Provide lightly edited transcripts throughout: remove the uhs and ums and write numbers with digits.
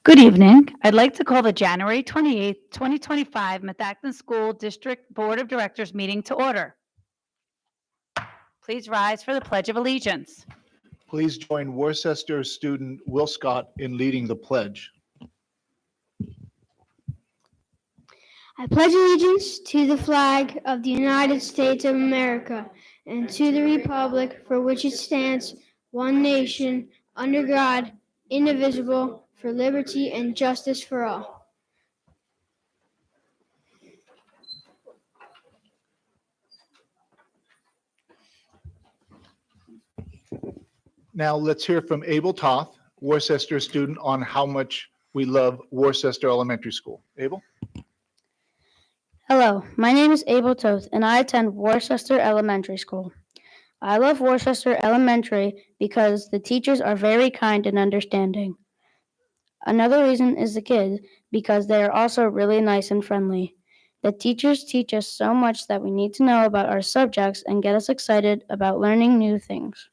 Good evening. I'd like to call the January 28th, 2025 Methacton School District Board of Directors meeting to order. Please rise for the Pledge of Allegiance. Please join Worcester student Will Scott in leading the pledge. I pledge allegiance to the flag of the United States of America and to the republic for which it stands, one nation, under God, indivisible, for liberty and justice for all. Now let's hear from Abel Toth, Worcester student, on how much we love Worcester Elementary School. Abel? Hello, my name is Abel Toth, and I attend Worcester Elementary School. I love Worcester Elementary because the teachers are very kind and understanding. Another reason is the kids, because they are also really nice and friendly. The teachers teach us so much that we need to know about our subjects and get us excited about learning new things.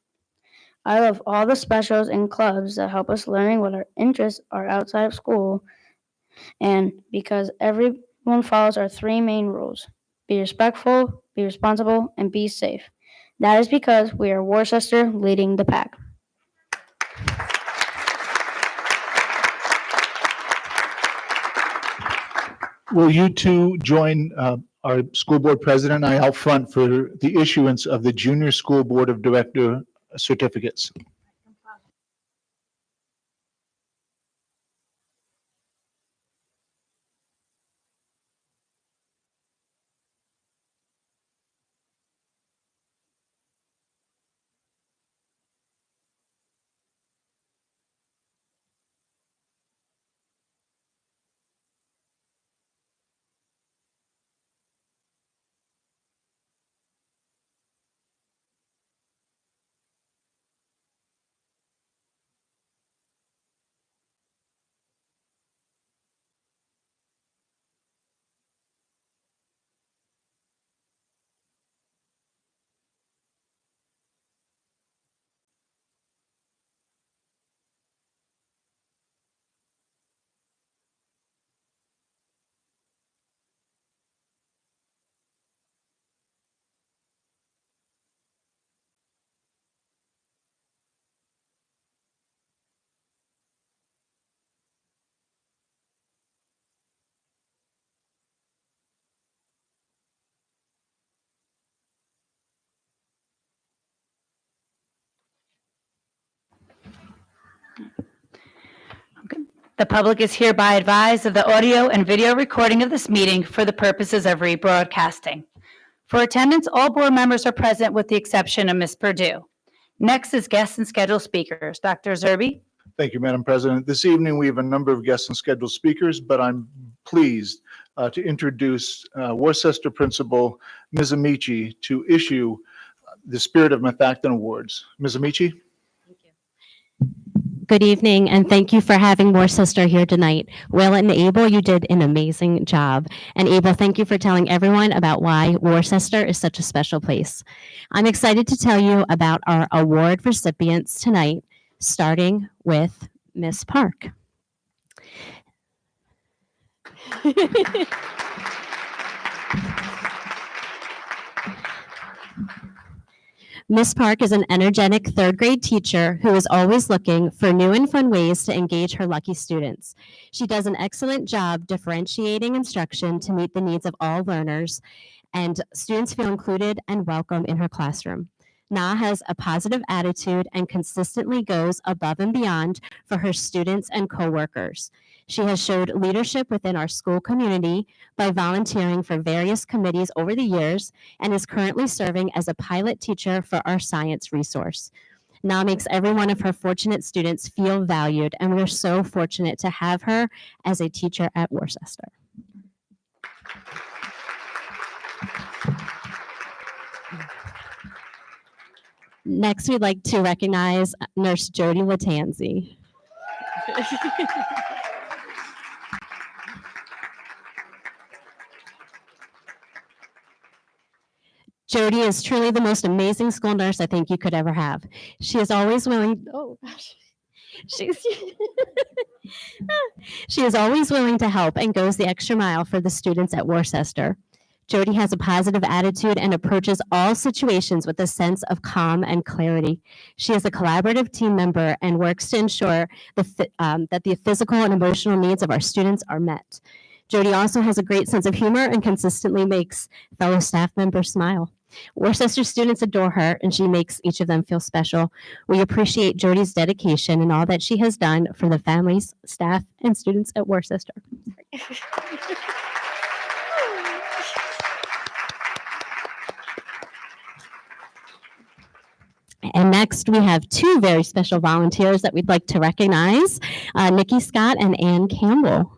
I love all the specials and clubs that help us learning what our interests are outside of school, and because everyone follows our three main rules: be respectful, be responsible, and be safe. That is because we are Worcester leading the pack. Will you two join our school board president and I out front for the issuance of the Junior School Board of Director certificates? The public is hereby advised of the audio and video recording of this meeting for the purposes of rebroadcasting. For attendance, all board members are present with the exception of Ms. Purdue. Next is guests and scheduled speakers. Dr. Zerbe? Thank you, Madam President. This evening, we have a number of guests and scheduled speakers, but I'm pleased to introduce Worcester Principal Ms. Amici to issue the Spirit of Methacton Awards. Ms. Amici? Good evening, and thank you for having Worcester here tonight. Will and Abel, you did an amazing job. And Abel, thank you for telling everyone about why Worcester is such a special place. I'm excited to tell you about our award recipients tonight, starting with Miss Park. Miss Park is an energetic third grade teacher who is always looking for new and fun ways to engage her lucky students. She does an excellent job differentiating instruction to meet the needs of all learners, and students feel included and welcome in her classroom. Na has a positive attitude and consistently goes above and beyond for her students and coworkers. She has showed leadership within our school community by volunteering for various committees over the years and is currently serving as a pilot teacher for our science resource. Na makes every one of her fortunate students feel valued, and we're so fortunate to have her as a teacher at Worcester. Next, we'd like to recognize Nurse Jody Latanzi. Jody is truly the most amazing school nurse I think you could ever have. She is always willing, She is always willing to help and goes the extra mile for the students at Worcester. Jody has a positive attitude and approaches all situations with a sense of calm and clarity. She is a collaborative team member and works to ensure that the physical and emotional needs of our students are met. Jody also has a great sense of humor and consistently makes fellow staff members smile. Worcester students adore her, and she makes each of them feel special. We appreciate Jody's dedication and all that she has done for the families, staff, and students at Worcester. And next, we have two very special volunteers that we'd like to recognize, Nikki Scott and Ann Campbell.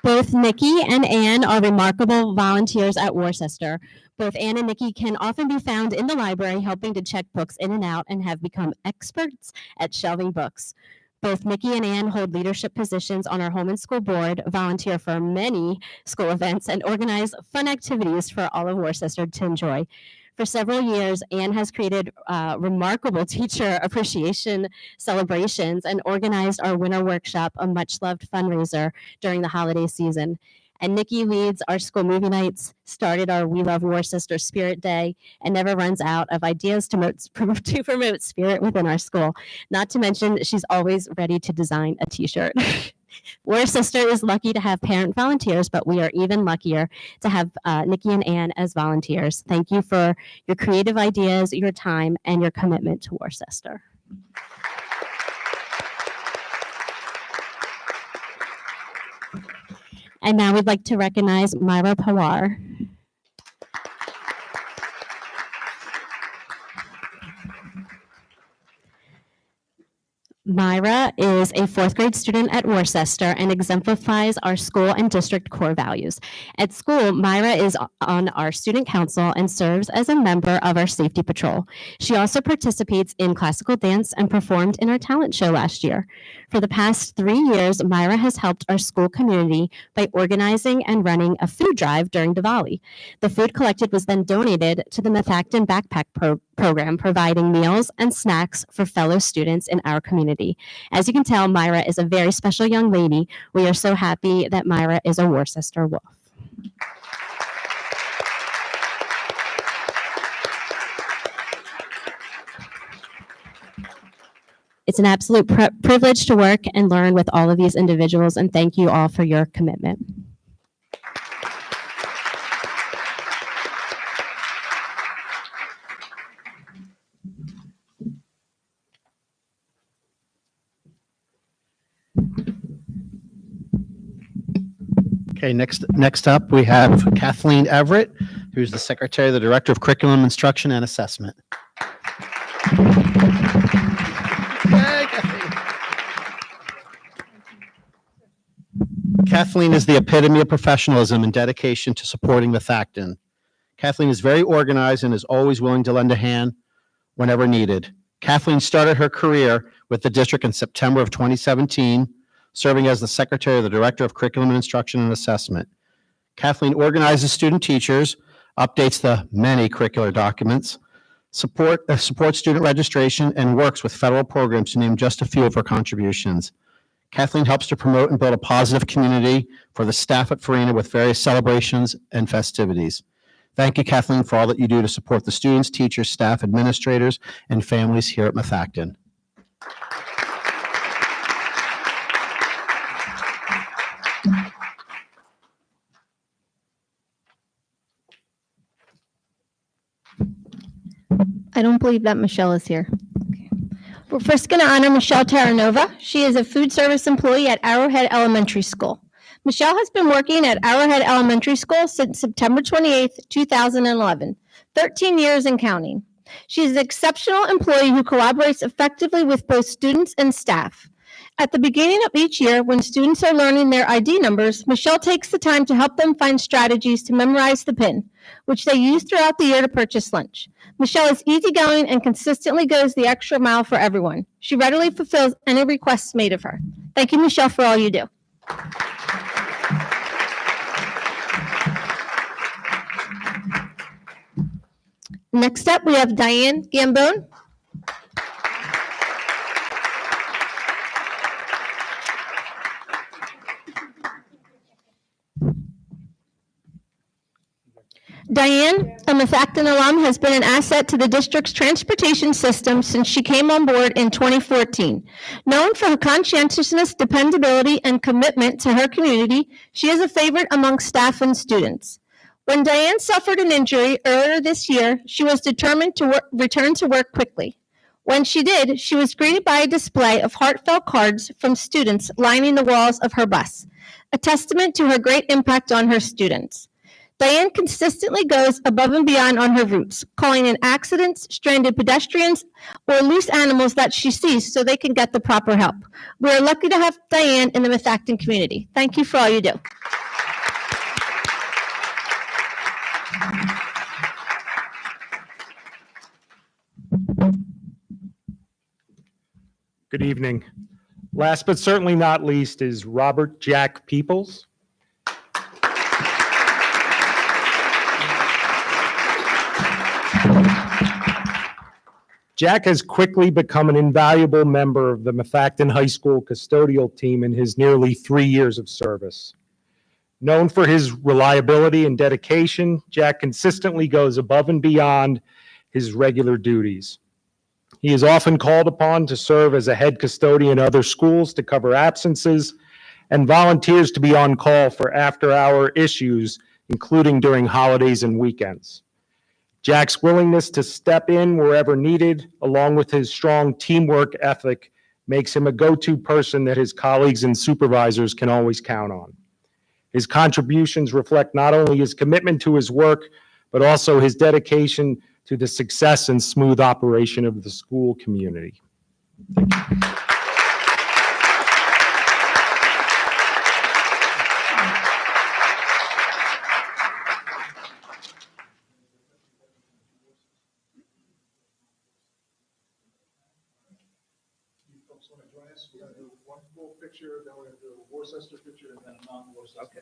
Both Nikki and Ann are remarkable volunteers at Worcester. Both Ann and Nikki can often be found in the library helping to check books in and out and have become experts at shelving books. Both Nikki and Ann hold leadership positions on our home and school board, volunteer for many school events, and organize fun activities for all of Worcester to enjoy. For several years, Ann has created remarkable teacher appreciation celebrations and organized our winter workshop, a much-loved fundraiser during the holiday season. And Nikki leads our school movie nights, started our We Love Worcester Spirit Day, and never runs out of ideas to promote spirit within our school. Not to mention, she's always ready to design a t-shirt. Worcester is lucky to have parent volunteers, but we are even luckier to have Nikki and Ann as volunteers. Thank you for your creative ideas, your time, and your commitment to Worcester. And now we'd like to recognize Myra Pawar. Myra is a fourth grade student at Worcester and exemplifies our school and district core values. At school, Myra is on our student council and serves as a member of our safety patrol. She also participates in classical dance and performed in our talent show last year. For the past 3 years, Myra has helped our school community by organizing and running a food drive during Diwali. The food collected was then donated to the Methacton Backpack Program, providing meals and snacks for fellow students in our community. As you can tell, Myra is a very special young lady. We are so happy that Myra is a Worcester Wolf. It's an absolute privilege to work and learn with all of these individuals, and thank you all for your commitment. Okay, next up, we have Kathleen Everett, who's the Secretary of the Director of Curriculum Instruction and Assessment. Yay, Kathleen is the epitome of professionalism and dedication to supporting Methacton. Kathleen is very organized and is always willing to lend a hand whenever needed. Kathleen started her career with the district in September of 2017, serving as the Secretary of the Director of Curriculum and Instruction and Assessment. Kathleen organizes student teachers, updates the many curricular documents, supports student registration, and works with federal programs, to name just a few of her contributions. Kathleen helps to promote and build a positive community for the staff at Farina with various celebrations and festivities. Thank you, Kathleen, for all that you do to support the students, teachers, staff, administrators, and families here at Methacton. I don't believe that Michelle is here. Okay. We're first going to honor Michelle Terranova. She is a food service employee at Arrowhead Elementary School. Michelle has been working at Arrowhead Elementary School since September 28, 2011, 13 years and counting. She is an exceptional employee who collaborates effectively with both students and staff. At the beginning of each year, when students are learning their ID numbers, Michelle takes the time to help them find strategies to memorize the PIN, which they use throughout the year to purchase lunch. Michelle is easygoing and consistently goes the extra mile for everyone. She readily fulfills any requests made of her. Thank you, Michelle, for all you do. Next up, we have Diane Gambone. Diane, a Methacton alum, has been an asset to the district's transportation system since she came on board in 2014. Known for her conscientiousness, dependability, and commitment to her community, she is a favorite among staff and students. When Diane suffered an injury earlier this year, she was determined to return to work quickly. When she did, she was greeted by a display of heartfelt cards from students lining the walls of her bus, a testament to her great impact on her students. Diane consistently goes above and beyond on her routes, calling in accidents, stranded pedestrians, or loose animals that she sees so they can get the proper help. We are lucky to have Diane in the Methacton community. Thank you for all you do. Good evening. Last but certainly not least is Robert Jack Peoples. Jack has quickly become an invaluable member of the Methacton High School custodial team in his nearly 3 years of service. Known for his reliability and dedication, Jack consistently goes above and beyond his regular duties. He is often called upon to serve as a head custodian at other schools to cover absences and volunteers to be on call for after-hour issues, including during holidays and weekends. Jack's willingness to step in wherever needed, along with his strong teamwork ethic, makes him a go-to person that his colleagues and supervisors can always count on. His contributions reflect not only his commitment to his work, but also his dedication to the success and smooth operation of the school community. Folks want to join us? We're going to do one full picture, then we're going to do a Worcester picture, and then a non-Worcester. Okay.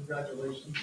Congratulations.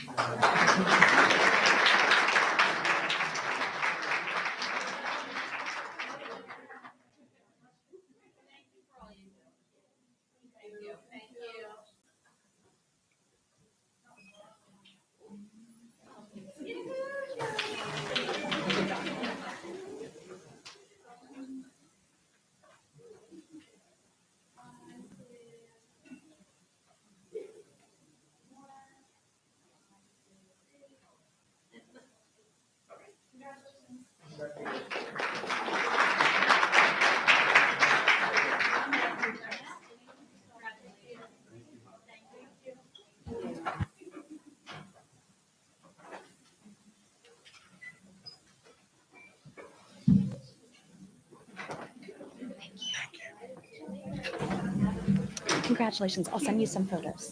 Congratulations. I'll send you some photos.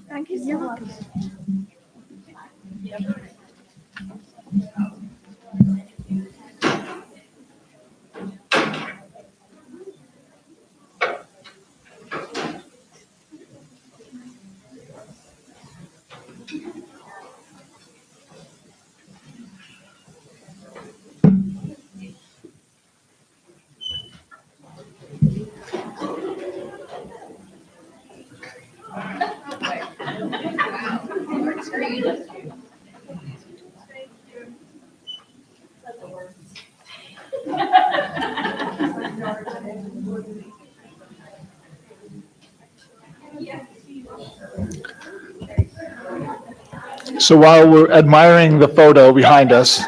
Thank you so much. So while we're admiring the photo behind us,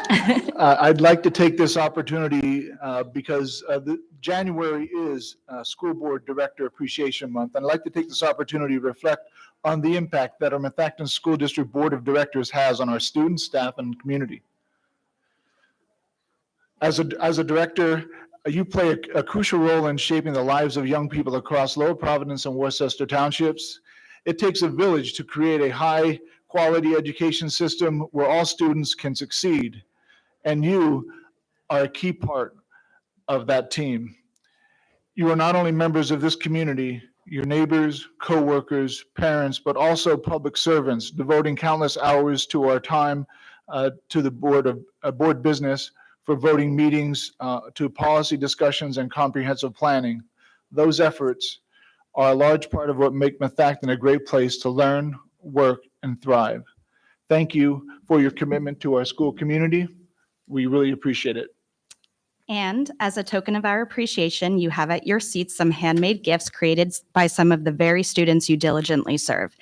I'd like to take this opportunity because January is School Board Director Appreciation Month. I'd like to take this opportunity to reflect on the impact that our Methacton School District Board of Directors has on our students, staff, and community. As a director, you play a crucial role in shaping the lives of young people across Lower Providence and Worcester Townships. It takes a village to create a high-quality education system where all students can succeed, and you are a key part of that team. You are not only members of this community, your neighbors, co-workers, parents, but also public servants, devoting countless hours to our time to the board business, for voting meetings, to policy discussions and comprehensive planning. Those efforts are a large part of what make Methacton a great place to learn, work, and thrive. Thank you for your commitment to our school community. We really appreciate it. And as a token of our appreciation, you have at your seats some handmade gifts created by some of the very students you diligently serve.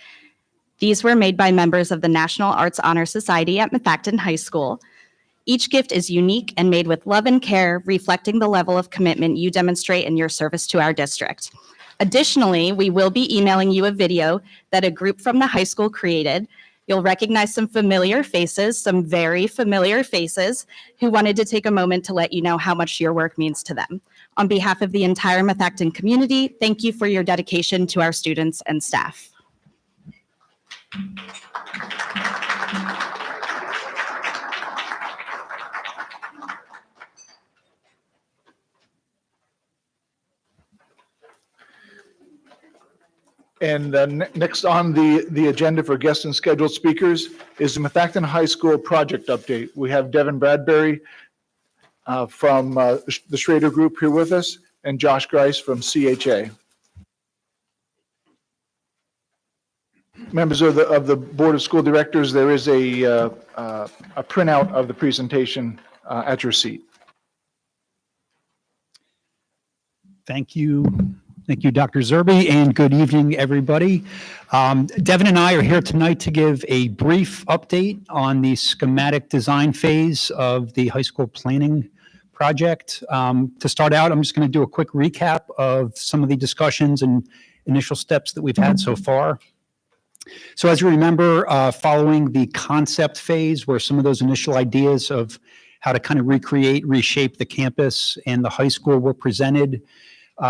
These were made by members of the National Arts Honor Society at Methacton High School. Each gift is unique and made with love and care, reflecting the level of commitment you demonstrate in your service to our district. Additionally, we will be emailing you a video that a group from the high school created. You'll recognize some familiar faces, some very familiar faces, who wanted to take a moment to let you know how much your work means to them. On behalf of the entire Methacton community, thank you for your dedication to our students and staff. And next on the agenda for guests and scheduled speakers is the Methacton High School project update. We have Devin Bradbury from the Schrader Group here with us, and Josh Grice from CHA. Members of the Board of School Directors, there is a printout of the presentation at your seat. Thank you. Thank you, Dr. Zerbe, and good evening, everybody. Devin and I are here tonight to give a brief update on the schematic design phase of the high school planning project. To start out, I'm just going to do a quick recap of some of the discussions and initial steps that we've had so far. So as you remember, following the concept phase, where some of those initial ideas of how to kind of recreate, reshape the campus and the high school were presented,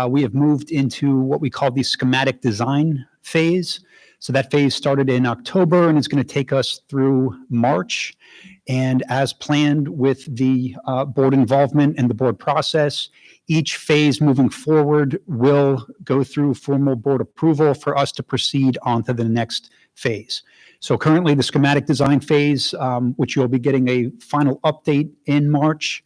we have moved into what we call the schematic design phase. So that phase started in October and it's going to take us through March. And as planned with the board involvement and the board process, each phase moving forward will go through formal board approval for us to proceed on to the next phase. So currently the schematic design phase, which you'll be getting a final update in March.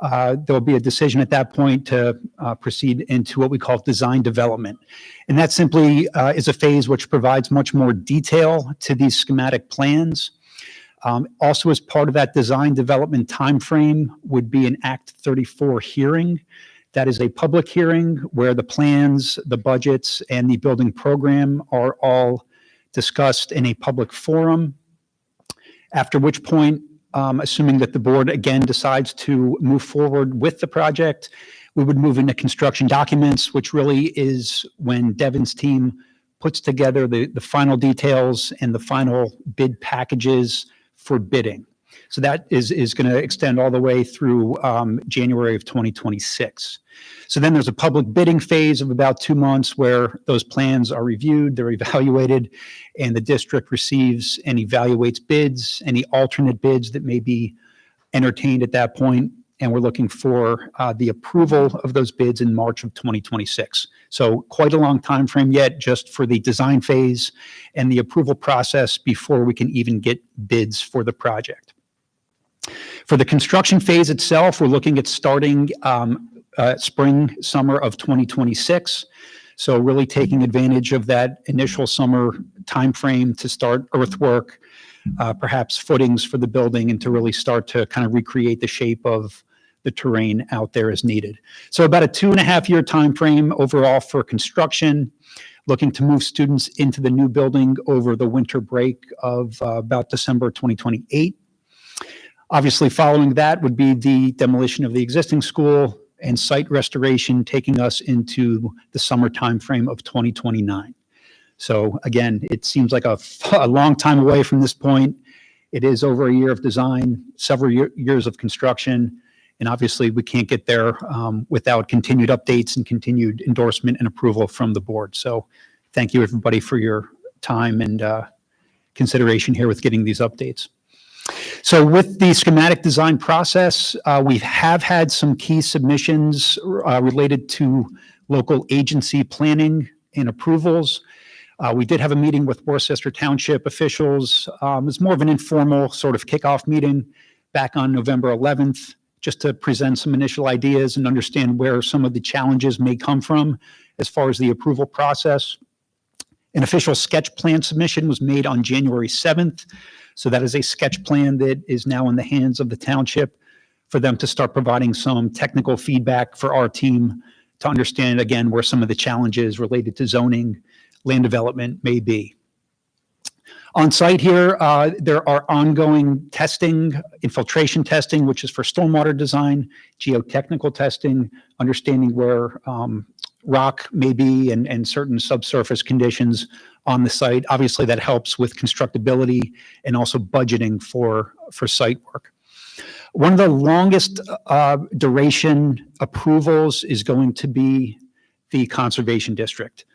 There'll be a decision at that point to proceed into what we call design development. And that simply is a phase which provides much more detail to these schematic plans. Also, as part of that design development timeframe would be an Act 34 hearing. That is a public hearing where the plans, the budgets, and the building program are all discussed in a public forum, after which point, assuming that the board again decides to move forward with the project, we would move into construction documents, which really is when Devin's team puts together the final details and the final bid packages for bidding. So that is going to extend all the way through January of 2026. So then there's a public bidding phase of about 2 months where those plans are reviewed, they're evaluated, and the district receives and evaluates bids, any alternate bids that may be entertained at that point. And we're looking for the approval of those bids in March of 2026. So quite a long time frame yet just for the design phase and the approval process before we can even get bids for the project. For the construction phase itself, we're looking at starting spring, summer of 2026. So really taking advantage of that initial summer timeframe to start earthwork, perhaps footings for the building, and to really start to kind of recreate the shape of the terrain out there as needed. So about a 2.5-year timeframe overall for construction, looking to move students into the new building over the winter break of about December 2028. Obviously, following that would be the demolition of the existing school and site restoration, taking us into the summer timeframe of 2029. So again, it seems like a long time away from this point. It is over a year of design, several years of construction, and obviously we can't get there without continued updates and continued endorsement and approval from the board. So thank you, everybody, for your time and consideration here with getting these updates. So with the schematic design process, we have had some key submissions related to local agency planning and approvals. We did have a meeting with Worcester Township officials. It was more of an informal sort of kickoff meeting back on November 11th, just to present some initial ideas and understand where some of the challenges may come from as far as the approval process. An official sketch plan submission was made on January 7th. So that is a sketch plan that is now in the hands of the township for them to start providing some technical feedback for our team to understand, again, where some of the challenges related to zoning, land development may be. On site here, there are ongoing testing, infiltration testing, which is for stormwater design, geotechnical testing, understanding where rock may be and certain subsurface conditions on the site. Obviously, that helps with constructability and also budgeting for site work. One of the longest duration approvals is going to be the Conservation District.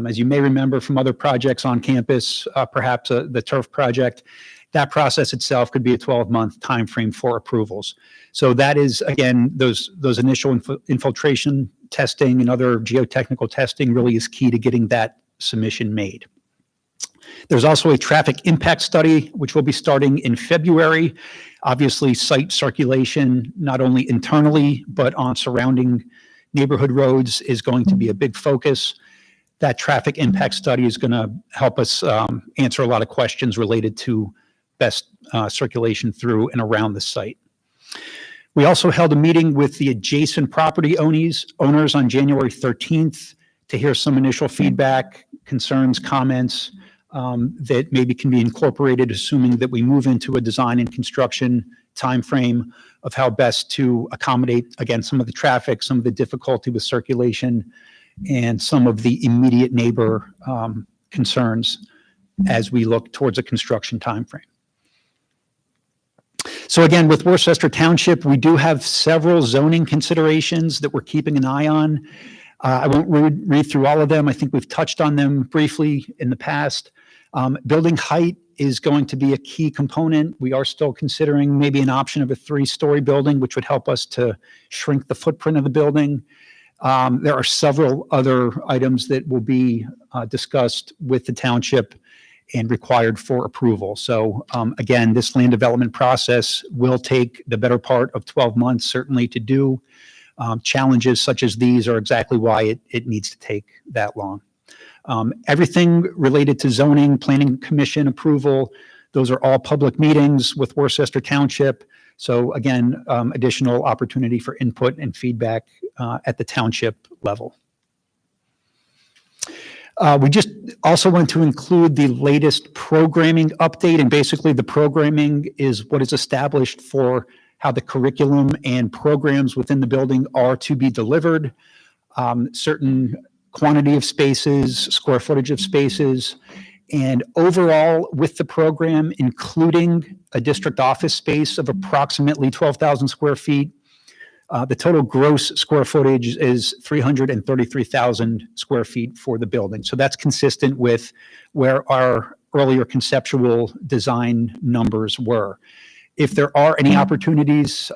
As you may remember from other projects on campus, perhaps the turf project, that process itself could be a 12-month timeframe for approvals. So that is, again, those initial infiltration testing and other geotechnical testing really is key to getting that submission made. There's also a traffic impact study, which will be starting in February. Obviously, site circulation, not only internally, but on surrounding neighborhood roads is going to be a big focus. That traffic impact study is going to help us answer a lot of questions related to best circulation through and around the site. We also held a meeting with the adjacent property owners on January 13th to hear some initial feedback, concerns, comments that maybe can be incorporated, assuming that we move into a design and construction timeframe of how best to accommodate, again, some of the traffic, some of the difficulty with circulation, and some of the immediate neighbor concerns as we look towards a construction timeframe. So again, with Worcester Township, we do have several zoning considerations that we're keeping an eye on. I won't read through all of them. I think we've touched on them briefly in the past. Building height is going to be a key component. We are still considering maybe an option of a 3-story building, which would help us to shrink the footprint of the building. There are several other items that will be discussed with the township and required for approval. So again, this land development process will take the better part of 12 months, certainly, to do. Challenges such as these are exactly why it needs to take that long. Everything related to zoning, planning commission approval, those are all public meetings with Worcester Township. So again, additional opportunity for input and feedback at the township level. We just also want to include the latest programming update, and basically the programming is what is established for how the curriculum and programs within the building are to be delivered, certain quantity of spaces, square footage of spaces, and overall with the program, including a district office space of approximately 12,000 square feet, the total gross square footage is 333,000 square feet for the building. So that's consistent with where our earlier conceptual design numbers were. If there are any opportunities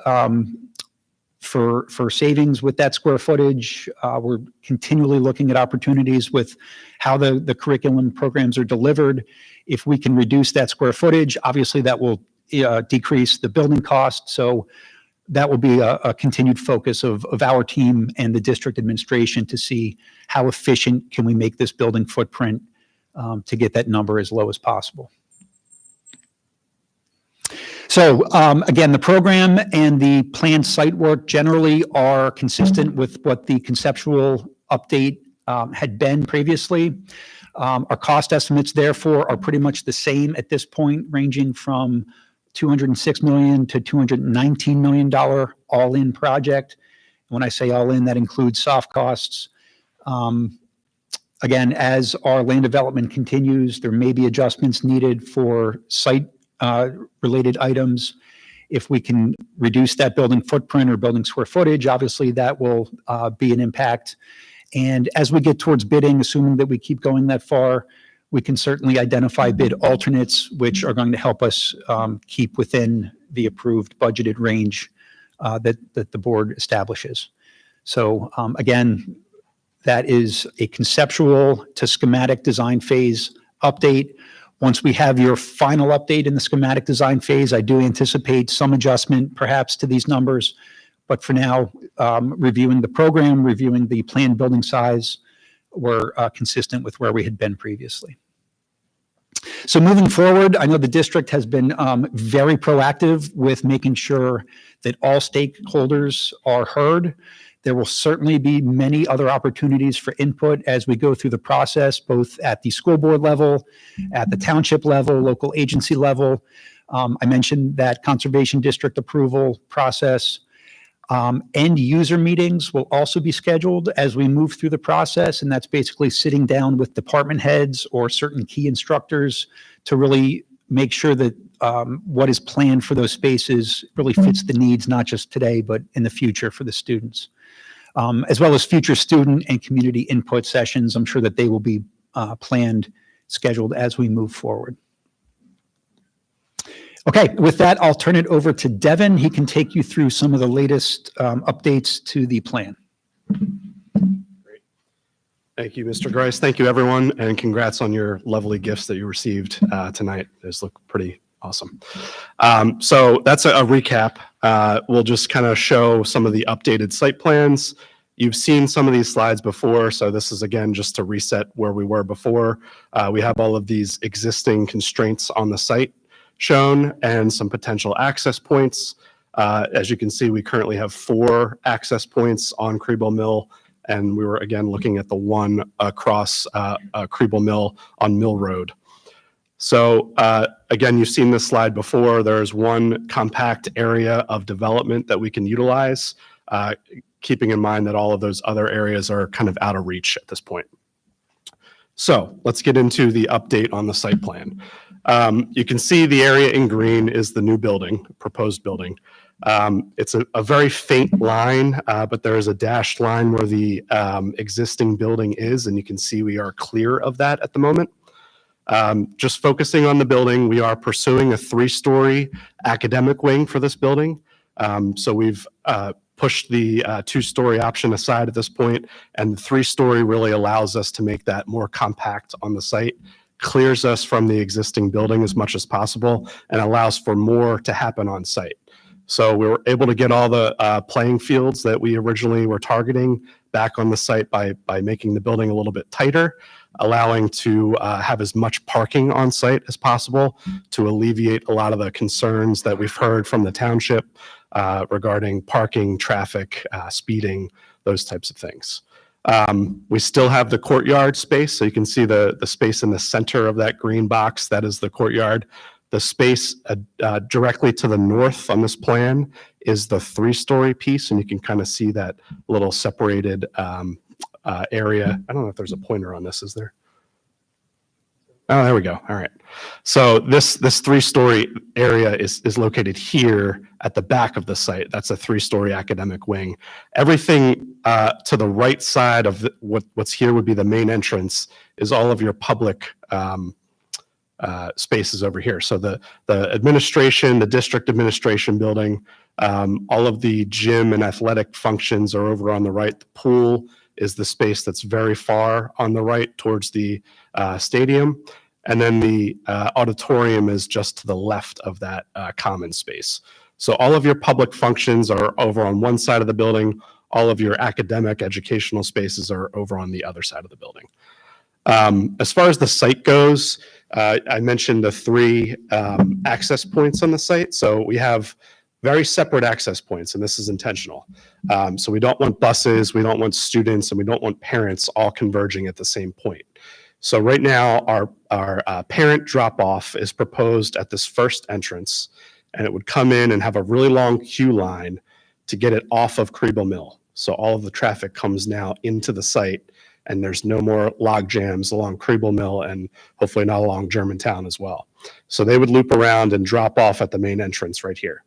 for savings with that square footage, we're continually looking at opportunities with how the curriculum programs are delivered. If we can reduce that square footage, obviously that will decrease the building cost. So that will be a continued focus of our team and the district administration to see how efficient can we make this building footprint to get that number as low as possible. So again, the program and the planned site work generally are consistent with what the conceptual update had been previously. Our cost estimates, therefore, are pretty much the same at this point, ranging from $206 million to $219 million all-in project. When I say all in, that includes soft costs. Again, as our land development continues, there may be adjustments needed for site related items. If we can reduce that building footprint or building square footage, obviously that will be an impact. And as we get towards bidding, assuming that we keep going that far, we can certainly identify bid alternates, which are going to help us keep within the approved budgeted range that the board establishes. So again, that is a conceptual to schematic design phase update. Once we have your final update in the schematic design phase, I do anticipate some adjustment perhaps to these numbers. But for now, reviewing the program, reviewing the planned building size, we're consistent with where we had been previously. So moving forward, I know the district has been very proactive with making sure that all stakeholders are heard. There will certainly be many other opportunities for input as we go through the process, both at the school board level, at the township level, local agency level. I mentioned that conservation district approval process. End user meetings will also be scheduled as we move through the process, and that's basically sitting down with department heads or certain key instructors to really make sure that what is planned for those spaces really fits the needs, not just today, but in the future for the students. As well as future student and community input sessions. I'm sure that they will be planned, scheduled as we move forward. Okay, with that, I'll turn it over to Devin. He can take you through some of the latest updates to the plan. Great. Thank you, Mr. Grice. Thank you, everyone, and congrats on your lovely gifts that you received tonight. Those look pretty awesome. So that's a recap. We'll just kind of show some of the updated site plans. You've seen some of these slides before, so this is again just to reset where we were before. We have all of these existing constraints on the site shown and some potential access points. As you can see, we currently have 4 access points on Krebo Mill, and we were again looking at the one across Krebo Mill on Mill Road. So again, you've seen this slide before. There's one compact area of development that we can utilize, keeping in mind that all of those other areas are kind of out of reach at this point. So let's get into the update on the site plan. You can see the area in green is the new building, proposed building. It's a very faint line, but there is a dashed line where the existing building is, and you can see we are clear of that at the moment. Just focusing on the building, we are pursuing a 3-story academic wing for this building. So we've pushed the 2-story option aside at this point, and the 3-story really allows us to make that more compact on the site, clears us from the existing building as much as possible, and allows for more to happen on site. So we were able to get all the playing fields that we originally were targeting back on the site by making the building a little bit tighter, allowing to have as much parking on site as possible to alleviate a lot of the concerns that we've heard from the township regarding parking, traffic, speeding, those types of things. We still have the courtyard space, so you can see the space in the center of that green box. That is the courtyard. The space directly to the north on this plan is the 3-story piece, and you can kind of see that little separated area. I don't know if there's a pointer on this, is there? Oh, there we go. All right. So this 3-story area is located here at the back of the site. That's a 3-story academic wing. Everything to the right side of what's here would be the main entrance is all of your public spaces over here. So the administration, the district administration building, all of the gym and athletic functions are over on the right. The pool is the space that's very far on the right towards the stadium. And then the auditorium is just to the left of that common space. So all of your public functions are over on one side of the building. All of your academic educational spaces are over on the other side of the building. As far as the site goes, I mentioned the 3 access points on the site. So we have very separate access points, and this is intentional. So we don't want buses, we don't want students, and we don't want parents all converging at the same point. So right now, our parent drop-off is proposed at this first entrance, and it would come in and have a really long queue line to get it off of Kriebel Mill. So all of the traffic comes now into the site, and there's no more log jams along Kriebel Mill and hopefully not along Germantown as well. So they would loop around and drop off at the main entrance right here.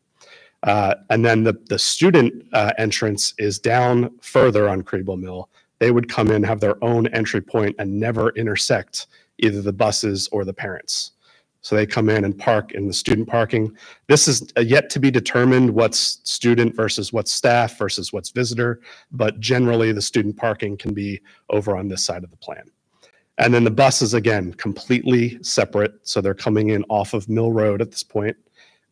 And then the student entrance is down further on Kriebel Mill. They would come in, have their own entry point, and never intersect either the buses or the parents. So they come in and park in the student parking. This is yet to be determined what's student versus what's staff versus what's visitor, but generally the student parking can be over on this side of the plan. And then the buses, again, completely separate. So they're coming in off of Mill Road at this point,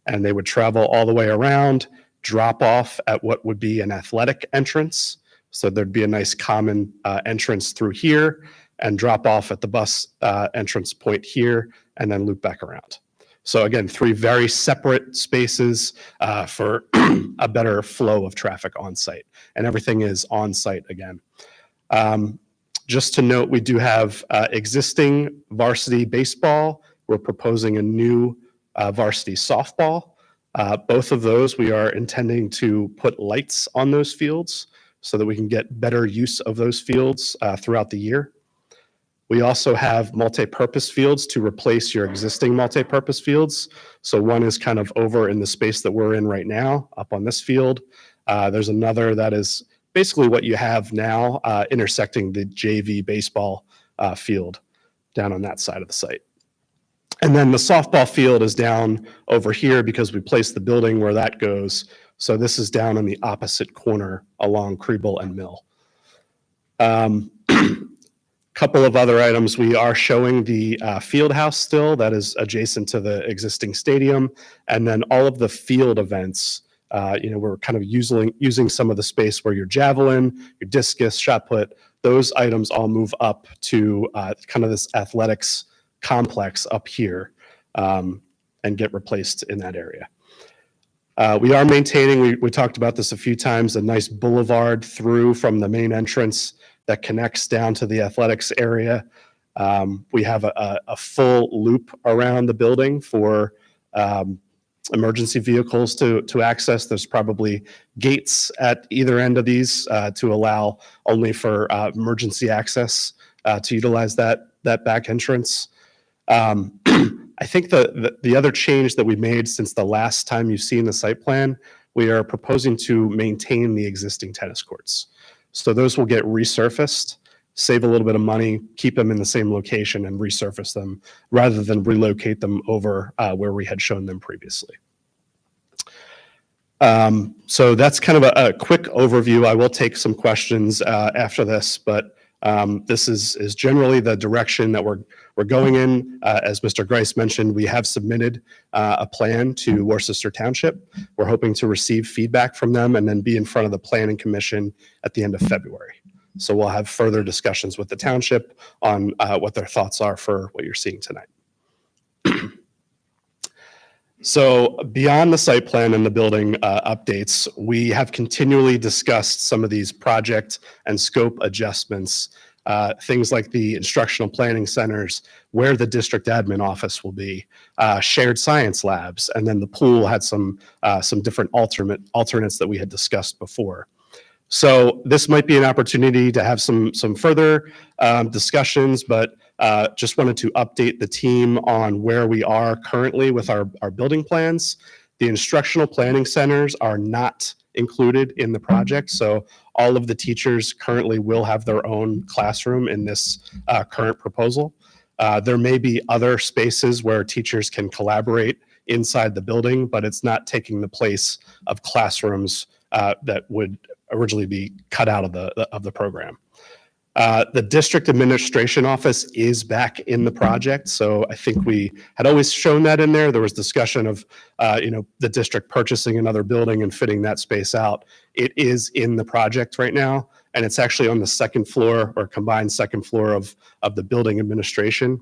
and they would travel all the way around, drop off at what would be an athletic entrance. So there'd be a nice common entrance through here and drop off at the bus entrance point here, and then loop back around. So again, 3 very separate spaces for a better flow of traffic on site, and everything is on site again. Just to note, we do have existing varsity baseball. We're proposing a new varsity softball. Both of those, we are intending to put lights on those fields so that we can get better use of those fields throughout the year. We also have multi-purpose fields to replace your existing multi-purpose fields. So one is kind of over in the space that we're in right now, up on this field. There's another that is basically what you have now, intersecting the JV baseball field down on that side of the site. And then the softball field is down over here because we placed the building where that goes. So this is down in the opposite corner along Kriebel and Mill. Couple of other items. We are showing the field house still that is adjacent to the existing stadium. And then all of the field events, we're kind of using some of the space where your javelin, your discus, shot put, those items all move up to kind of this athletics complex up here and get replaced in that area. We are maintaining, we talked about this a few times, a nice boulevard through from the main entrance that connects down to the athletics area. We have a full loop around the building for emergency vehicles to access. There's probably gates at either end of these to allow only for emergency access to utilize that back entrance. I think the other change that we made since the last time you've seen the site plan, we are proposing to maintain the existing tennis courts. So those will get resurfaced, save a little bit of money, keep them in the same location and resurface them rather than relocate them over where we had shown them previously. So that's kind of a quick overview. I will take some questions after this, but this is generally the direction that we're going in. As Mr. Grice mentioned, we have submitted a plan to Worcester Township. We're hoping to receive feedback from them and then be in front of the Planning Commission at the end of February. So we'll have further discussions with the township on what their thoughts are for what you're seeing tonight. So beyond the site plan and the building updates, we have continually discussed some of these project and scope adjustments, things like the instructional planning centers, where the district admin office will be, shared science labs, and then the pool had some different alternates that we had discussed before. So this might be an opportunity to have some further discussions, but just wanted to update the team on where we are currently with our building plans. The instructional planning centers are not included in the project, so all of the teachers currently will have their own classroom in this current proposal. There may be other spaces where teachers can collaborate inside the building, but it's not taking the place of classrooms that would originally be cut out of the program. The district administration office is back in the project. So I think we had always shown that in there. There was discussion of, the district purchasing another building and fitting that space out. It is in the project right now, and it's actually on the second floor or combined second floor of the building administration.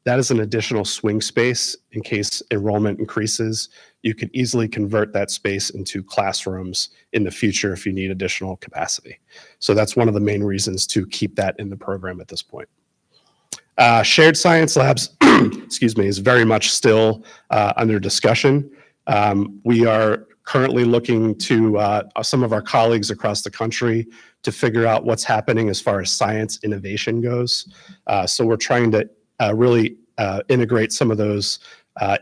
That is an additional swing space in case enrollment increases. You could easily convert that space into classrooms in the future if you need additional capacity. So that's one of the main reasons to keep that in the program at this point. Shared science labs, excuse me, is very much still under discussion. We are currently looking to some of our colleagues across the country to figure out what's happening as far as science innovation goes. So we're trying to really integrate some of those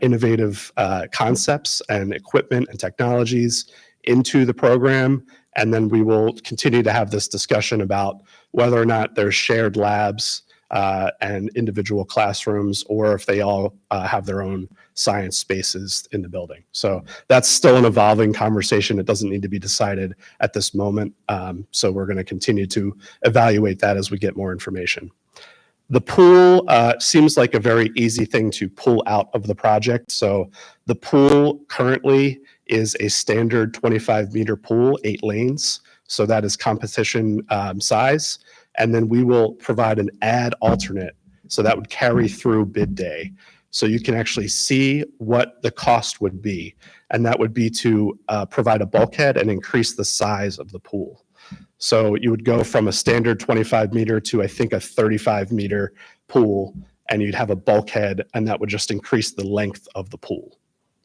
innovative concepts and equipment and technologies into the program. And then we will continue to have this discussion about whether or not there's shared labs and individual classrooms, or if they all have their own science spaces in the building. So that's still an evolving conversation. It doesn't need to be decided at this moment. So we're going to continue to evaluate that as we get more information. The pool seems like a very easy thing to pull out of the project. So the pool currently is a standard 25-meter pool, 8 lanes. So that is competition size. And then we will provide an add alternate. So that would carry through bid day. So you can actually see what the cost would be. And that would be to provide a bulkhead and increase the size of the pool. So you would go from a standard 25-meter to, I think, a 35-meter pool, and you'd have a bulkhead, and that would just increase the length of the pool.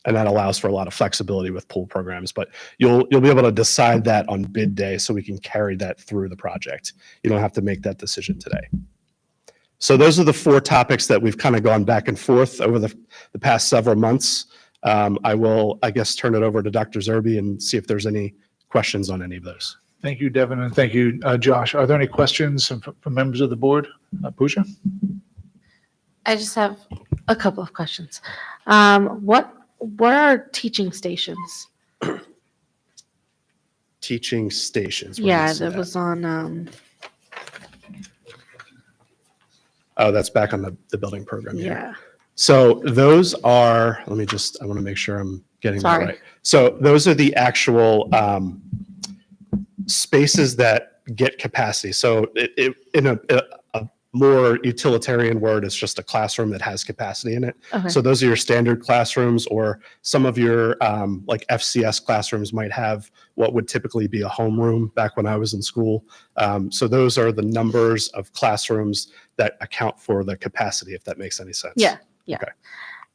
And that allows for a lot of flexibility with pool programs, but you'll be able to decide that on bid day so we can carry that through the project. You don't have to make that decision today. So those are the 4 topics that we've kind of gone back and forth over the past several months. I will, I guess, turn it over to Dr. Zerbe and see if there's any questions on any of those. Thank you, Devin, and thank you, Josh. Are there any questions from members of the board? Pooja? I just have a couple of questions. What are teaching stations? Teaching stations. where do you Yeah, see that was on, Oh, that's back on the building program here. yeah. So those are, I want to make sure I'm getting that Sorry. right. So those are the actual spaces that get capacity. So in a more utilitarian word, it's just a classroom that has capacity in it. Okay. So those are your standard classrooms, or some of your like FCS classrooms might have what would typically be a homeroom back when I was in school. So those are the numbers of classrooms that account for the capacity, if that makes any sense. Yeah, yeah. Okay.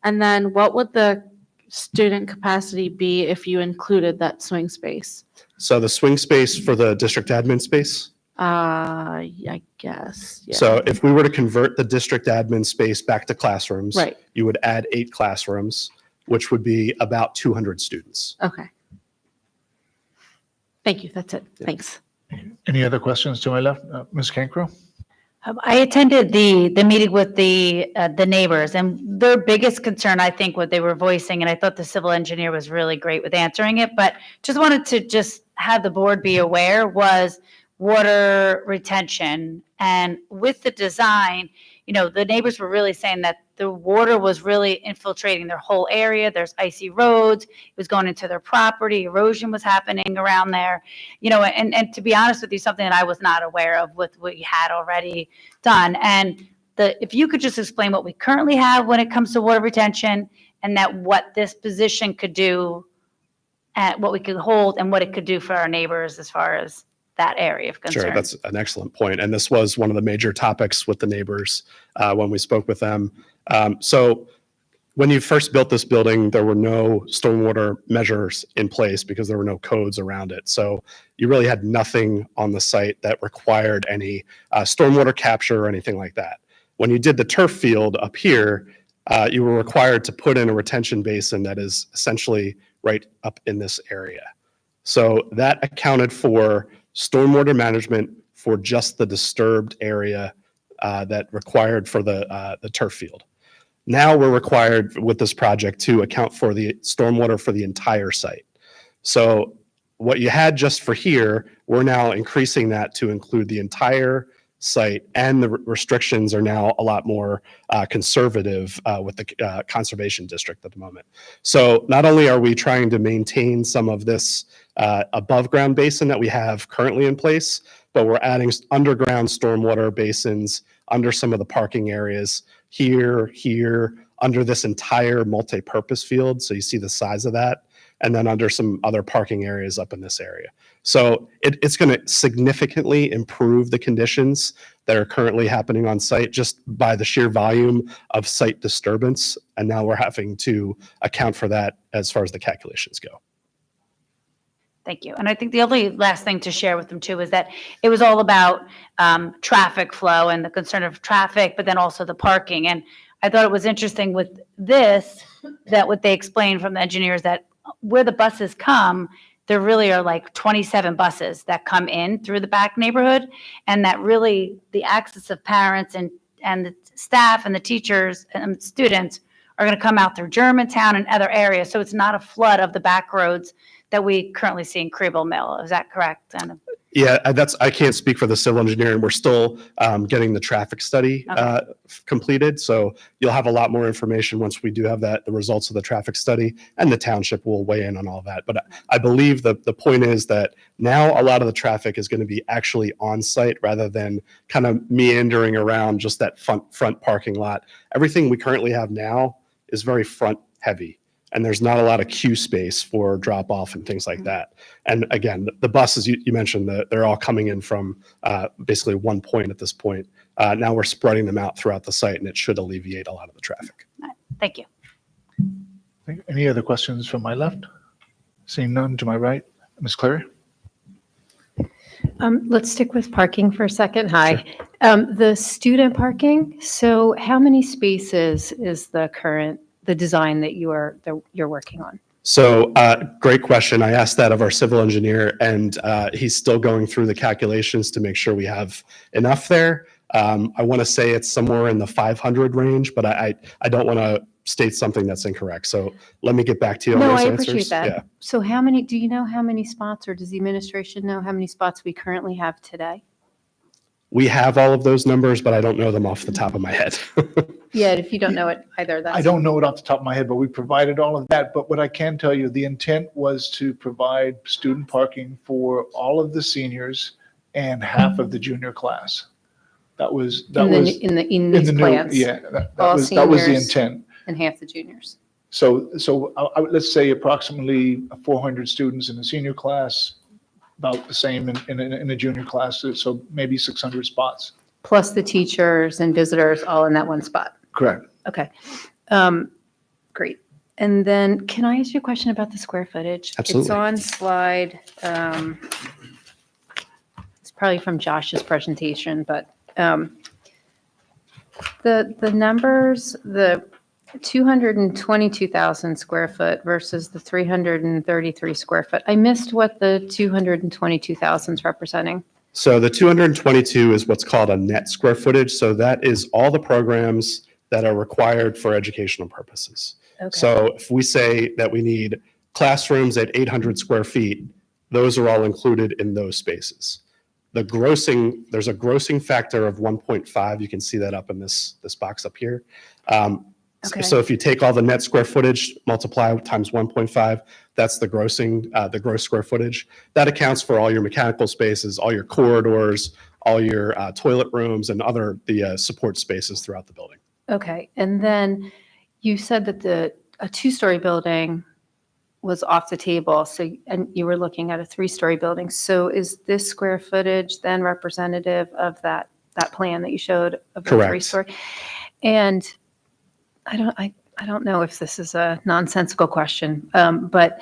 And then what would the student capacity be if you included that swing space? So the swing space for the district admin space. I guess, yeah. So if we were to convert the district admin space back to classrooms, Right. you would add 8 classrooms, which would be about 200 students. Okay. Thank you, that's it. Thanks. Any other questions to my left? Ms. Cancro? I attended the meeting with the neighbors, and their biggest concern, I think, what they were voicing, and I thought the civil engineer was really great with answering it, but just wanted to just have the board be aware, was water retention. And with the design, you know, the neighbors were really saying that the water was really infiltrating their whole area. There's icy roads. It was going into their property. Erosion was happening around there. You know, and to be honest with you, something that I was not aware of with what you had already done. And if you could just explain what we currently have when it comes to water retention, and that what this position could do, and what we could hold, and what it could do for our neighbors as far as that area of concern. Sure, that's an excellent point. And this was one of the major topics with the neighbors when we spoke with them. So when you first built this building, there were no stormwater measures in place because there were no codes around it. So you really had nothing on the site that required any stormwater capture or anything like that. When you did the turf field up here, you were required to put in a retention basin that is essentially right up in this area. So that accounted for stormwater management for just the disturbed area that required for the turf field. Now we're required with this project to account for the stormwater for the entire site. So what you had just for here, we're now increasing that to include the entire site, and the restrictions are now a lot more conservative with the conservation district at the moment. So not only are we trying to maintain some of this above ground basin that we have currently in place, but we're adding underground stormwater basins under some of the parking areas here, under this entire multi-purpose field. So you see the size of that. and then under some other parking areas up in this area. So it's going to significantly improve the conditions that are currently happening on site just by the sheer volume of site disturbance. And now we're having to account for that as far as the calculations go. Thank you. And I think the only last thing to share with them too is that it was all about traffic flow and the concern of traffic, but then also the parking. And I thought it was interesting with this, that what they explained from the engineers, that where the buses come, there really are like 27 buses that come in through the back neighborhood, and that really the access of parents and the staff and the teachers and students are going to come out through Germantown and other areas. So it's not a flood of the back roads that we currently see in Crable Mill. Is that correct? Yeah, I can't speak for the civil engineering. We're still getting the traffic study completed. So you'll have a lot more information once we do have the results of the traffic study, and the township will weigh in on all that. But I believe the point is that now a lot of the traffic is going to be actually on site rather than kind of meandering around just that front parking lot. Everything we currently have now is very front heavy, and there's not a lot of queue space for drop off and things like that. And again, the buses you mentioned, they're all coming in from basically one point at this point. Now we're spreading them out throughout the site, and it should alleviate a lot of the traffic. Thank you. Any other questions from my left? Seeing none to my right. Ms. Clary? Let's stick with parking for a second. Hi. The student parking, so how many spaces is the design that you're working on? So great question. I asked that of our civil engineer, and he's still going through the calculations to make sure we have enough there. I want to say it's somewhere in the 500 range, but I don't want to state something that's incorrect. So let me get back to you on No, those I answers. appreciate that. Yeah. So do you know how many spots, or does the administration know how many spots we currently have today? We have all of those numbers, but I don't know them off the top of my head. Yeah, if you don't know it either, I don't know it off the top of my head, but we provided all of that. But what I can tell you, the intent was to provide student parking for all of the seniors and half of the junior class. That was in these new, plans. yeah, All that was the seniors. intent. And half the juniors. So let's say approximately 400 students in the senior class, about the same in a junior class, so maybe 600 spots. Plus the teachers and visitors all in that one spot. Correct. Okay. Great. And then can I ask you a question about the square footage? Absolutely. It's on slide, it's probably from Josh's presentation, but the numbers, the 222,000 square foot versus the 333 square foot. I missed what the 222,000 is representing. So the 222 is what's called a net square footage. So that is all the programs that are required for educational purposes. Okay. So if we say that we need classrooms at 800 square feet, those are all included in those spaces. There's a grossing factor of 1.5. You can see that up in this box up here. Okay. So if you take all the net square footage, multiply times 1.5, that's the gross square footage. That accounts for all your mechanical spaces, all your corridors, all your toilet rooms, and the support spaces throughout the building. Okay. And then you said that a two-story building was off the table. So, and you were looking at a three-story building. So is this square footage then representative of that plan that you showed of the Correct. three-story? And I don't know if this is a nonsensical question, but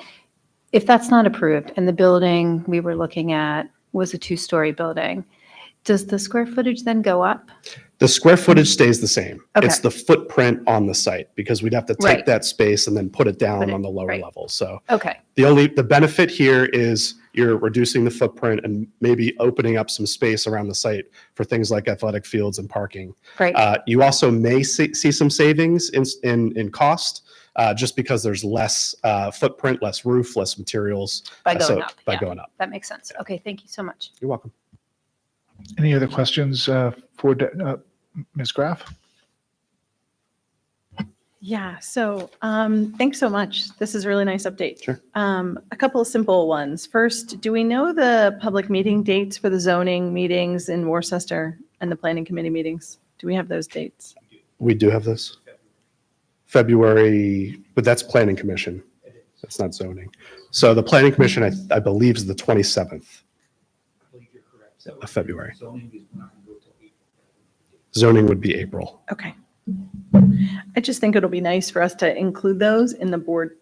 if that's not approved and the building we were looking at was a two-story building, does the square footage then go up? The square footage stays the same. Okay. It's the footprint on the site because we'd have to take Right. that space and then put it down Put it- on the lower right. level. So Okay. the benefit here is you're reducing the footprint and maybe opening up some space around the site for things like athletic fields and parking. Right. You also may see some savings in cost just because there's less footprint, less roof, less materials. By going up. By Yeah. going up. That makes sense. Okay. Thank you so much. You're welcome. Any other questions for Ms. Graff? Yeah, so thanks so much. This is a really nice update. Sure. A couple of simple ones. First, do we know the public meeting dates for the zoning meetings in Worcester and the planning committee meetings? Do we have those dates? We do have this. February, but that's planning commission. It's not zoning. So the planning commission, I believe, is the 27th of February. Zoning would be April. Okay. I just think it'll be nice for us to include those in the board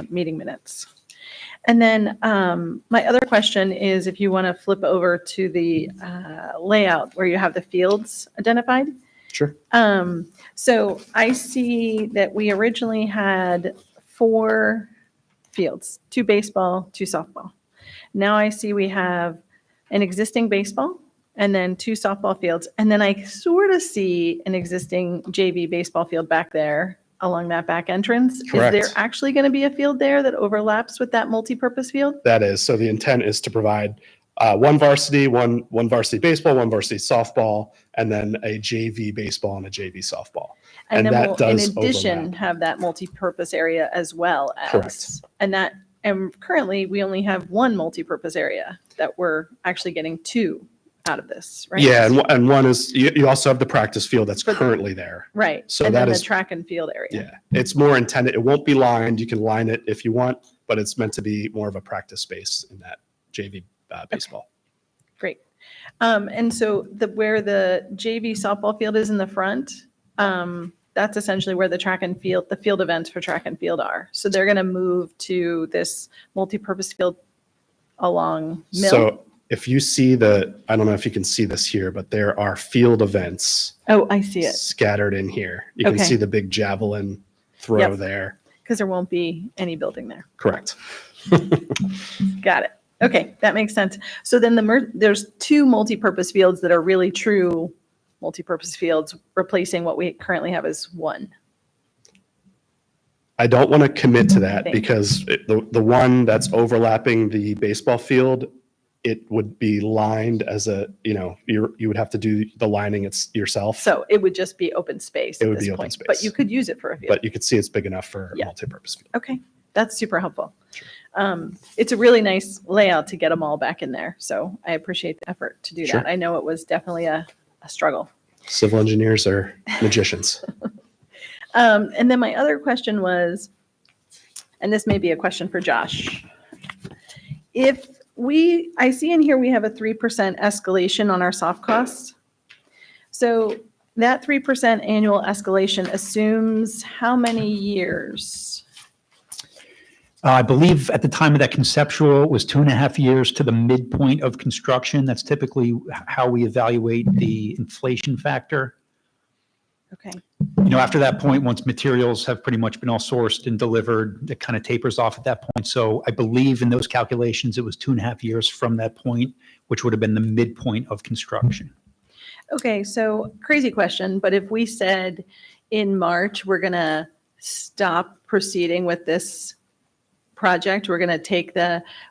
meeting minutes. And then my other question is if you want to flip over to the layout where you have the fields identified. Sure. So I see that we originally had 4 fields, 2 baseball, 2 softball. Now I see we have an existing baseball and then 2 softball fields. And then I sort of see an existing JV baseball field back there along that back entrance. Correct. Is there actually going to be a field there that overlaps with that multi-purpose field? That is. So the intent is to provide one varsity, one varsity baseball, one varsity softball, and then a JV baseball and a JV softball. And then that we'll, in does addition, overlap. have that multi-purpose area as well as. Correct. And currently, we only have 1 multi-purpose area that we're actually getting 2 out of this, right? Yeah, and one is, you also have the practice field that's currently there. Right. So And that then the is- track and field area. Yeah, it's more intended, it won't be lined, you can line it if you want, but it's meant to be more of a practice space in that JV baseball. Great. And so where the JV softball field is in the front, that's essentially where the field events for track and field are. So they're going to move to this multi-purpose field along Mill. So if you see I don't know if you can see this here, but there are field events Oh, I see it. scattered in here. You can Okay. see the big javelin throw Yep. there. Because there won't be any building there. Correct. Got it. Okay, that makes sense. So then there's 2 multi-purpose fields that are really true multi-purpose fields, replacing what we currently have as 1. I don't want to commit to that Thank you. because the one that's overlapping the baseball field, it would be lined as you would have to do the lining yourself. So it would just be open space It at would this be open point, but space. you could use it for a field. But you could see it's big enough for a Yeah. multi-purpose field. Okay, that's super helpful. It's a really nice layout to get them all back in there. So I appreciate the effort to do Sure. that. I know it was definitely a struggle. Civil engineers are magicians. And then my other question was, and this may be a question for Josh. I see in here we have a 3% escalation on our soft costs. So that 3% annual escalation assumes how many years? I believe at the time of that conceptual, it was 2.5 years to the midpoint of construction. That's typically how we evaluate the inflation factor. Okay. After that point, once materials have pretty much been all sourced and delivered, it kind of tapers off at that point. So I believe in those calculations, it was 2.5 years from that point, which would have been the midpoint of construction. Okay, so crazy question, but if we said in March, we're going to stop proceeding with this project, we're going to take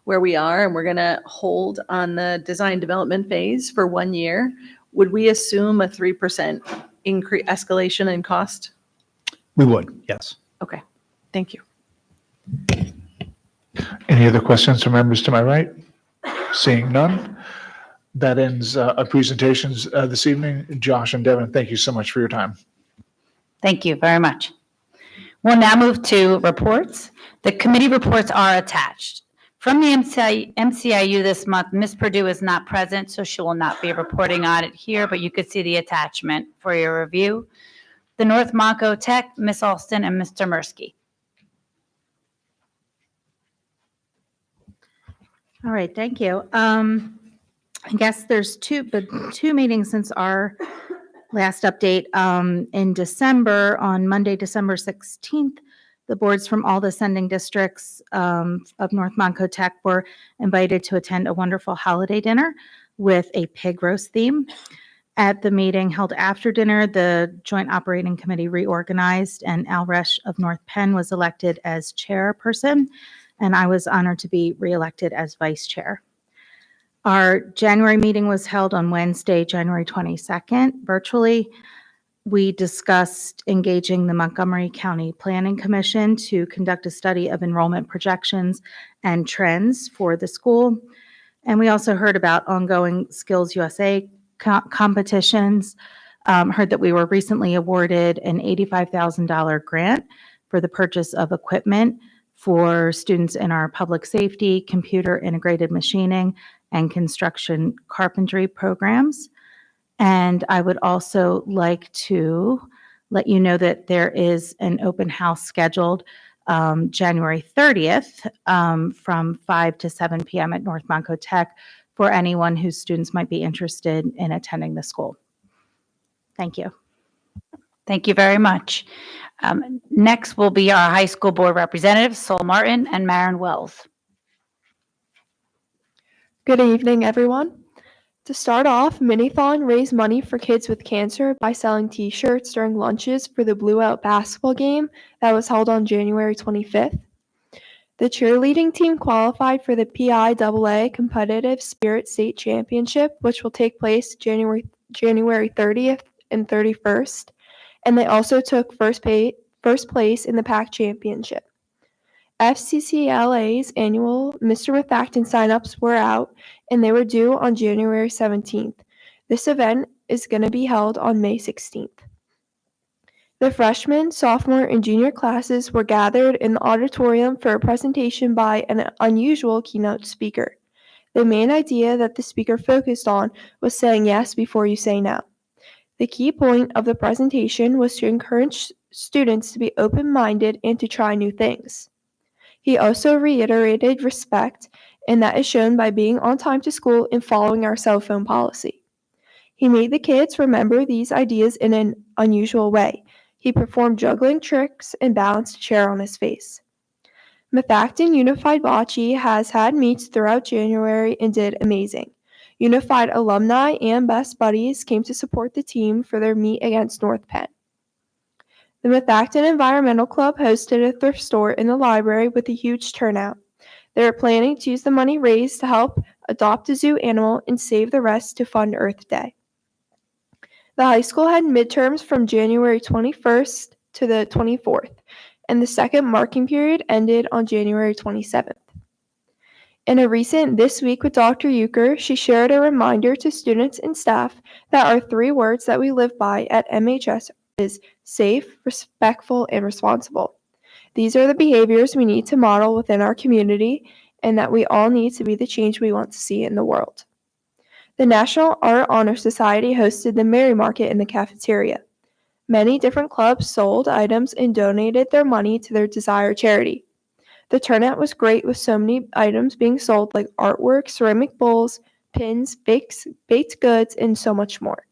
where we are and we're going to hold on the design development phase for 1 year, would we assume a 3% increase escalation in cost? We would, yes. Okay, thank you. Any other questions from members to my right? Seeing none, that ends our presentations this evening. Josh and Devin, thank you so much for your time. Thank you very much. We'll now move to reports. The committee reports are attached. From the MCIU this month, Ms. Purdue is not present, so she will not be reporting on it here, but you could see the attachment for your review. The North Monco Tech, Ms. Alston and Mr. Mursky. All right, thank you. I guess there's two meetings since our last update. In December, on Monday, December 16th, the boards from all the sending districts of North Monco Tech were invited to attend a wonderful holiday dinner with a pig roast theme. At the meeting held after dinner, the Joint Operating Committee reorganized and Al Resch of North Penn was elected as chairperson, and I was honored to be reelected as vice chair. Our January meeting was held on Wednesday, January 22nd, virtually. We discussed engaging the Montgomery County Planning Commission to conduct a study of enrollment projections and trends for the school. And we also heard about ongoing Skills USA competitions. Heard that we were recently awarded an $85,000 grant for the purchase of equipment for students in our public safety, computer integrated machining, and construction carpentry programs. And I would also like to let you know that there is an open house scheduled January 30th from 5 to 7 p.m. at North Monco Tech for anyone whose students might be interested in attending the school. Thank you. Thank you very much. Next will be our high school board representatives, Sol Martin and Maren Wells. Good evening, everyone. To start off, Minithon raised money for kids with cancer by selling t-shirts during lunches for the Blue Out basketball game that was held on January 25th. The cheerleading team qualified for the PIAA Competitive Spirit State Championship, which will take place January 30th and 31st, and they also took first place in the PAC Championship. FCCLA's annual Mr. Methacton signups were out, and they were due on January 17th. This event is going to be held on May 16th. The freshman, sophomore, and junior classes were gathered in the auditorium for a presentation by an unusual keynote speaker. The main idea that the speaker focused on was saying yes before you say no. The key point of the presentation was to encourage students to be open-minded and to try new things. He also reiterated respect, and that is shown by being on time to school and following our cell phone policy. He made the kids remember these ideas in an unusual way. He performed juggling tricks and balanced a chair on his face. Methacton Unified Bocce has had meets throughout January and did amazing. Unified alumni and best buddies came to support the team for their meet against North Penn. The Methacton Environmental Club hosted a thrift store in the library with a huge turnout. They are planning to use the money raised to help adopt a zoo animal and save the rest to fund Earth Day. The high school had midterms from January 21st to the 24th, and the second marking period ended on January 27th. In a recent This Week with Dr. Euchre, she shared a reminder to students and staff that our 3 words that we live by at MHS is safe, respectful, and responsible. These are the behaviors we need to model within our community, and that we all need to be the change we want to see in the world. The National Art Honor Society hosted the Merry Market in the cafeteria. Many different clubs sold items and donated their money to their desired charity. The turnout was great, with so many items being sold like artwork, ceramic bowls, pins, baked goods, and so much more.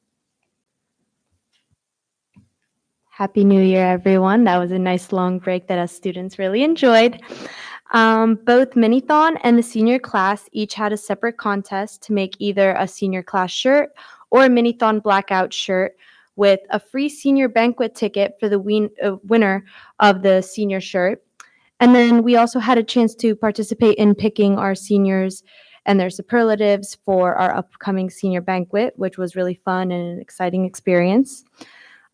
Happy New Year, everyone. That was a nice long break that us students really enjoyed. Both Minithon and the senior class each had a separate contest to make either a senior class shirt or a Minithon blackout shirt with a free senior banquet ticket for the winner of the senior shirt. And then we also had a chance to participate in picking our seniors and their superlatives for our upcoming senior banquet, which was really fun and an exciting experience.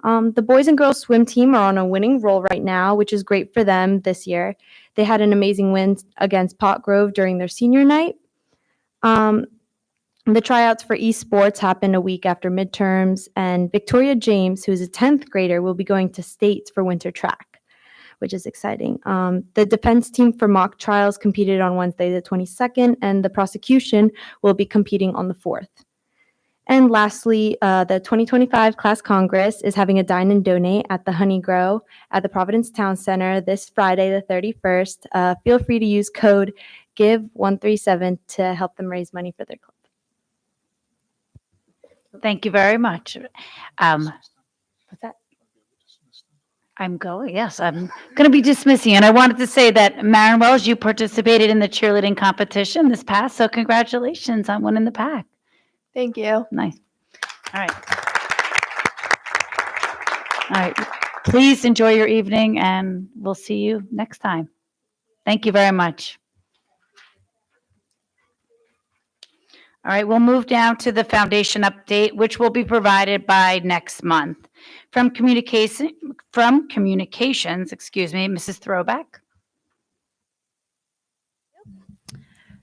The boys and girls swim team are on a winning roll right now, which is great for them this year. They had an amazing win against Pot Grove during their senior night. The tryouts for esports happened a week after midterms, and Victoria James, who is a 10th grader, will be going to states for winter track, which is exciting. The defense team for mock trials competed on Wednesday the 22nd, and the prosecution will be competing on the 4th. And lastly, the 2025 Class Congress is having a dine and donate at the Honey Grow at the Providence Town Center this Friday, the 31st. Feel free to use code GIVE137 to help them raise money for their club. Thank you very much. What's that? I'm going to be dismissing. And I wanted to say that, Maren Wells, you participated in the cheerleading competition this past, so congratulations on winning the pack. Thank you. Nice. All right. All right. Please enjoy your evening, and we'll see you next time. Thank you very much. All right, we'll move down to the foundation update, which will be provided by next month. From communications, Mrs. Throwback.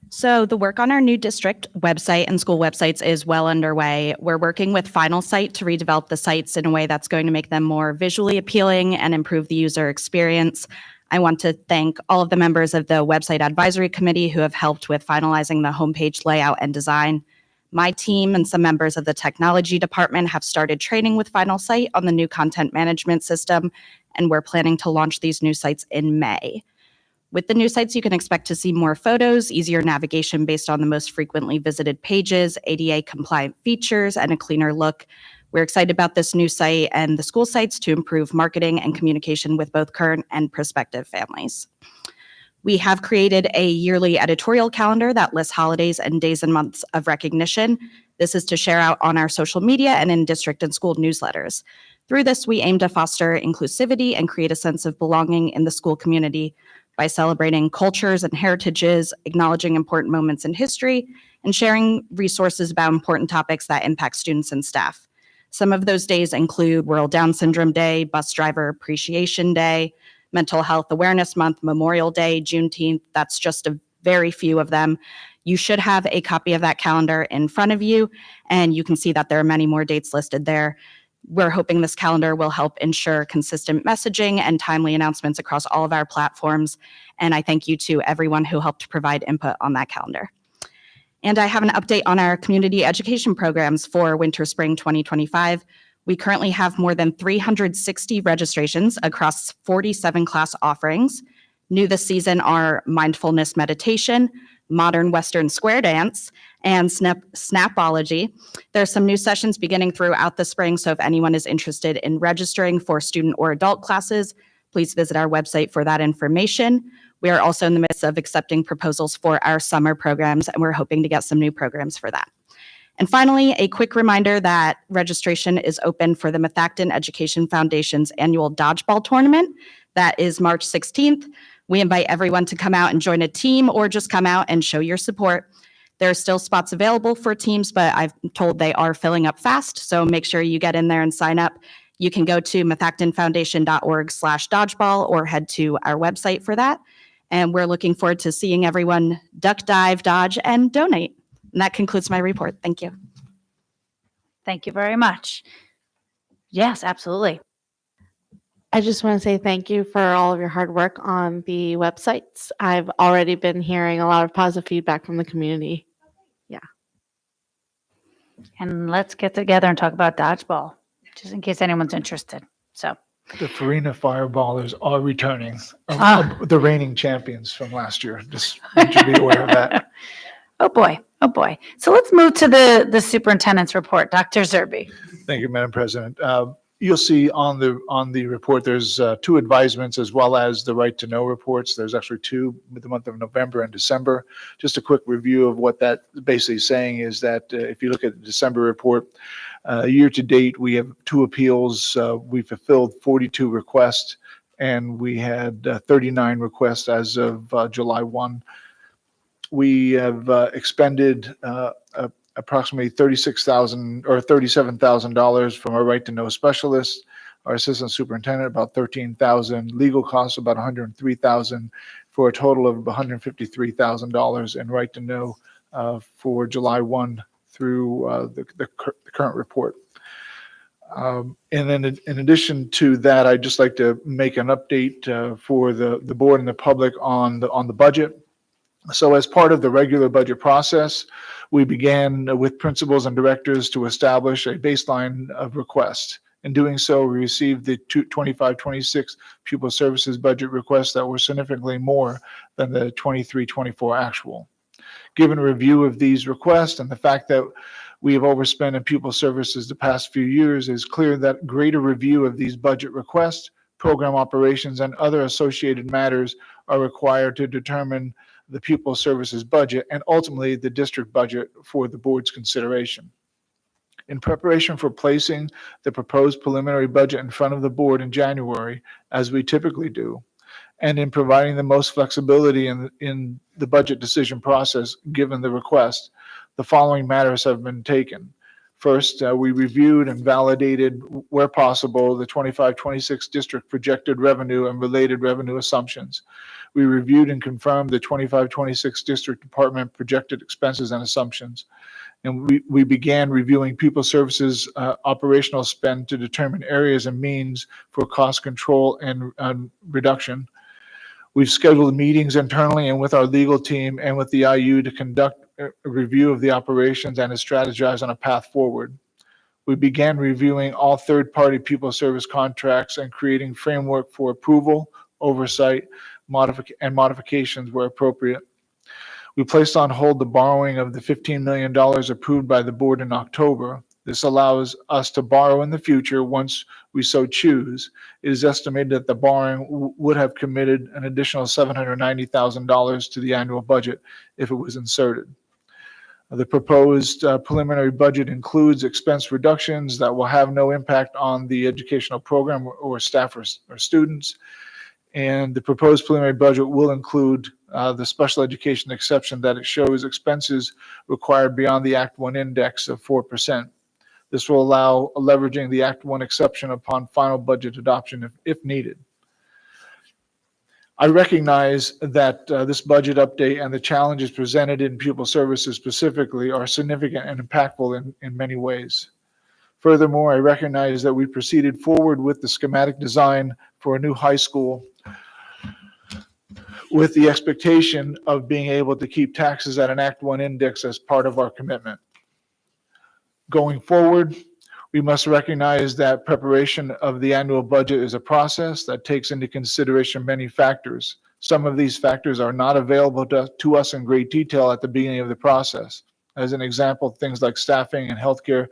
So the work on our new district website and school websites is well underway. We're working with Final Site to redevelop the sites in a way that's going to make them more visually appealing and improve the user experience. I want to thank all of the members of the website advisory committee who have helped with finalizing the homepage layout and design. My team and some members of the technology department have started training with Final Site on the new content management system, and we're planning to launch these new sites in May. With the new sites, you can expect to see more photos, easier navigation based on the most frequently visited pages, ADA compliant features, and a cleaner look. We're excited about this new site and the school sites to improve marketing and communication with both current and prospective families. We have created a yearly editorial calendar that lists holidays and days and months of recognition. This is to share out on our social media and in district and school newsletters. Through this, we aim to foster inclusivity and create a sense of belonging in the school community by celebrating cultures and heritages, acknowledging important moments in history, and sharing resources about important topics that impact students and staff. Some of those days include World Down Syndrome Day, Bus Driver Appreciation Day, Mental Health Awareness Month, Memorial Day, Juneteenth. That's just a very few of them. You should have a copy of that calendar in front of you, and you can see that there are many more dates listed there. We're hoping this calendar will help ensure consistent messaging and timely announcements across all of our platforms. And I thank you to everyone who helped provide input on that calendar. And I have an update on our community education programs for winter spring 2025. We currently have more than 360 registrations across 47 class offerings. New this season are mindfulness meditation, modern Western square dance, and Snapology. There are some new sessions beginning throughout the spring, so if anyone is interested in registering for student or adult classes, please visit our website for that information. We are also in the midst of accepting proposals for our summer programs, and we're hoping to get some new programs for that. And finally, a quick reminder that registration is open for the Methacton Education Foundation's annual dodgeball tournament. That is March 16th. We invite everyone to come out and join a team or just come out and show your support. There are still spots available for teams, but I've told they are filling up fast, so make sure you get in there and sign up. You can go to methactonfoundation.org/dodgeball or head to our website for that. And we're looking forward to seeing everyone duck, dive, dodge, and donate. And that concludes my report. Thank you. Thank you very much. Yes, absolutely. I just want to say thank you for all of your hard work on the websites. I've already been hearing a lot of positive feedback from the community. And let's get together and talk about dodgeball, just in case anyone's interested. So, The Farina Fireballers are returning, the reigning champions from last year. Just want you to be aware of that. oh boy. So let's move to the superintendent's report. Dr. Zerbe. Thank you, Madam President. You'll see on the report, there's two advisements as well as the right to know reports. There's actually two with the month of November and December. Just a quick review of what that basically is saying is that if you look at the December report, year to date, we have 2 appeals. We fulfilled 42 requests, and we had 39 requests as of July 1. We have expended approximately $36,000 or $37,000 from our right to know specialist, our assistant superintendent about $13,000, legal costs about $103,000, for a total of $153,000 in right to know for July 1 through the current report. And then in addition to that, I'd just like to make an update for the board and the public on the budget. So as part of the regular budget process, we began with principals and directors to establish a baseline of requests. In doing so, we received the 25-26 pupil services budget requests that were significantly more than the 23-24 actual. Given a review of these requests and the fact that we have overspent in pupil services the past few years, it is clear that greater review of these budget requests, program operations, and other associated matters are required to determine the pupil services budget and ultimately the district budget for the board's consideration. In preparation for placing the proposed preliminary budget in front of the board in January, as we typically do, and in providing the most flexibility in the budget decision process given the request, the following matters have been taken. First, we reviewed and validated, where possible, the 25-26 district projected revenue and related revenue assumptions. We reviewed and confirmed the 25-26 district department projected expenses and assumptions. And we began reviewing pupil services operational spend to determine areas and means for cost control and reduction. We've scheduled meetings internally and with our legal team and with the IU to conduct a review of the operations and to strategize on a path forward. We began reviewing all third-party pupil service contracts and creating framework for approval, oversight, and modifications where appropriate. We placed on hold the borrowing of the $15 million approved by the board in October. This allows us to borrow in the future once we so choose. It is estimated that the borrowing would have committed an additional $790,000 to the annual budget if it was inserted. The proposed preliminary budget includes expense reductions that will have no impact on the educational program or staff or students. And the proposed preliminary budget will include the special education exception that it shows expenses required beyond the Act 1 index of 4%. This will allow leveraging the Act 1 exception upon final budget adoption if needed. I recognize that this budget update and the challenges presented in pupil services specifically are significant and impactful in many ways. Furthermore, I recognize that we proceeded forward with the schematic design for a new high school with the expectation of being able to keep taxes at an Act 1 index as part of our commitment. Going forward, we must recognize that preparation of the annual budget is a process that takes into consideration many factors. Some of these factors are not available to us in great detail at the beginning of the process. As an example, things like staffing and healthcare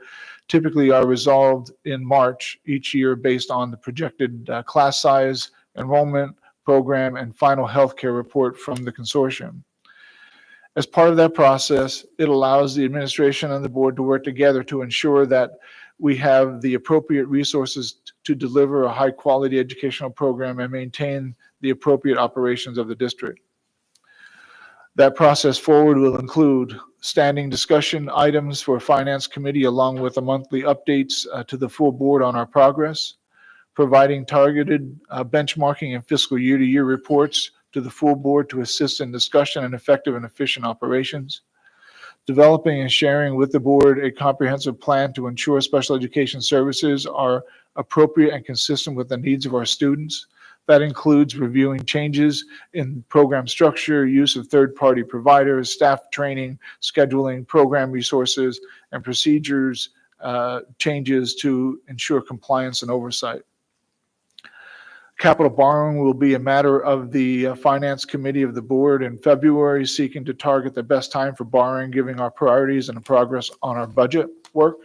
typically are resolved in March each year based on the projected class size, enrollment, program, and final healthcare report from the consortium. As part of that process, it allows the administration and the board to work together to ensure that we have the appropriate resources to deliver a high-quality educational program and maintain the appropriate operations of the district. That process forward will include standing discussion items for Finance Committee along with the monthly updates to the full board on our progress, providing targeted benchmarking and fiscal year-to-year reports to the full board to assist in discussion and effective and efficient operations, developing and sharing with the board a comprehensive plan to ensure special education services are appropriate and consistent with the needs of our students. That includes reviewing changes in program structure, use of third-party providers, staff training, scheduling, program resources, and procedures changes to ensure compliance and oversight. Capital borrowing will be a matter of the Finance Committee of the board in February, seeking to target the best time for borrowing, given our priorities and progress on our budget work.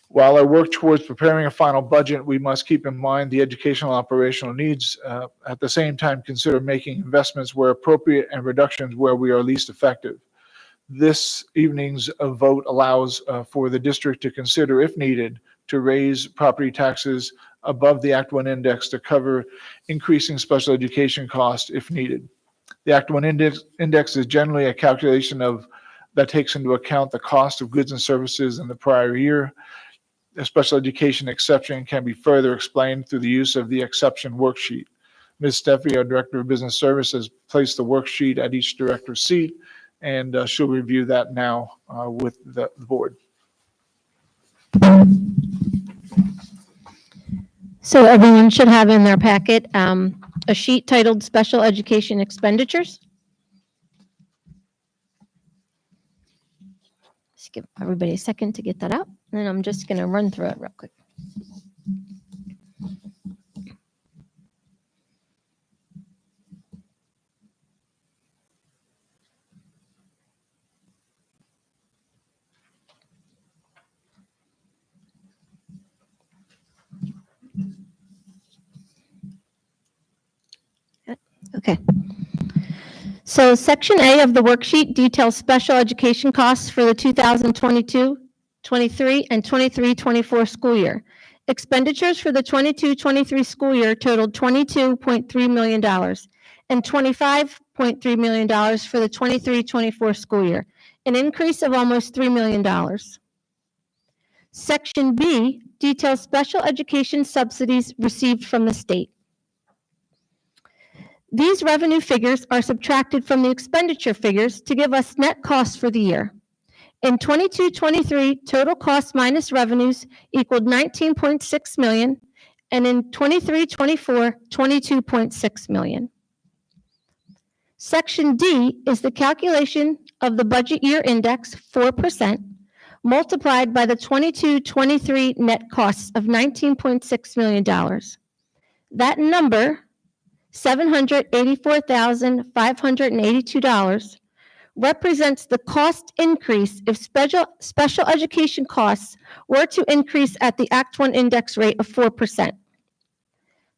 While I work towards preparing a final budget, we must keep in mind the educational operational needs. At the same time, consider making investments where appropriate and reductions where we are least effective. This evening's vote allows for the district to consider, if needed, to raise property taxes above the Act 1 index to cover increasing special education costs if needed. The Act 1 index is generally a calculation that takes into account the cost of goods and services in the prior year. A special education exception can be further explained through the use of the exception worksheet. Ms. Steffi, our Director of Business Services, placed the worksheet at each director's seat, and she'll review that now with the board. So everyone should have in their packet a sheet titled Special Education Expenditures. Just give everybody a second to get that out, and then I'm just going to run through it real quick. Okay. So Section A of the worksheet details special education costs for the 2022-23 and 23-24 school year. Expenditures for the 22-23 school year totaled $22.3 million and $25.3 million for the 23-24 school year, an increase of almost $3 million. Section B details special education subsidies received from the state. These revenue figures are subtracted from the expenditure figures to give us net costs for the year. In 22-23, total costs minus revenues equaled $19.6 million, and in 23-24, $22.6 million. Section D is the calculation of the budget year index, 4%, multiplied by the 22-23 net costs of $19.6 million. That number, $784,582, represents the cost increase if special education costs were to increase at the Act 1 index rate of 4%.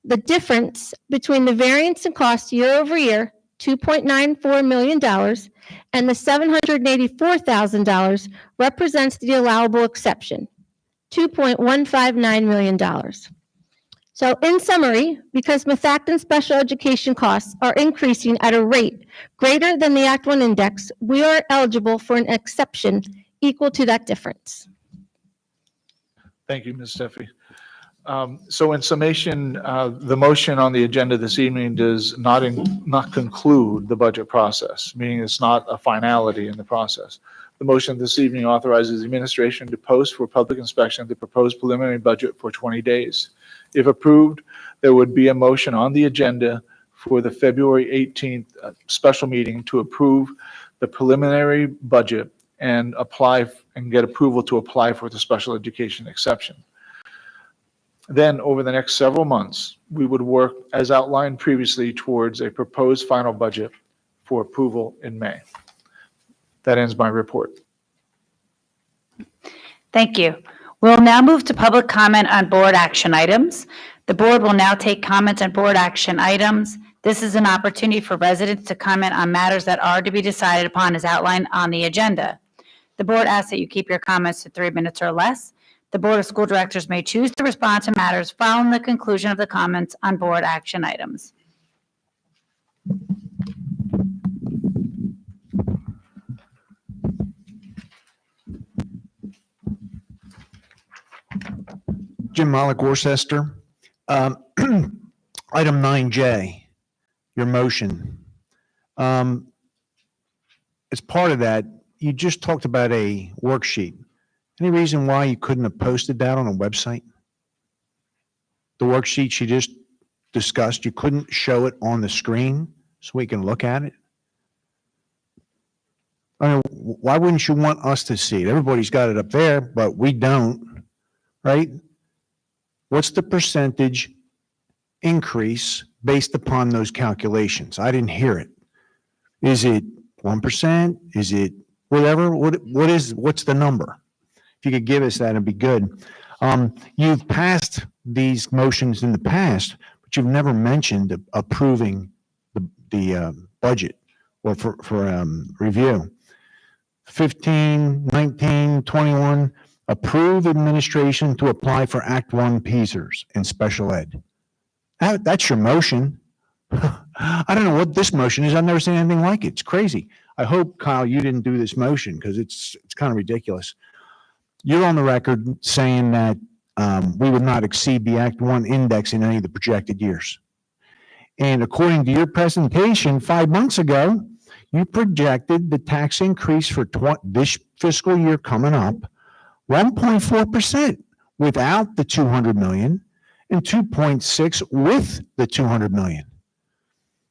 The difference between the variance in cost year over year, $2.94 million, and the $784,000 represents the allowable exception, $2.159 million. So in summary, because Methacton special education costs are increasing at a rate greater than the Act 1 index, we are eligible for an exception equal to that difference. Thank you, Ms. Steffi. So in summation, the motion on the agenda this evening does not conclude the budget process, meaning it's not a finality in the process. The motion this evening authorizes the administration to post for public inspection the proposed preliminary budget for 20 days. If approved, there would be a motion on the agenda for the February 18th special meeting to approve the preliminary budget and apply and get approval to apply for the special education exception. Then, over the next several months, we would work, as outlined previously, towards a proposed final budget for approval in May. That ends my report. Thank you. We'll now move to public comment on board action items. The board will now take comments on board action items. This is an opportunity for residents to comment on matters that are to be decided upon as outlined on the agenda. The board asks that you keep your comments to 3 minutes or less. The Board of School Directors may choose to respond to matters following the conclusion of the comments on board action items. Jim Malik, Worcester. Item 9J, your motion. As part of that, you just talked about a worksheet. Any reason why you couldn't have posted that on a website? The worksheet you just discussed, you couldn't show it on the screen so we can look at it? I mean, why wouldn't you want us to see it? Everybody's got it up there, but we don't, right? What's the percentage increase based upon those calculations? I didn't hear it. Is it 1%? Is it whatever? What's the number? If you could give us that, it'd be good. You've passed these motions in the past, but you've never mentioned approving the budget or for review. 15, 19, 21, approve administration to apply for Act 1 PSERS in special ed. That's your motion. I don't know what this motion is. I've never seen anything like it. It's crazy. I hope, Kyle, you didn't do this motion because it's kind of ridiculous. You're on the record saying that we would not exceed the Act 1 index in any of the projected years. And according to your presentation 5 months ago, you projected the tax increase for this fiscal year coming up 1.4% without the 200 million and 2.6 with the 200 million.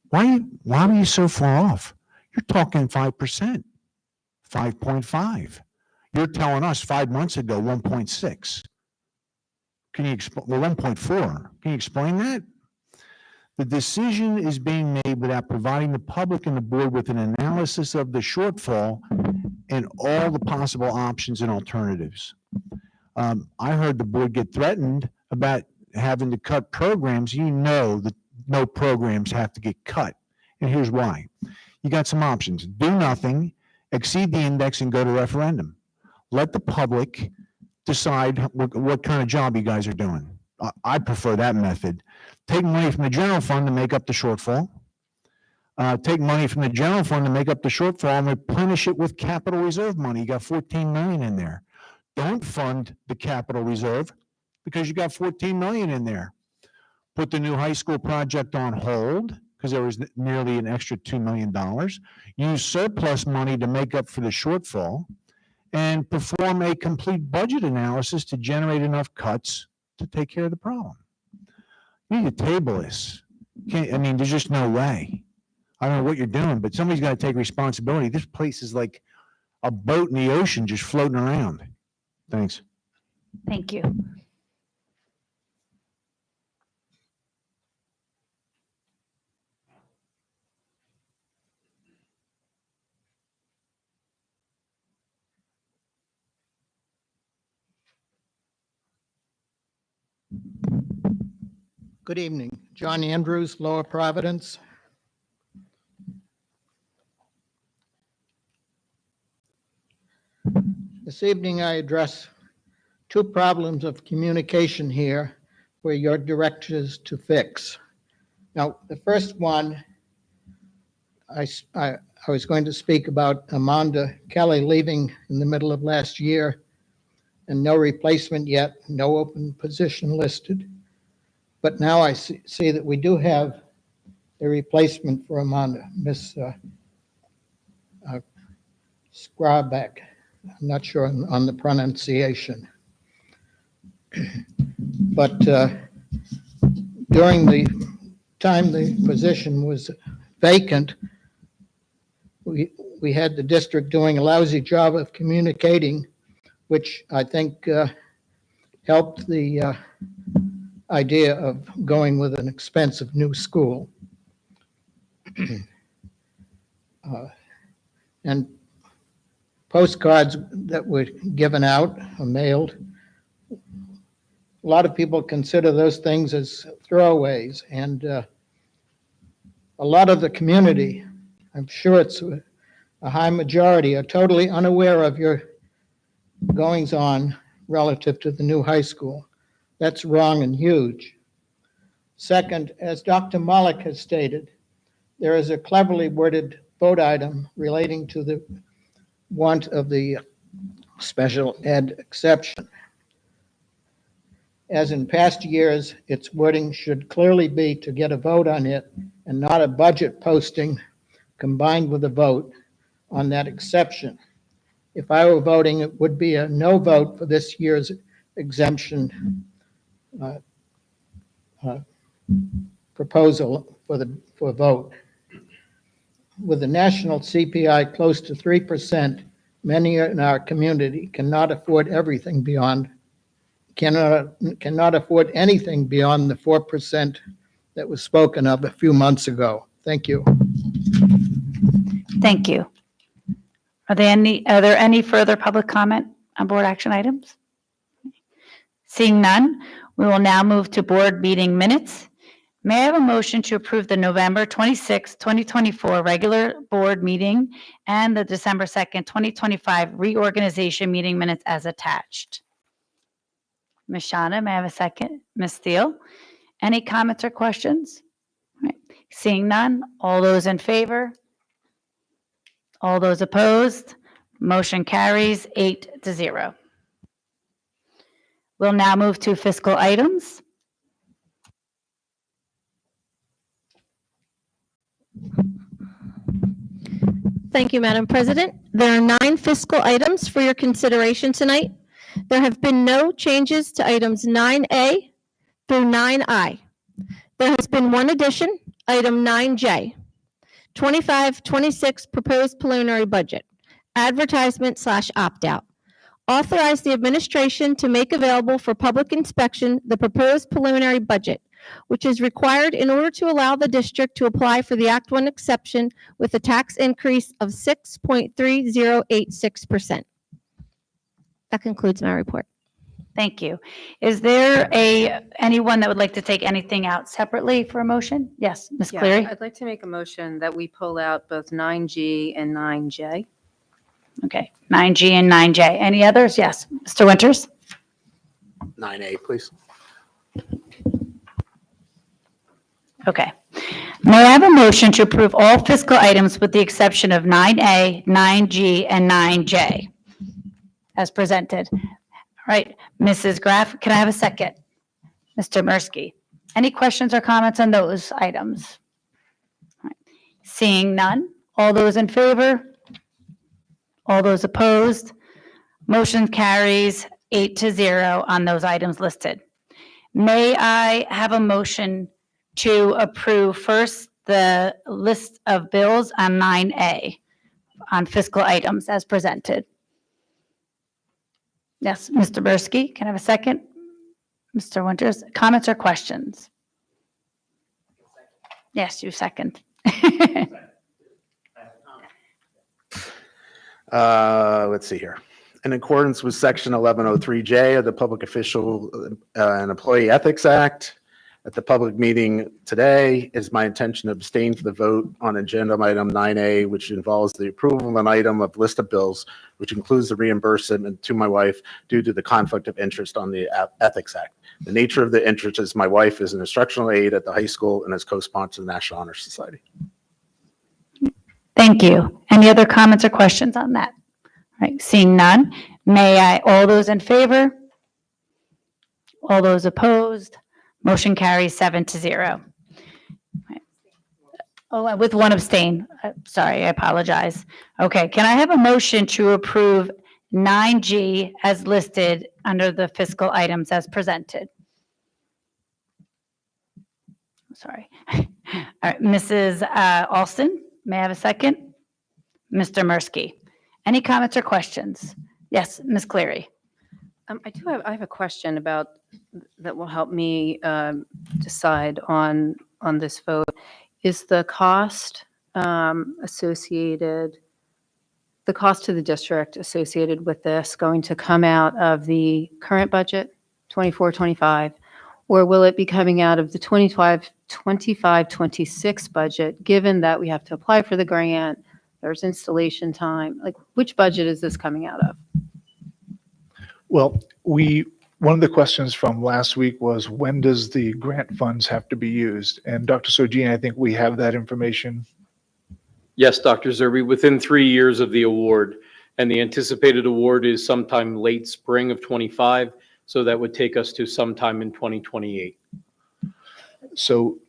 Why are you so far off? You're talking 5%, 5.5. You're telling us 5 months ago, 1.6. Can you explain? Well, 1.4. Can you explain that? The decision is being made without providing the public and the board with an analysis of the shortfall and all the possible options and alternatives. I heard the board get threatened about having to cut programs. You know that no programs have to get cut. And here's why. You got some options. Do nothing, exceed the index, and go to referendum. Let the public decide what kind of job you guys are doing. I prefer that method. Take money from the general fund to make up the shortfall. Take money from the general fund to make up the shortfall and replenish it with capital reserve money. You got 14 million in there. Don't fund the capital reserve because you got 14 million in there. Put the new high school project on hold because there was nearly an extra $2 million. Use surplus money to make up for the shortfall and perform a complete budget analysis to generate enough cuts to take care of the problem. You need to table this. There's just no way. I don't know what you're doing, but somebody's got to take responsibility. This place is like a boat in the ocean just floating around. Thanks. Thank you. Good evening. John Andrews, Lower Providence. This evening, I address two problems of communication here for your directors to fix. Now, the first one, I was going to speak about Amanda Kelly leaving in the middle of last year and no replacement yet, no open position listed. But now I see that we do have a replacement for Amanda, Miss Skrabak. I'm not sure on the pronunciation. But during the time the position was vacant, we had the district doing a lousy job of communicating, which I think helped the idea of going with an expensive new school. And postcards that were given out or mailed, a lot of people consider those things as throwaways. And a lot of the community, I'm sure it's a high majority, are totally unaware of your goings on relative to the new high school. That's wrong and huge. Second, as Dr. Malik has stated, there is a cleverly worded vote item relating to the want of the special ed exception. As in past years, its wording should clearly be to get a vote on it and not a budget posting combined with a vote on that exception. If I were voting, it would be a no vote for this year's exemption proposal for a vote. With the national CPI close to 3%, many in our community cannot afford anything beyond the 4% that was spoken of a few months ago. Thank you. Thank you. Are there any further public comment on board action items? Seeing none, we will now move to board meeting minutes. May I have a motion to approve the November 26, 2024 regular board meeting and the December 2nd, 2025 reorganization meeting minutes as attached? Ms. Shana, may I have a second? Ms. Thiel, any comments or questions? All right. Seeing none, all those in favor? All those opposed? Motion carries 8-0. We'll now move to fiscal items. Thank you, Madam President. There are 9 fiscal items for your consideration tonight. There have been no changes to items 9A through 9I. There has been one addition, item 9J, 25-26 proposed preliminary budget, advertisement/opt-out. Authorize the administration to make available for public inspection the proposed preliminary budget, which is required in order to allow the district to apply for the Act 1 exception with a tax increase of 6.3086%. That concludes my report. Thank you. Is there anyone that would like to take anything out separately for a motion? Yes, Ms. Yeah, Cleary? I'd like to make a motion that we pull out both 9G and 9J. Okay, 9G and 9J. Any others? Yes, Mr. Winters? 9A, please. Okay. May I have a motion to approve all fiscal items with the exception of 9A, 9G, and 9J as presented? All right, Mrs. Graff, can I have a second? Mr. Mursky, any questions or comments on those items? All right. Seeing none, all those in favor? All those opposed? Motion carries 8-0 on those items listed. May I have a motion to approve first the list of bills on 9A on fiscal items as presented. Yes, Mr. Bursky, can I have a second? Mr. Winters, comments or questions? Yes, you second. Let's see here. In accordance with Section 1103J of the Public Official and Employee Ethics Act, at the public meeting today, it is my intention to abstain from the vote on agenda item 9A, which involves the approval of an item of list of bills, which includes the reimbursement to my wife due to the conflict of interest on the Ethics Act. The nature of the interest is my wife is an instructional aide at the high school and is co-sponsor of the National Honor Society. Thank you. Any other comments or questions on that? All right, seeing none, all those in favor? All those opposed? Motion carries 7-0. Right. Oh, and with one abstain. Sorry, I apologize. Okay, can I have a motion to approve 9G as listed under the fiscal items as presented? Sorry. All right, Mrs. Alston, may I have a second? Mr. Mursky. Any comments or questions? Yes, Ms. Cleary. I have a question about, that will help me decide on this vote. Is the cost associated, the cost to the district associated with this going to come out of the current budget, 24-25, or will it be coming out of the 25-26 budget, given that we have to apply for the grant, there's installation time? Like, which budget is this coming out of? Well, one of the questions from last week was, when does the grant funds have to be used? And Dr. Sorgini, I think we have that information. Yes, Dr. Zerbe, within 3 years of the award, and the anticipated award is sometime late spring of 25, so that would take us to sometime in 2028. So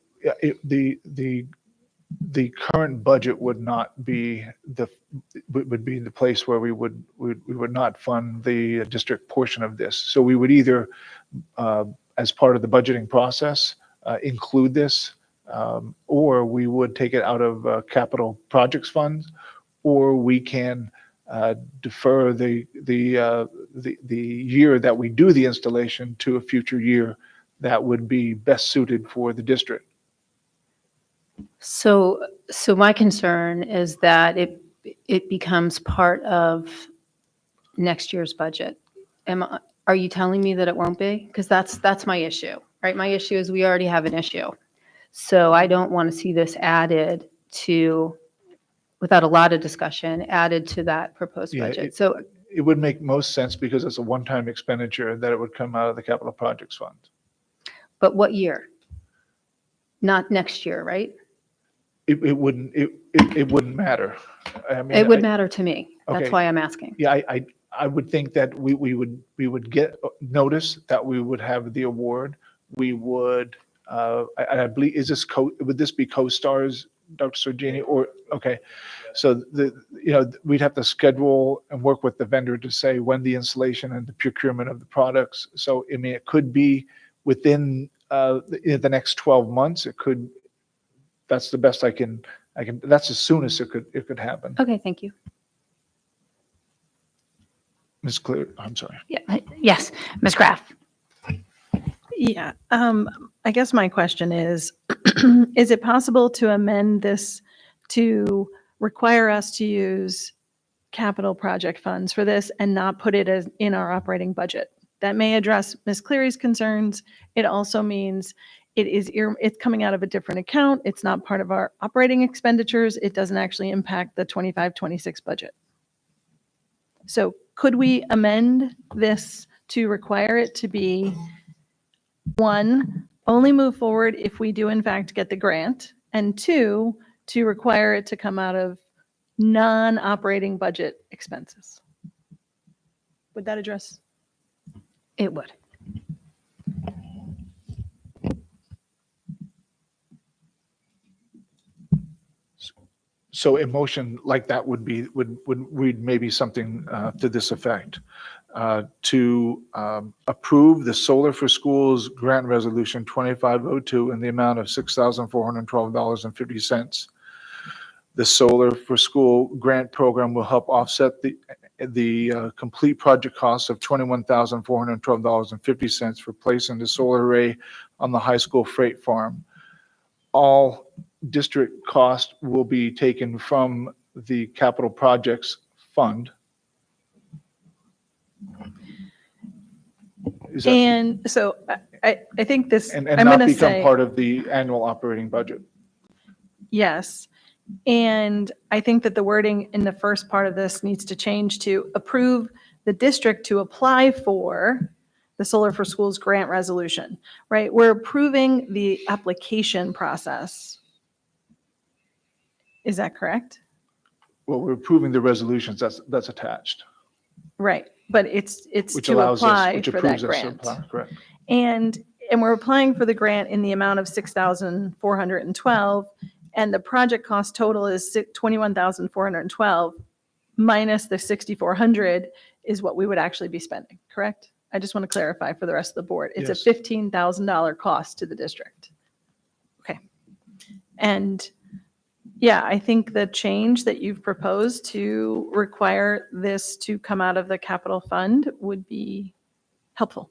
the current budget would not be would be the place where we would not fund the district portion of this. So we would either, as part of the budgeting process, include this, or we would take it out of capital projects funds, or we can defer the year that we do the installation to a future year that would be best suited for the district. So my concern is that it becomes part of next year's budget. Are you telling me that it won't be? Because that's my issue, right? My issue is we already have an issue. So I don't want to see this added to, without a lot of discussion, added to that proposed Yeah, budget. So it would make most sense because it's a one-time expenditure that it would come out of the capital projects fund. but what year? Not next year, right? It wouldn't matter. I mean, It would matter to me. That's Okay. why I'm asking. Yeah, I would think that we would get notice that we would have the award. We would, I believe, would this be co-stars, Dr. Sorgini, or, okay. So we'd have to schedule and work with the vendor to say when the installation and the procurement of the products. So, I mean, it could be within the next 12 months. It could, that's the best I can, that's as soon as it could happen. Okay, thank you. Ms. Clear, I'm sorry. Yeah, yes, Ms. Graff. Yeah, I guess my question is it possible to amend this to require us to use capital project funds for this and not put it as in our operating budget? That may address Ms. Cleary's concerns. It also means it's coming out of a different account. It's not part of our operating expenditures. It doesn't actually impact the 25-26 budget. So could we amend this to require it to be, one, only move forward if we do in fact get the grant, and two, to require it to come out of non-operating budget expenses? Would that address? It would. So a motion like that would read maybe something to this effect. to approve the Solar for Schools Grant Resolution 2502 in the amount of $6,412.50. The Solar for School Grant Program will help offset the complete project cost of $21,412.50 for placing the solar array on the high school freight farm. All district cost will be taken from the capital projects fund. Is that- And so I think this, and I'm not going to become say, part of the annual operating budget. yes. And I think that the wording in the first part of this needs to change to approve the district to apply for the Solar for Schools grant resolution, right? We're approving the application process. Is that correct? Well, we're approving the resolutions that's attached, Right, but it's which to allows us, apply which for that approves us to grant. apply, correct? And we're applying for the grant in the amount of 6,412, and the project cost total is 21,412 minus the 6,400 is what we would actually be spending, correct? I just want to clarify for the rest of the board. It's Yes. a $15,000 cost to the district. Okay. And yeah, I think the change that you've proposed to require this to come out of the capital fund would be helpful.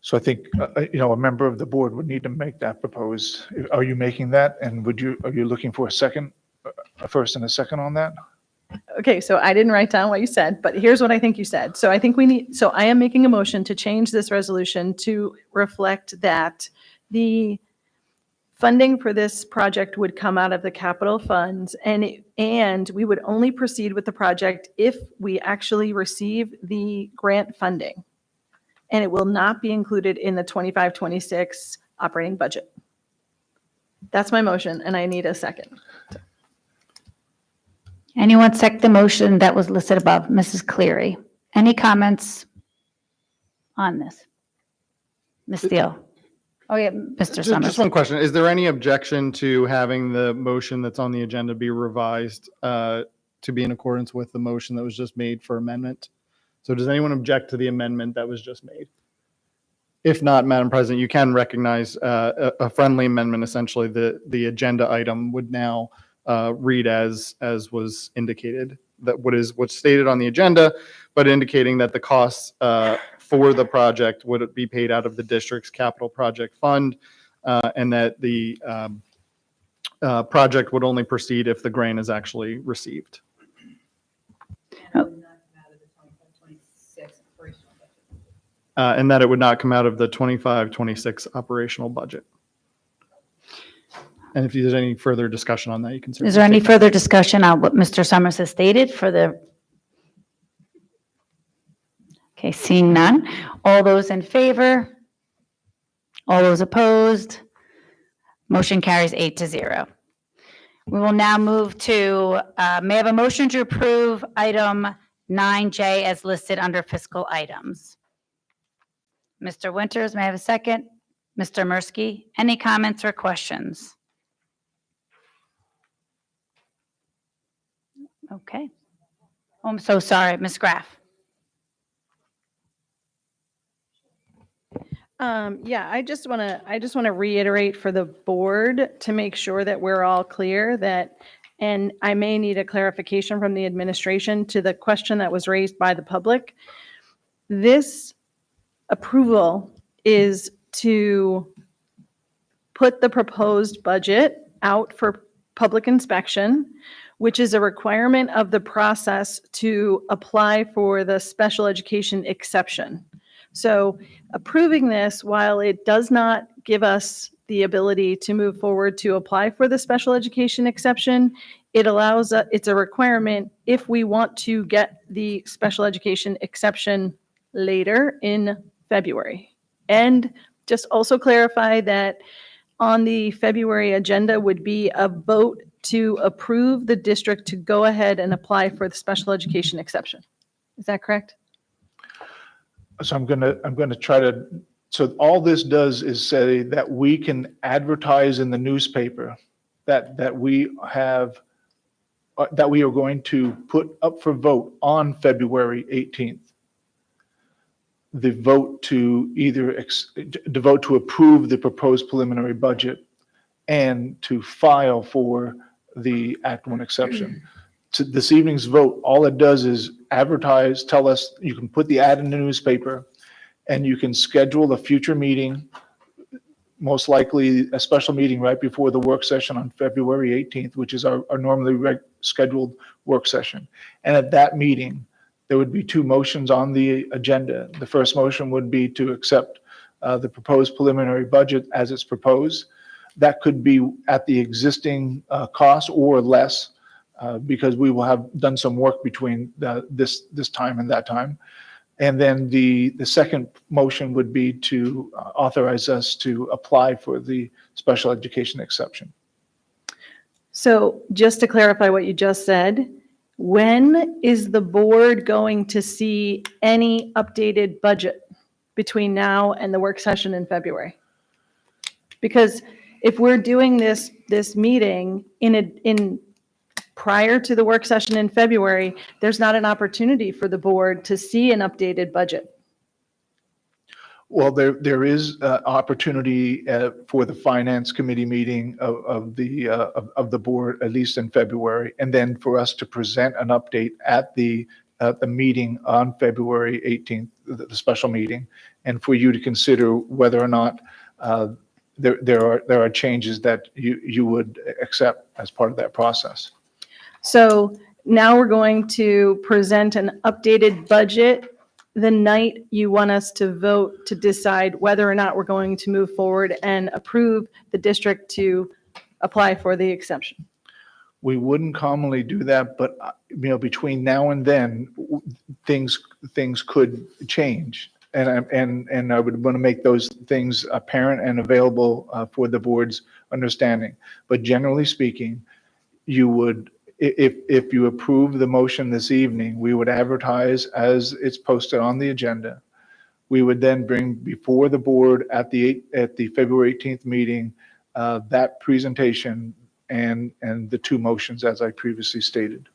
So I think, a member of the board would need to make that proposed. Are you making that? And are you looking for a second, a first and a second on that? Okay, so I didn't write down what you said, but here's what I think you said. So I think so I am making a motion to change this resolution to reflect that the funding for this project would come out of the capital funds, and we would only proceed with the project if we actually receive the grant funding. And it will not be included in the 25-26 operating budget. That's my motion, and I need a second. Anyone second the motion that was listed above? Mrs. Cleary. Any comments on this? Ms. Steele? Oh, yeah, Mr. Just Summers. one question. Is there any objection to having the motion that's on the agenda be revised to be in accordance with the motion that was just made for amendment? So does anyone object to the amendment that was just made? If not, Madam President, you can recognize a friendly amendment. Essentially, the agenda item would now read as was indicated, that what's stated on the agenda, but indicating that the costs for the project would be paid out of the district's capital project fund, and that the project would only proceed if the grant is actually received. And that it would not come out of the 25-26 operational budget. And if there's any further discussion on that, you can. Is there any further discussion on what Mr. Summers has stated for the? Okay, seeing none. All those in favor? All those opposed? Motion carries 8-0. We will now move to, may I have a motion to approve item 9J as listed under fiscal items? Mr. Winters, may I have a second? Mr. Mursky, any comments or questions? Okay. Oh, I'm so sorry, Ms. Graff. Yeah, I just want to reiterate for the board to make sure that we're all clear that, and I may need a clarification from the administration to the question that was raised by the public. This approval is to put the proposed budget out for public inspection, which is a requirement of the process to apply for the special education exception. So approving this, while it does not give us the ability to move forward to apply for the special education exception, it allows, it's a requirement if we want to get the special education exception later in February. And just also clarify that on the February agenda would be a vote to approve the district to go ahead and apply for the special education exception. Is that correct? So I'm gonna try to, so all this does is say that we can advertise in the newspaper that we have that we are going to put up for vote on February 18th. The vote to the vote to approve the proposed preliminary budget and to file for the Act 1 exception. To this evening's vote, all it does is advertise, tell us, you can put the ad in the newspaper, and you can schedule a future meeting, most likely a special meeting right before the work session on February 18th, which is our normally scheduled work session. And at that meeting, there would be two motions on the agenda. The first motion would be to accept the proposed preliminary budget as it's proposed. That could be at the existing cost or less, because we will have done some work between this time and that time. And then the second motion would be to authorize us to apply for the special education exception. So just to clarify what you just said, when is the board going to see any updated budget between now and the work session in February? Because if we're doing this meeting in prior to the work session in February, there's not an opportunity for the board to see an updated budget. Well, there is opportunity for the finance committee meeting of the board, at least in February, and then for us to present an update at the meeting on February 18th, the special meeting, and for you to consider whether or not there are changes that you would accept as part of that process. So now we're going to present an updated budget the night you want us to vote to decide whether or not we're going to move forward and approve the district to apply for the exception. We wouldn't commonly do that, but between now and then, things could change. And I would want to make those things apparent and available for the board's understanding. But generally speaking, you would, if you approve the motion this evening, we would advertise as it's posted on the agenda. We would then bring before the board at the February 18th meeting that presentation and the two motions as I previously stated.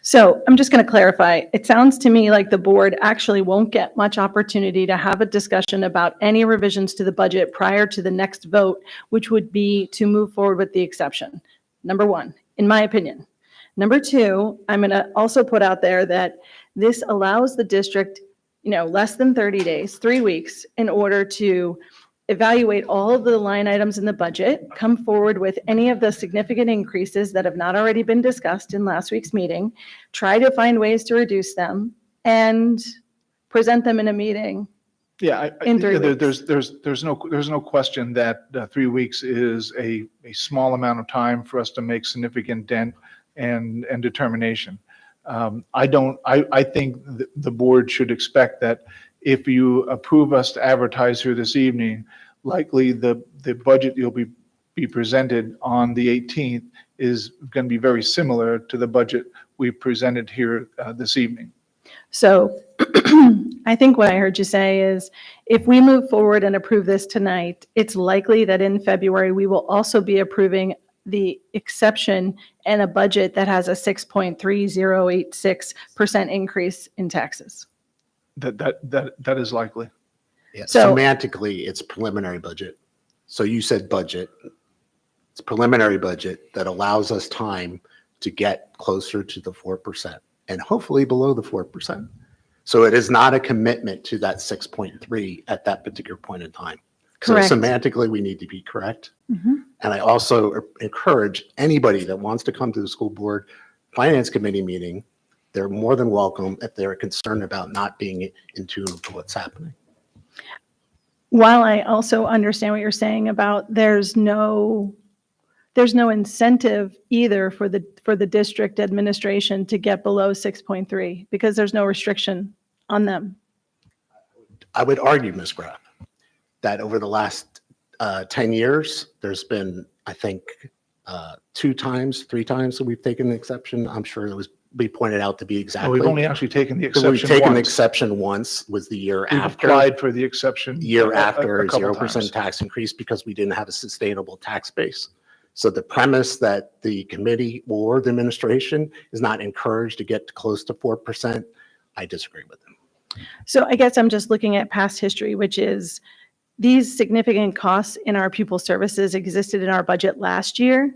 So I'm just going to clarify. It sounds to me like the board actually won't get much opportunity to have a discussion about any revisions to the budget prior to the next vote, which would be to move forward with the exception. Number one, in my opinion. Number two, I'm going to also put out there that this allows the district, less than 30 days, 3 weeks, in order to evaluate all of the line items in the budget, come forward with any of the significant increases that have not already been discussed in last week's meeting, try to find ways to reduce them, and present them in a meeting. Yeah, In 3 weeks. there's no question that 3 weeks is a small amount of time for us to make significant dent and determination. I think the board should expect that if you approve us to advertise here this evening, likely the budget you'll be presented on the 18th is going to be very similar to the budget we presented here this evening. So I think what I heard you say is if we move forward and approve this tonight, it's likely that in February, we will also be approving the exception and a budget that has a 6.3086% increase in taxes. That is likely. Yeah, So- semantically, it's preliminary budget. So you said budget. It's preliminary budget that allows us time to get closer to the 4% and hopefully below the 4%. So it is not a commitment to that 6.3 at that particular point in time. Correct. So semantically, we need to be correct. Mhm. And I also encourage anybody that wants to come to the school board finance committee meeting, they're more than welcome if they're concerned about not being in tune with what's happening. While I also understand what you're saying about there's no incentive either for the district administration to get below 6.3 because there's no restriction on them. I would argue, Ms. Graff, that over the last 10 years, there's been, I think, 2 times, 3 times that we've taken the exception. I'm sure it was be pointed out to be exactly. We've only actually taken the We've exception taken the once. exception once, was the year We've after. applied for the exception. Year a after a couple 0% times. tax increase because we didn't have a sustainable tax base. So the premise that the committee or the administration is not encouraged to get close to 4%, I disagree with them. So I guess I'm just looking at past history, which is these significant costs in our pupil services existed in our budget last year,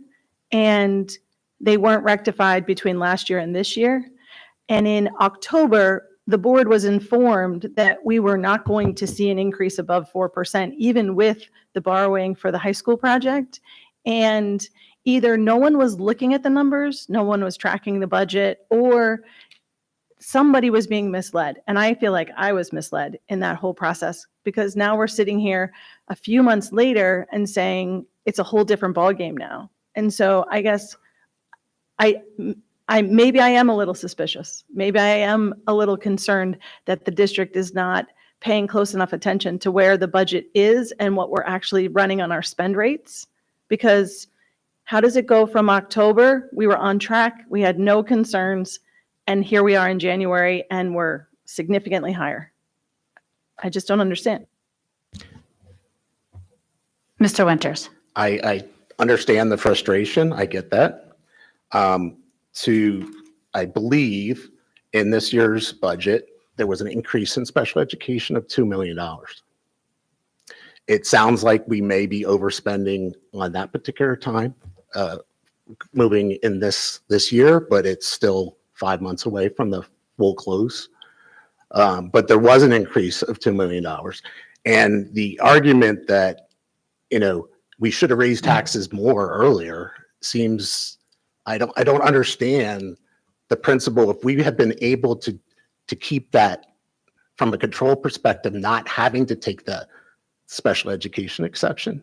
and they weren't rectified between last year and this year. And in October, the board was informed that we were not going to see an increase above 4%, even with the borrowing for the high school project. And either no one was looking at the numbers, no one was tracking the budget, or somebody was being misled. And I feel like I was misled in that whole process, because now we're sitting here a few months later and saying it's a whole different ballgame now. And so I guess maybe I am a little suspicious. Maybe I am a little concerned that the district is not paying close enough attention to where the budget is and what we're actually running on our spend rates. Because how does it go from October? We were on track, we had no concerns, and here we are in January and we're significantly higher. I just don't understand. Mr. Winters. I understand the frustration. I get that. I believe in this year's budget, there was an increase in special education of $2 million. It sounds like we may be overspending on that particular time, moving in this year, but it's still 5 months away from the full close. But there was an increase of $2 million. And the argument that, we should have raised taxes more earlier seems, I don't understand the principle. If we had been able to keep that from a control perspective, not having to take the special education exception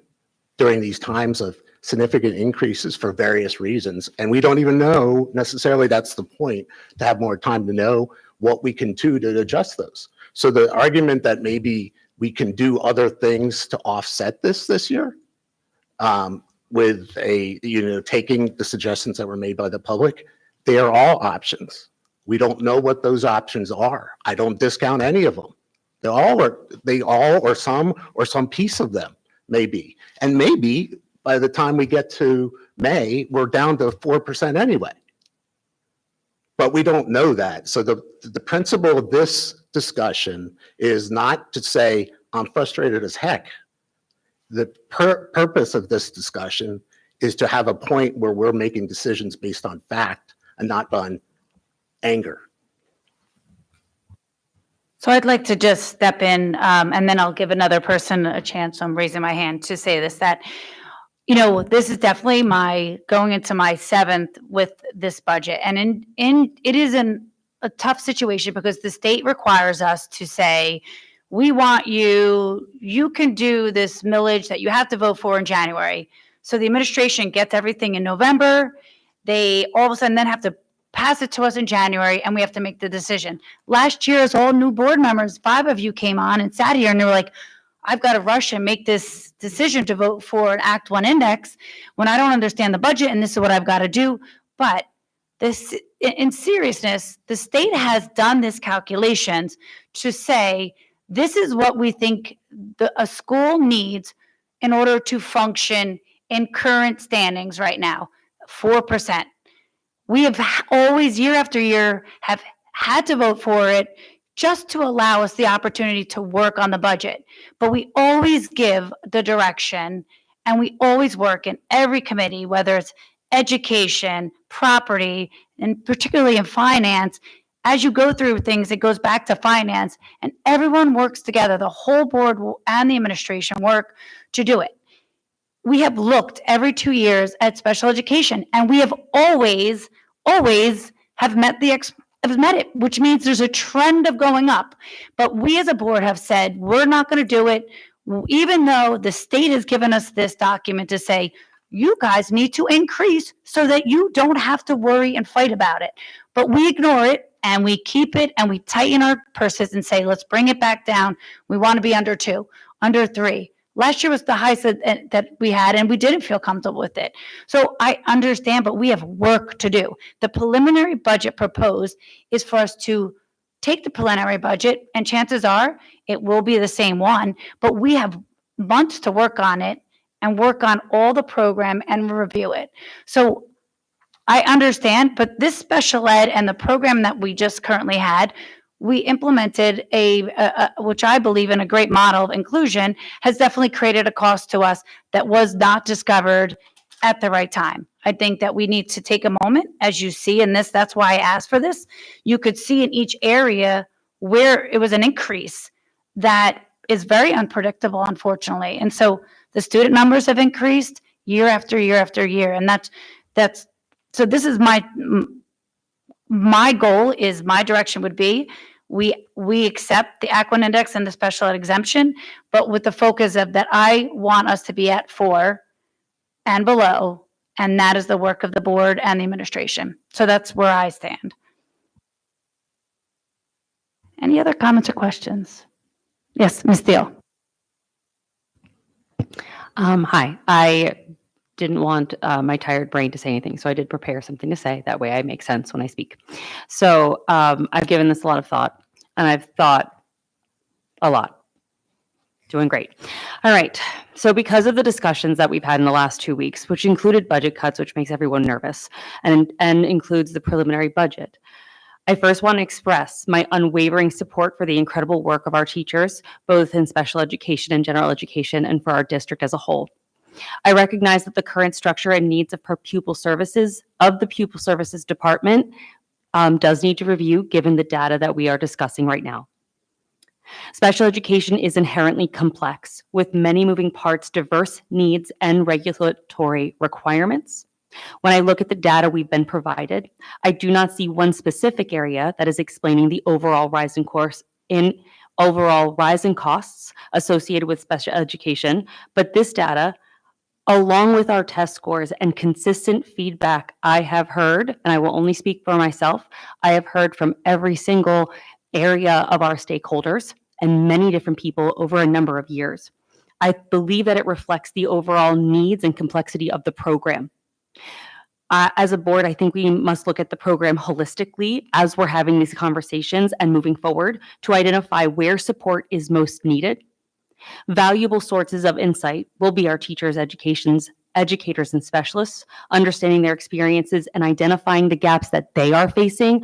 during these times of significant increases for various reasons. And we don't even know necessarily that's the point, to have more time to know what we can do to adjust those. So the argument that maybe we can do other things to offset this year, with taking the suggestions that were made by the public, they are all options. We don't know what those options are. I don't discount any of them. They all or some piece of them maybe. And maybe by the time we get to May, we're down to 4% anyway. But we don't know that. So the principle of this discussion is not to say, I'm frustrated as heck. The purpose of this discussion is to have a point where we're making decisions based on fact and not on anger. So I'd like to just step in, and then I'll give another person a chance. I'm raising my hand to say this, that, this is definitely going into my 7th with this budget. And it is a tough situation because the state requires us to say, we want you can do this millage that you have to vote for in January. So the administration gets everything in November. They all of a sudden then have to pass it to us in January, and we have to make the decision. Last year, as all new board members, 5 of you came on and sat here and they were like, I've got to rush and make this decision to vote for an Act 1 index when I don't understand the budget and this is what I've got to do. But this, in seriousness, the state has done this calculations to say, this is what we think a school needs in order to function in current standings right now, 4%. We have always, year after year, have had to vote for it just to allow us the opportunity to work on the budget. But we always give the direction, and we always work in every committee, whether it's education, property, and particularly in finance. As you go through things, it goes back to finance, and everyone works together. The whole board and the administration work to do it. We have looked every 2 years at special education, and we have always have met it, which means there's a trend of going up. But we as a board have said, we're not going to do it, even though the state has given us this document to say, you guys need to increase so that you don't have to worry and fight about it. But we ignore it, and we keep it, and we tighten our purses and say, let's bring it back down. We want to be under 2, under 3. Last year was the highest that we had, and we didn't feel comfortable with it. So I understand, but we have work to do. The preliminary budget proposed is for us to take the preliminary budget, and chances are it will be the same one, but we have months to work on it, and work on all the program and review it. So I understand, but this special ed and the program that we just currently had, we implemented which I believe in a great model of inclusion, has definitely created a cost to us that was not discovered at the right time. I think that we need to take a moment, as you see in this, that's why I asked for this. You could see in each area where it was an increase that is very unpredictable, unfortunately. And so the student numbers have increased year after year after year. And so this is my goal is, my direction would be, we accept the Aquion Index and the special ed exemption, but with the focus of that I want us to be at 4 and below, and that is the work of the board and the administration. So that's where I stand. Any other comments or questions? Yes, Ms. Thiel. Hi, I didn't want my tired brain to say anything, so I did prepare something to say. That way I make sense when I speak. So I've given this a lot of thought, and I've thought a lot. Doing great. All right. So because of the discussions that we've had in the last 2 weeks, which included budget cuts, which makes everyone nervous, and includes the preliminary budget, I first want to express my unwavering support for the incredible work of our teachers, both in special education and general education, and for our district as a whole. I recognize that the current structure and needs of the pupil services department does need to review, given the data that we are discussing right now. Special education is inherently complex, with many moving parts, diverse needs, and regulatory requirements. When I look at the data we've been provided, I do not see one specific area that is explaining the overall rise in costs associated with special education, but this data, along with our test scores and consistent feedback I have heard, and I will only speak for myself, I have heard from every single area of our stakeholders and many different people over a number of years. I believe that it reflects the overall needs and complexity of the program. As a board, I think we must look at the program holistically as we're having these conversations and moving forward to identify where support is most needed. Valuable sources of insight will be our teachers, educators, and specialists, understanding their experiences and identifying the gaps that they are facing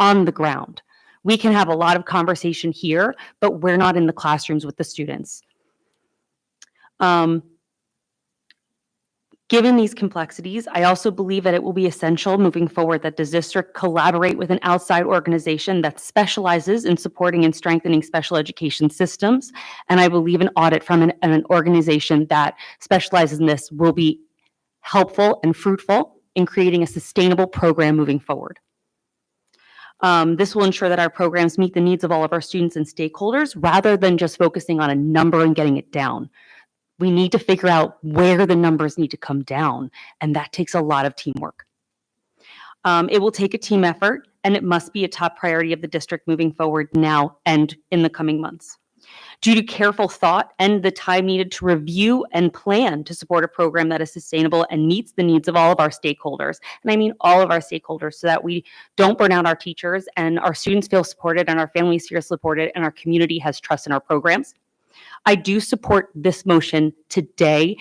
on the ground. We can have a lot of conversation here, but we're not in the classrooms with the students. Given these complexities, I also believe that it will be essential moving forward that the district collaborate with an outside organization that specializes in supporting and strengthening special education systems. And I believe an audit from an organization that specializes in this will be helpful and fruitful in creating a sustainable program moving forward. This will ensure that our programs meet the needs of all of our students and stakeholders rather than just focusing on a number and getting it down. We need to figure out where the numbers need to come down, and that takes a lot of teamwork. It will take a team effort, and it must be a top priority of the district moving forward now and in the coming months. Due to careful thought and the time needed to review and plan to support a program that is sustainable and meets the needs of all of our stakeholders, and I mean all of our stakeholders, so that we don't burn out our teachers and our students feel supported and our families feel supported and our community has trust in our programs. I do support this motion today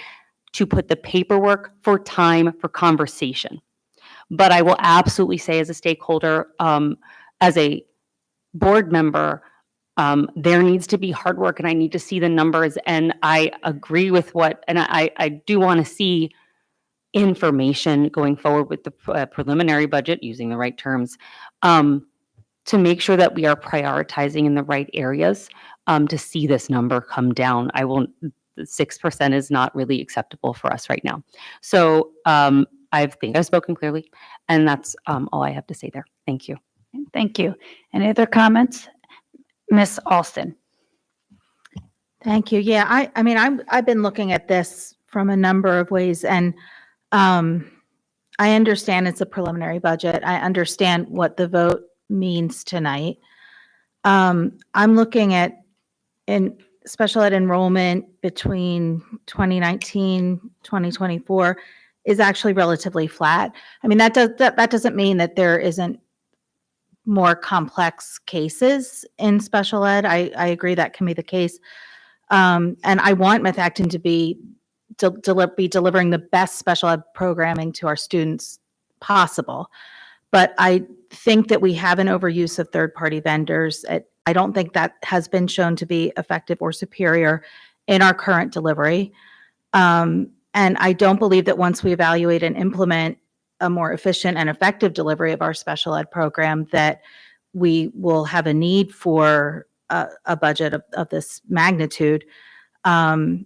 to put the paperwork for time for conversation. But I will absolutely say, as a stakeholder, as a board member, there needs to be hard work and I need to see the numbers. And I agree with I do want to see information going forward with the preliminary budget, using the right terms, to make sure that we are prioritizing in the right areas. To see this number come down. 6% is not really acceptable for us right now. So I think I've spoken clearly, and that's all I have to say there. Thank you. Thank you. Any other comments? Ms. Alston. Thank you. Yeah, I mean, I've been looking at this from a number of ways, and I understand it's a preliminary budget. I understand what the vote means tonight. I'm looking at in special ed enrollment between 2019, 2024 is actually relatively flat. I mean, that doesn't mean that there isn't more complex cases in special ed. I agree that can be the case. And I want Methacton to be be delivering the best special ed programming to our students possible. But I think that we have an overuse of third-party vendors. I don't think that has been shown to be effective or superior in our current delivery. And I don't believe that once we evaluate and implement a more efficient and effective delivery of our special ed program, that we will have a need for a budget of this magnitude. And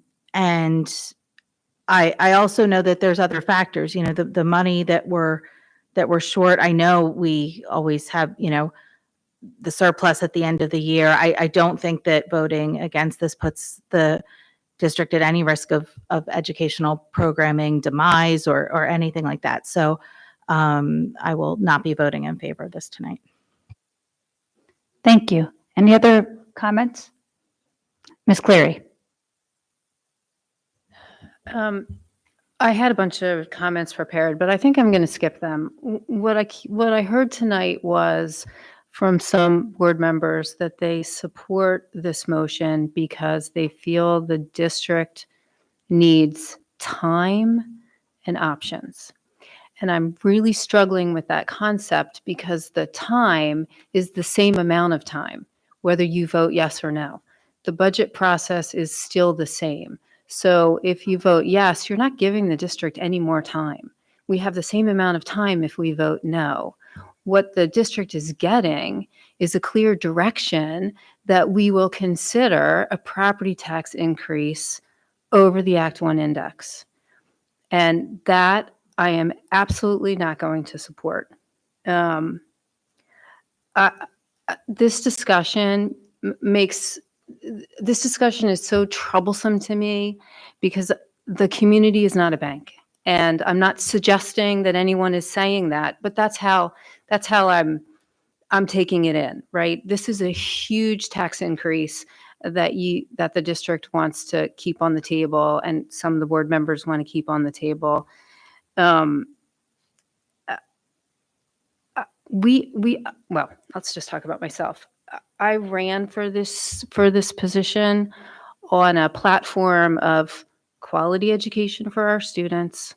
I also know that there's other factors, the money that we're short. I know we always have, the surplus at the end of the year. I don't think that voting against this puts the district at any risk of educational programming demise or anything like that. So I will not be voting in favor of this tonight. Thank you. Any other comments? Ms. Cleary? I had a bunch of comments prepared, but I think I'm going to skip them. What I heard tonight was from some board members that they support this motion because they feel the district needs time and options. And I'm really struggling with that concept because the time is the same amount of time, whether you vote yes or no. The budget process is still the same. So if you vote yes, you're not giving the district any more time. We have the same amount of time if we vote no. What the district is getting is a clear direction that we will consider a property tax increase over the Act 1 index. And that I am absolutely not going to support. This discussion is so troublesome to me because the community is not a bank. And I'm not suggesting that anyone is saying that, but that's how I'm taking it in, right? This is a huge tax increase that the district wants to keep on the table, and some of the board members want to keep on the table. Well, let's just talk about myself. I ran for this position on a platform of quality education for our students,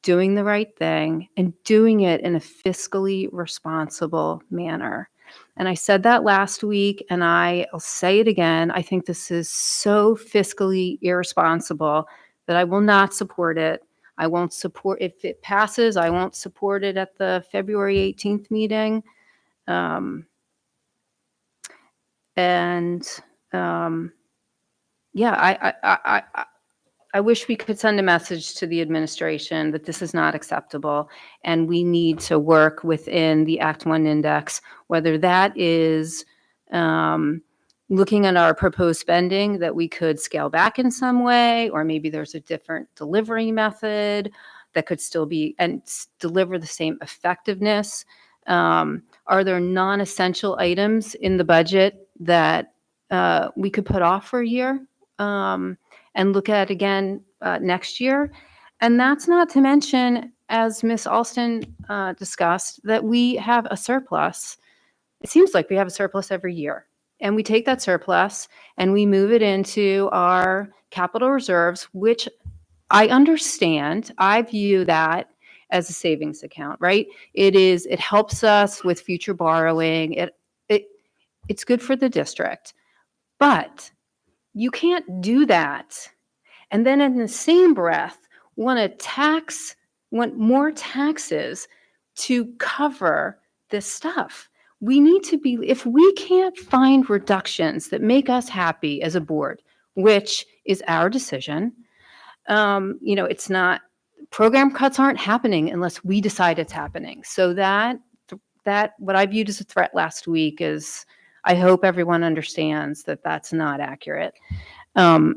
doing the right thing, and doing it in a fiscally responsible manner. And I said that last week, and I'll say it again. I think this is so fiscally irresponsible that I will not support it. I won't support, if it passes, I won't support it at the February 18th meeting. I wish we could send a message to the administration that this is not acceptable and we need to work within the Act 1 index, whether that is looking at our proposed spending that we could scale back in some way, or maybe there's a different delivery method that could still be and deliver the same effectiveness. Are there non-essential items in the budget that we could put off for a year and look at again next year? And that's not to mention, as Ms. Alston discussed, that we have a surplus. It seems like we have a surplus every year. And we take that surplus and we move it into our capital reserves, which I understand. I view that as a savings account, right? It helps us with future borrowing. It's good for the district. But you can't do that and then in the same breath want more taxes to cover this stuff. We need to be, if we can't find reductions that make us happy as a board, which is our decision, it's not, program cuts aren't happening unless we decide it's happening. So that what I viewed as a threat last week is, I hope everyone understands that that's not accurate. I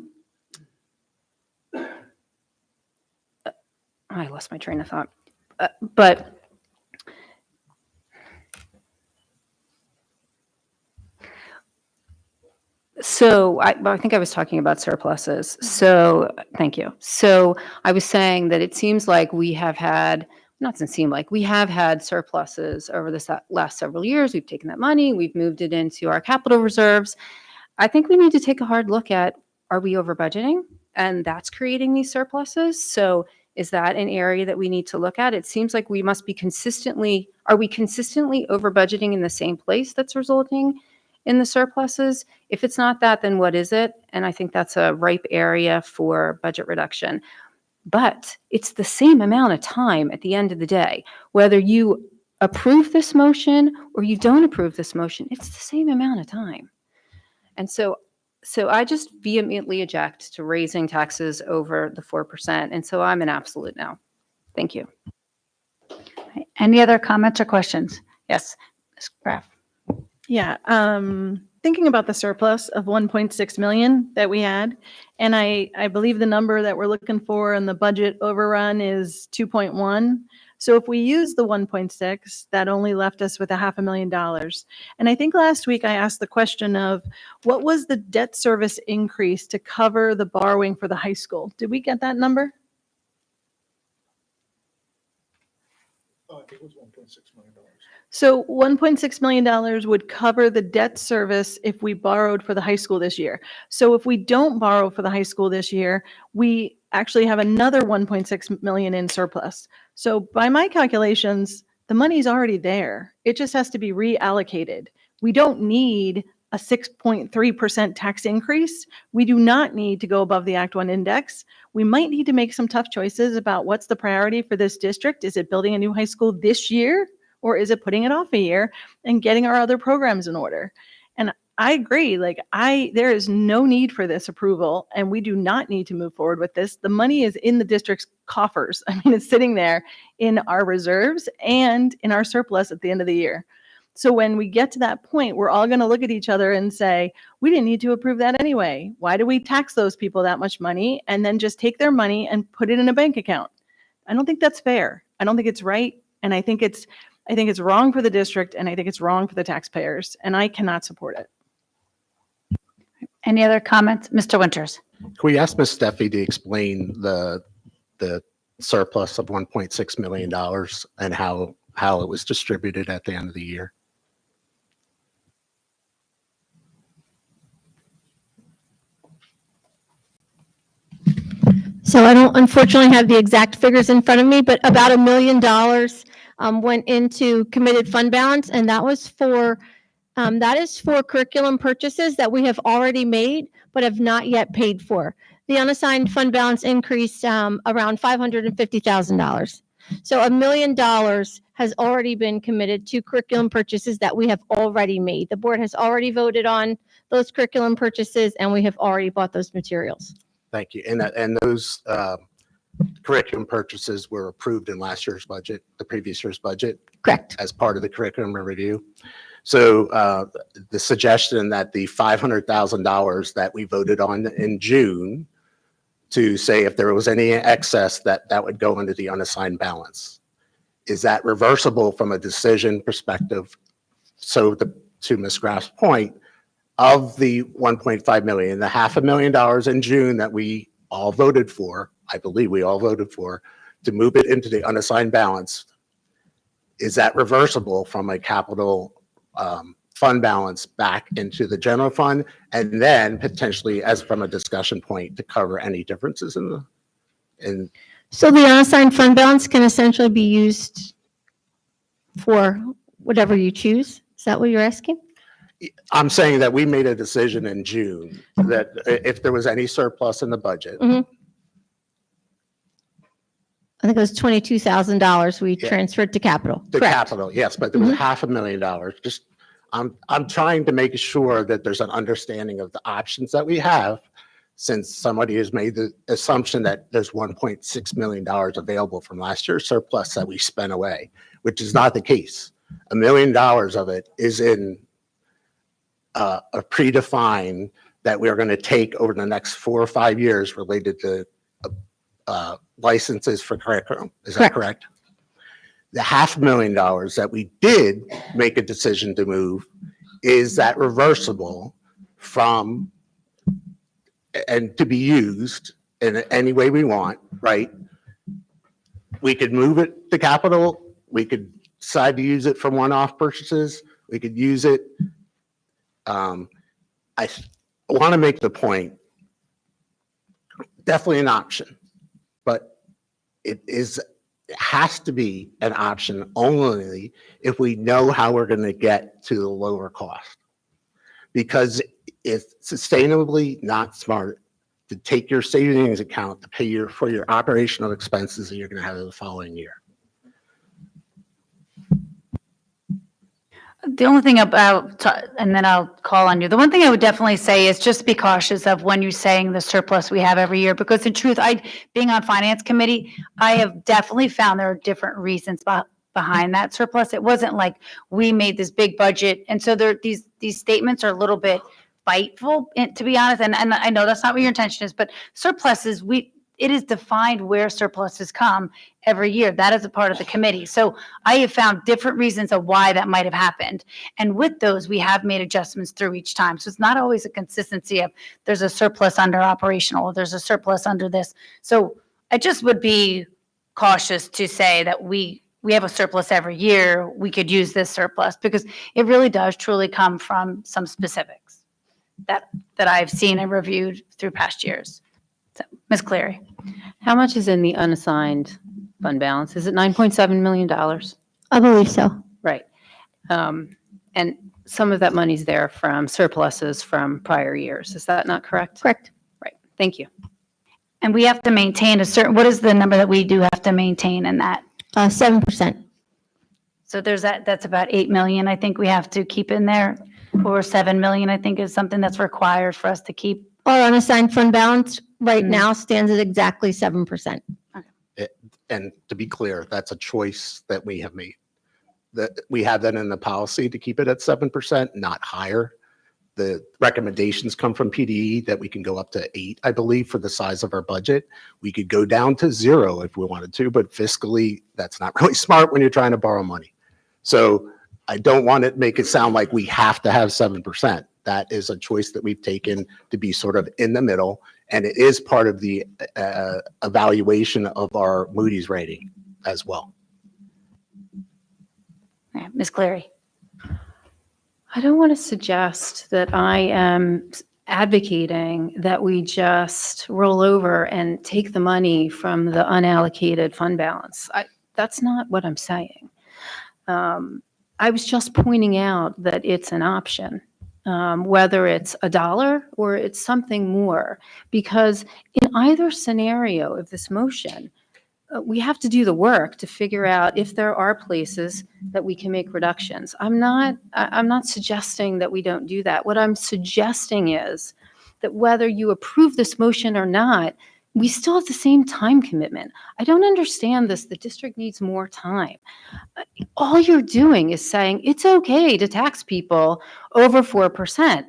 lost my train of thought, but so I think I was talking about surpluses. So thank you. So I was saying that it seems like we have had, we have had surpluses over the last several years. We've taken that money, we've moved it into our capital reserves. I think we need to take a hard look at, are we over budgeting? and that's creating these surpluses. So is that an area that we need to look at? It seems like we must be are we consistently over budgeting in the same place that's resulting in the surpluses? If it's not that, then what is it? And I think that's a ripe area for budget reduction. But it's the same amount of time at the end of the day, whether you approve this motion or you don't approve this motion, it's the same amount of time. And so I just vehemently object to raising taxes over the 4%. And so I'm an absolute no. Thank you. Any other comments or questions? Yes, Ms. Graff. Yeah, thinking about the surplus of 1.6 million that we had, and I believe the number that we're looking for in the budget overrun is 2.1. So if we use the 1.6, that only left us with $500,000. And I think last week I asked the question of what was the debt service increase to cover the borrowing for the high school? Did we get that number? Oh, I think it was $1.6 million. So $1.6 million would cover the debt service if we borrowed for the high school this year. So if we don't borrow for the high school this year, we actually have another 1.6 million in surplus. So by my calculations, the money's already there. It just has to be reallocated. We don't need a 6.3% tax increase. We do not need to go above the Act 1 index. We might need to make some tough choices about what's the priority for this district. Is it building a new high school this year? Or is it putting it off a year and getting our other programs in order? And I agree, there is no need for this approval, and we do not need to move forward with this. The money is in the district's coffers. I mean, it's sitting there in our reserves and in our surplus at the end of the year. So when we get to that point, we're all going to look at each other and say, we didn't need to approve that anyway. Why do we tax those people that much money and then just take their money and put it in a bank account? I don't think that's fair. I don't think it's right. And I think it's wrong for the district, and I think it's wrong for the taxpayers, and I cannot support it. Any other comments? Mr. Winters. Can we ask Ms. Steffi to explain the surplus of $1.6 million and how it was distributed at the end of the year? So I don't unfortunately have the exact figures in front of me, but about $1 million went into committed fund balance, and that was that is for curriculum purchases that we have already made but have not yet paid for. The unassigned fund balance increased around $550,000. So $1 million has already been committed to curriculum purchases that we have already made. The board has already voted on those curriculum purchases, and we have already bought those materials. Thank you. And those curriculum purchases were approved in last year's budget, the previous year's budget? Correct. As part of the curriculum review. So the suggestion that the $500,000 that we voted on in June to say if there was any excess that would go into the unassigned balance, is that reversible from a decision perspective? So to Ms. Graff's point, of the 1.5 million, the $500,000 in June that we all voted for, I believe we all voted for, to move it into the unassigned balance, is that reversible from a capital fund balance back into the general fund, and then potentially as from a discussion point to cover any differences in So the unassigned fund balance can essentially be used for whatever you choose. Is that what you're asking? I'm saying that we made a decision in June that if there was any surplus in the budget, I think it was $22,000 we transferred to capital. the Correct. capital, yes, but there was $500,000. Just I'm trying to make sure that there's an understanding of the options that we have, since somebody has made the assumption that there's $1.6 million available from last year's surplus that we spent away, which is not the case. $1 million of it is in a predefined that we're going to take over the next 4 or 5 years related to licenses for curriculum. Is that correct? The $500,000 that we did make a decision to move, is that reversible from and to be used in any way we want, right? We could move it to capital. We could decide to use it for one-off purchases. We could use it. I want to make the point definitely an option, but it has to be an option only if we know how we're going to get to the lower cost. Because it's sustainably not smart to take your savings account to pay for your operational expenses that you're going to have the following year. The only thing about, and then I'll call on you. The one thing I would definitely say is just be cautious of when you're saying the surplus we have every year, because in truth, being on finance committee, I have definitely found there are different reasons behind that surplus. It wasn't like we made this big budget. And so these statements are a little bit spiteful, to be honest. And I know that's not what your intention is, but surpluses, it is defined where surpluses come every year. That is a part of the committee. So I have found different reasons of why that might have happened. And with those, we have made adjustments through each time. So it's not always a consistency of there's a surplus under operational, or there's a surplus under this. So I just would be cautious to say that we have a surplus every year, we could use this surplus, because it really does truly come from some specifics that I've seen and reviewed through past years. So, Ms. Cleary. How much is in the unassigned fund balance? Is it $9.7 million? I believe so. Right. And some of that money's there from surpluses from prior years. Is that not correct? Correct. Right. Thank you. And we have to maintain what is the number that we do have to maintain in that? 7%. So that's about 8 million, I think we have to keep in there, or 7 million, I think is something that's required for us to keep. Our unassigned fund balance right now stands at exactly 7%. And to be clear, that's a choice that we have made. That we have that in the policy to keep it at 7%, not higher. The recommendations come from PDE that we can go up to 8, I believe, for the size of our budget. We could go down to 0 if we wanted to, but fiscally, that's not really smart when you're trying to borrow money. So I don't want to make it sound like we have to have 7%. That is a choice that we've taken to be sort of in the middle, and it is part of the evaluation of our Moody's rating as well. Yeah, Ms. Cleary. I don't want to suggest that I am advocating that we just roll over and take the money from the unallocated fund balance. That's not what I'm saying. I was just pointing out that it's an option, whether it's $1 or it's something more, because in either scenario of this motion, we have to do the work to figure out if there are places that we can make reductions. I'm not suggesting that we don't do that. What I'm suggesting is that whether you approve this motion or not, we still have the same time commitment. I don't understand this. The district needs more time. All you're doing is saying it's okay to tax people over 4%.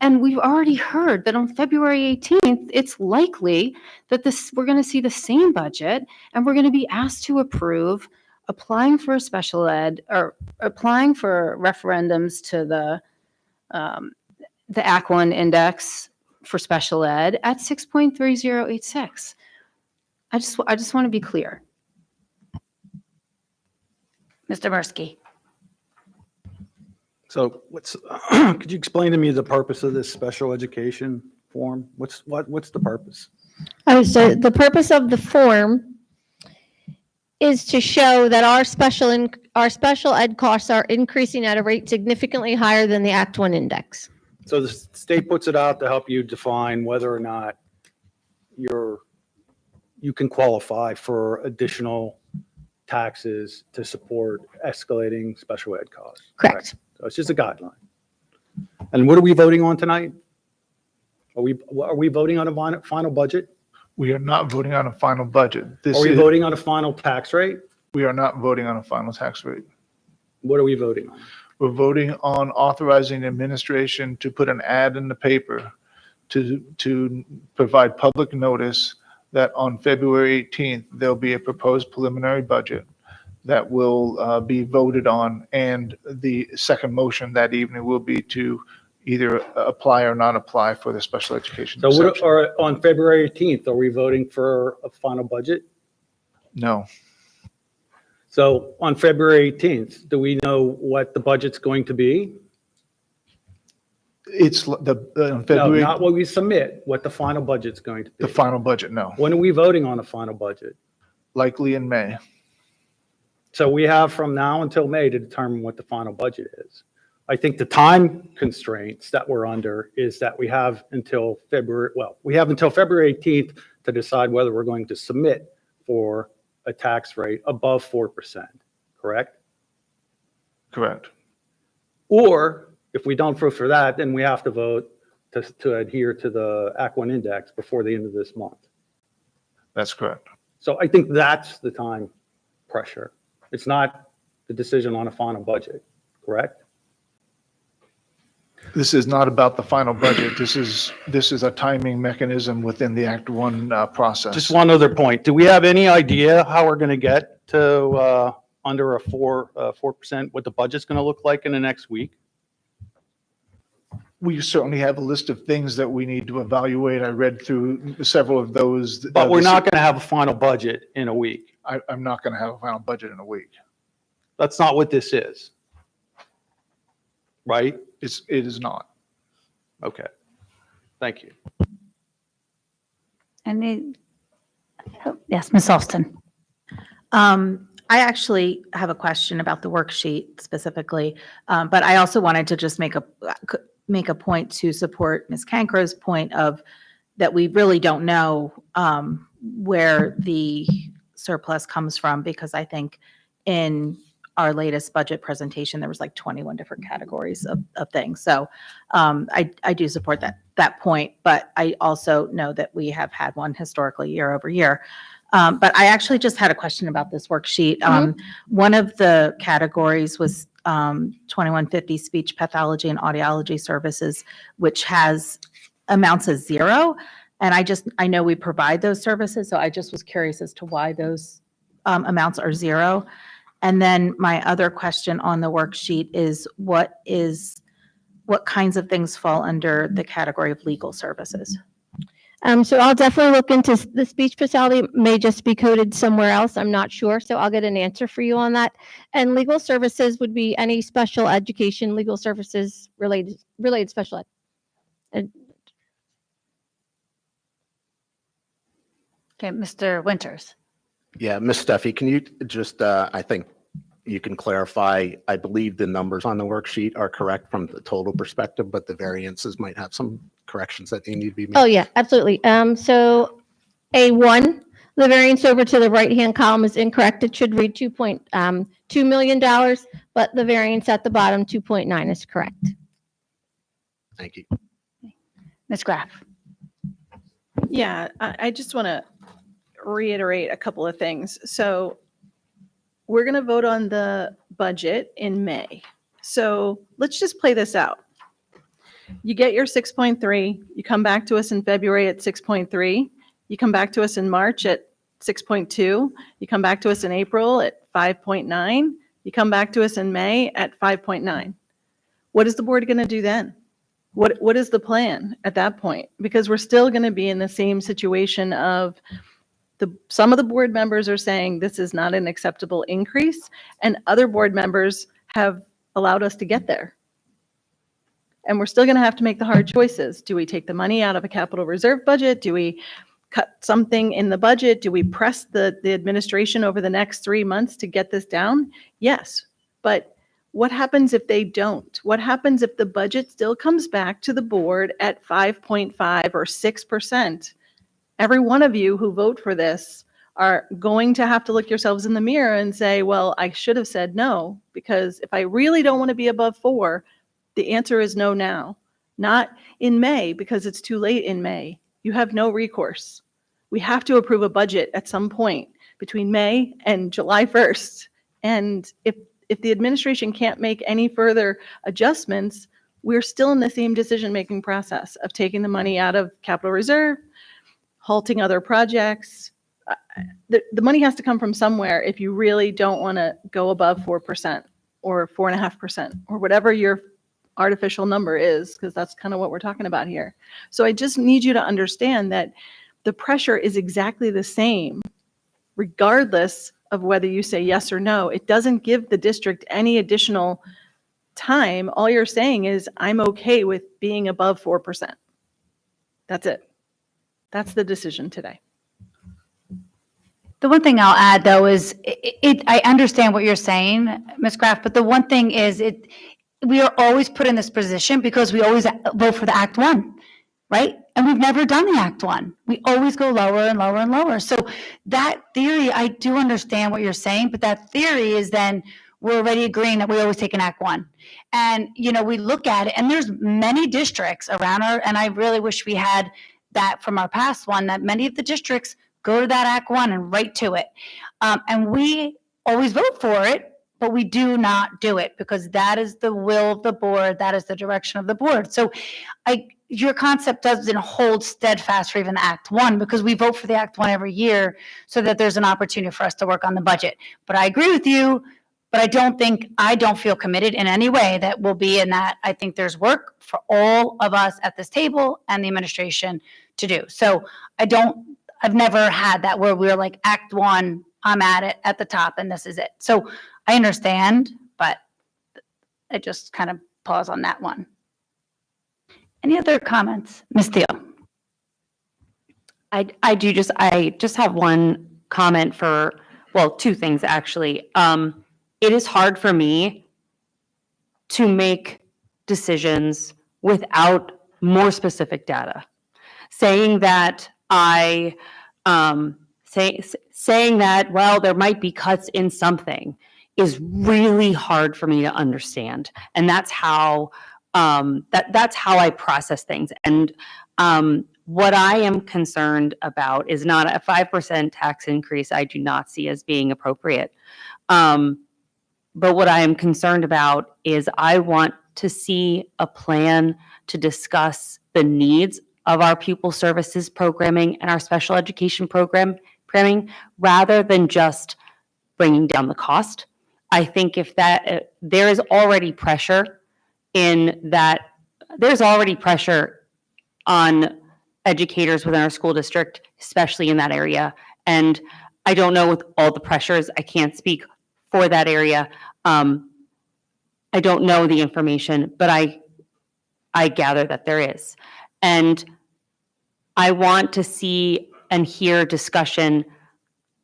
And we've already heard that on February 18th, it's likely that we're going to see the same budget, and we're going to be asked to approve applying for a special ed or applying for referendums to the ACWIN index for special ed at 6.3086. I just want to be clear. Mr. Mursky. So could you explain to me the purpose of this special education form? What's the purpose? So the purpose of the form is to show that our special ed costs are increasing at a rate significantly higher than the Act 1 index. So the state puts it out to help you define whether or not you can qualify for additional taxes to support escalating special ed costs. Correct. So it's just a guideline. And what are we voting on tonight? Are we voting on a final budget? We are not voting on a final budget. Are we voting on a final tax rate? We are not voting on a final tax rate. What are we voting on? We're voting on authorizing administration to put an ad in the paper to provide public notice that on February 18th, there'll be a proposed preliminary budget that will be voted on. And the second motion that evening will be to either apply or not apply for the special education. So exception. on February 18th, are we voting for a final budget? No. So on February 18th, do we know what the budget's going to be? It's No, February, not what we submit, what the final budget's going to be. the final budget, no, When are we voting on the final budget? likely in May. So we have from now until May to determine what the final budget is. I think the time constraints that we're under is that we have until February 18th to decide whether we're going to submit for a tax rate above 4%, correct? Correct. Or if we don't vote for that, then we have to vote to adhere to the Aquin Index before the end of this month. That's correct. So I think that's the time pressure. It's not the decision on a final budget, correct? This is not about the final budget. This is a timing mechanism within the Act One process. Just one other point. Do we have any idea how we're going to get to under a 4%, what the budget's going to look like in the next week? We certainly have a list of things that we need to evaluate. I read through several of those. But we're not going to have a final budget in a week. I'm not going to have a final budget in a week. That's not what this is. Right? It is not. Okay. Thank you. Yes, Ms. Alston. I actually have a question about the worksheet specifically, but I also wanted to just make a point to support Ms. Cancro's point of that we really don't know where the surplus comes from, because I think in our latest budget presentation, there was like 21 different categories of things. So I do support that point, but I also know that we have had one historically year over year. But I actually just had a question about this worksheet. One of the categories was 2150 speech pathology and audiology services, which has amounts as zero. And I know we provide those services, so I just was curious as to why those amounts are zero. And then my other question on the worksheet is what kinds of things fall under the category of legal services? So I'll definitely look into the speech pathology, may just be coded somewhere else. I'm not sure. So I'll get an answer for you on that. And legal services would be any special education, legal services related special ed. Okay, Mr. Winters. Yeah, Ms. Steffi, can you just, I think you can clarify, I believe the numbers on the worksheet are correct from the total perspective, but the variances might have some corrections that they need to be made. Oh, yeah, absolutely. So A1, the variance over to the right-hand column is incorrect. It should read $2.2 million, but the variance at the bottom, 2.9, is correct. Thank you. Ms. Graff. Yeah, I just want to reiterate a couple of things. So we're going to vote on the budget in May. So let's just play this out. You get your 6.3, you come back to us in February at 6.3, you come back to us in March at 6.2, you come back to us in April at 5.9, you come back to us in May at 5.9. What is the board going to do then? What is the plan at that point? Because we're still going to be in the same situation of some of the board members are saying this is not an acceptable increase, and other board members have allowed us to get there. And we're still going to have to make the hard choices. Do we take the money out of a capital reserve budget? Do we cut something in the budget? Do we press the administration over the next 3 months to get this down? Yes. But what happens if they don't? What happens if the budget still comes back to the board at 5.5 or 6%? Every one of you who vote for this are going to have to look yourselves in the mirror and say, well, I should have said no, because if I really don't want to be above 4, the answer is no now. Not in May, because it's too late in May. You have no recourse. We have to approve a budget at some point between May and July 1st. And if the administration can't make any further adjustments, we're still in the same decision-making process of taking the money out of capital reserve, halting other projects. The money has to come from somewhere if you really don't want to go above 4% or 4.5% or whatever your artificial number is, because that's kind of what we're talking about here. So I just need you to understand that the pressure is exactly the same, regardless of whether you say yes or no. It doesn't give the district any additional time, all you're saying is, I'm okay with being above 4%. That's it. That's the decision today. The one thing I'll add, though, is I understand what you're saying, Ms. Graff, but the one thing is we are always put in this position because we always vote for the Act One, right? And we've never done the Act One. We always go lower and lower and lower. So that theory, I do understand what you're saying, but that theory is then we're already agreeing that we always take an Act One. And, we look at it, and there's many districts around and I really wish we had that from our past one, that many of the districts go to that Act One and right to it. And we always vote for it, but we do not do it because that is the will of the board. That is the direction of the board. So your concept doesn't hold steadfast for even the Act One because we vote for the Act One every year so that there's an opportunity for us to work on the budget. But I agree with you, but I don't feel committed in any way that we'll be in that. I think there's work for all of us at this table and the administration to do. So I've never had that where we're like Act One, I'm at it at the top and this is it. So I understand, but I just kind of pause on that one. Any other comments? Ms. Thiel? I just have one comment two things actually. It is hard for me to make decisions without more specific data. Saying that saying that, well, there might be cuts in something is really hard for me to understand. And that's how that's how I process things. And what I am concerned about is not a 5% tax increase. I do not see as being appropriate. But what I am concerned about is I want to see a plan to discuss the needs of our pupil services programming and our special education programming rather than just bringing down the cost. I think if that there is already pressure in that, there's already pressure on educators within our school district, especially in that area. And I don't know with all the pressures, I can't speak for that area. I don't know the information, but I gather that there is. And I want to see and hear discussion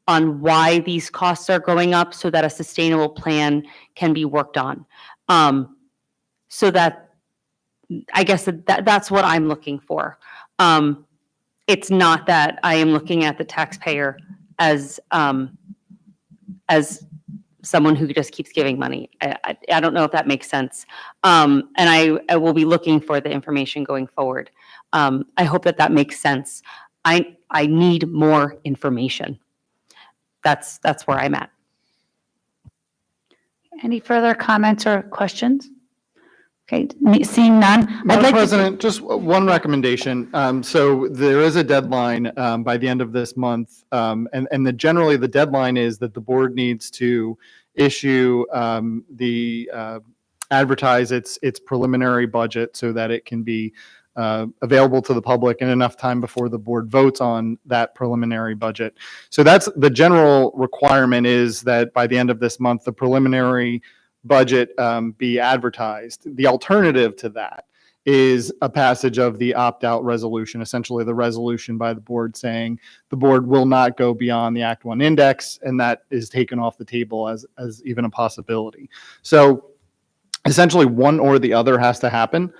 on why these costs are going up so that a sustainable plan can be worked on. So that, I guess that's what I'm looking for. It's not that I am looking at the taxpayer as someone who just keeps giving money. I don't know if that makes sense. And I will be looking for the information going forward. I hope that makes sense. I need more information. That's where I'm at. Any further comments or questions? Okay, seeing none. Madam President, just one recommendation. So there is a deadline by the end of this month, and generally the deadline is that the board needs to issue advertise its preliminary budget so that it can be available to the public in enough time before the board votes on that preliminary budget. So that's the general requirement, is that by the end of this month, the preliminary budget be advertised. The alternative to that is a passage of the opt-out resolution, essentially the resolution by the board saying the board will not go beyond the Act 1 index, and that is taken off the table as even a possibility. So essentially one or the other has to happen.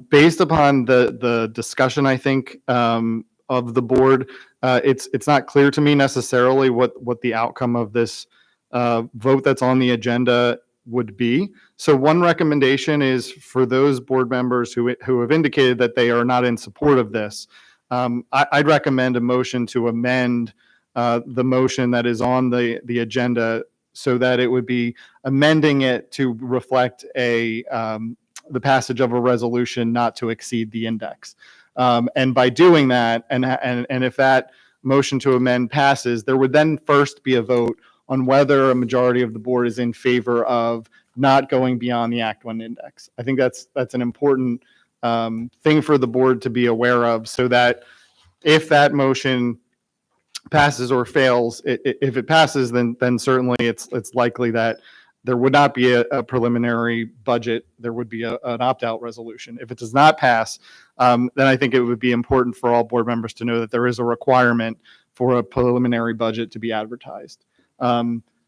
Based upon the discussion, I think, of the board, it's not clear to me necessarily what the outcome of this vote that's on the agenda would be. So one recommendation is for those board members who have indicated that they are not in support of this, I'd recommend a motion to amend the motion that is on the agenda so that it would be amending it to reflect the passage of a resolution not to exceed the index. And by doing that, and if that motion to amend passes, there would then first be a vote on whether a majority of the board is in favor of not going beyond the Act 1 index. I think that's an important thing for the board to be aware of, so that if that motion passes or fails, if it passes, then certainly it's likely that there would not be a preliminary budget. There would be an opt-out resolution. If it does not pass, then I think it would be important for all board members to know that there is a requirement for a preliminary budget to be advertised.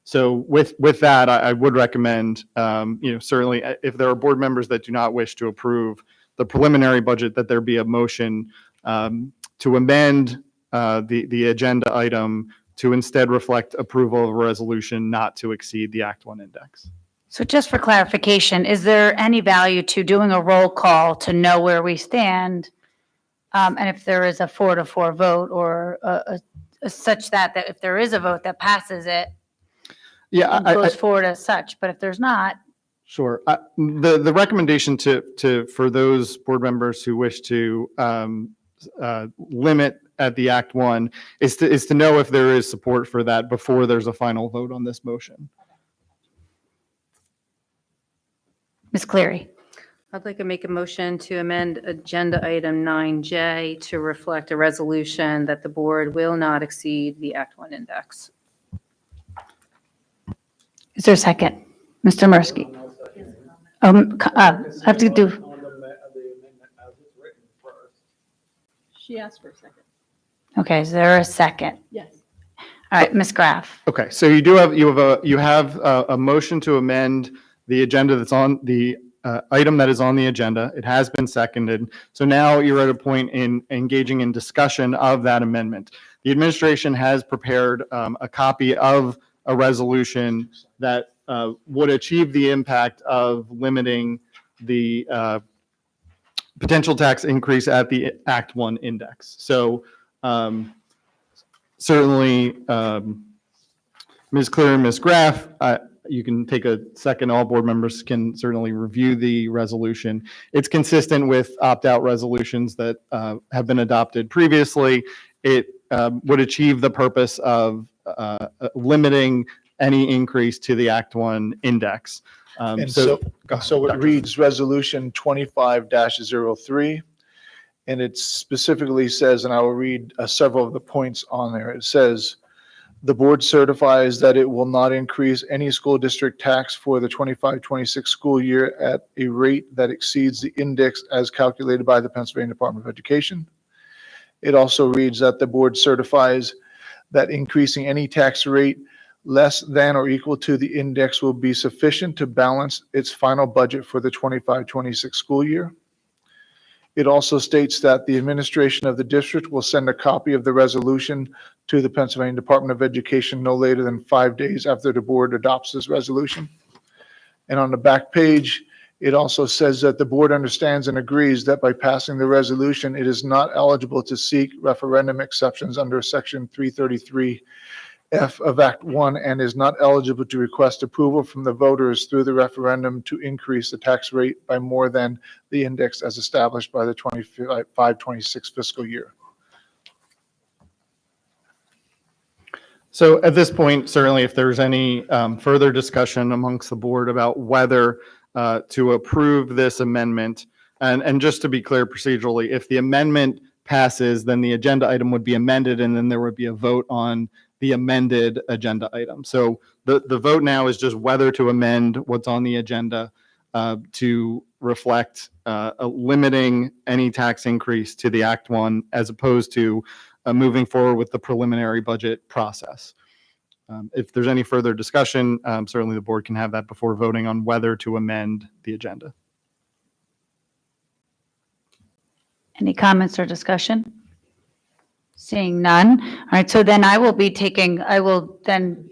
So with that, I would recommend, certainly if there are board members that do not wish to approve the preliminary budget, that there be a motion to amend the agenda item to instead reflect approval of a resolution not to exceed the Act 1 index. So just for clarification, is there any value to doing a roll call to know where we stand? And if there is a 4-4 vote or such that if there is a vote that passes it, Yeah, goes forward as such, but if there's not, Sure. The recommendation for those board members who wish to limit at the Act 1 is to know if there is support for that before there's a final vote on this motion. Ms. Cleary. I'd like to make a motion to amend Agenda Item 9J to reflect a resolution that the board will not exceed the Act 1 index. Is there a second? Mr. Mursky. I have to do, She asked for a second. okay, is there a second? Yes. All right, Ms. Graff. Okay, so you have a motion to amend the agenda that's on the item that is on the agenda. It has been seconded. So now you're at a point in engaging in discussion of that amendment. The administration has prepared a copy of a resolution that would achieve the impact of limiting the potential tax increase at the Act 1 index. So certainly, Ms. Cleary and Ms. Graff, you can take a second. All board members can certainly review the resolution. It's consistent with opt-out resolutions that have been adopted previously. It would achieve the purpose of limiting any increase to the Act 1 index. And so it reads Resolution 25-03, and it specifically says, and I will read several of the points on there. It says, the board certifies that it will not increase any school district tax for the 25-26 school year at a rate that exceeds the index as calculated by the Pennsylvania Department of Education. It also reads that the board certifies that increasing any tax rate less than or equal to the index will be sufficient to balance its final budget for the 25-26 school year. It also states that the administration of the district will send a copy of the resolution to the Pennsylvania Department of Education no later than 5 days after the board adopts this resolution. And on the back page, it also says that the board understands and agrees that by passing the resolution, it is not eligible to seek referendum exceptions under Section 333F of Act 1 and is not eligible to request approval from the voters through the referendum to increase the tax rate by more than the index as established by the 25-26 fiscal year. So at this point, certainly if there's any further discussion amongst the board about whether to approve this amendment, and just to be clear procedurally, if the amendment passes, then the agenda item would be amended and then there would be a vote on the amended agenda item. So the vote now is just whether to amend what's on the agenda to reflect limiting any tax increase to the Act 1 as opposed to moving forward with the preliminary budget process. If there's any further discussion, certainly the board can have that before voting on whether to amend the agenda. Any comments or discussion? Seeing none. All right, so then I will then.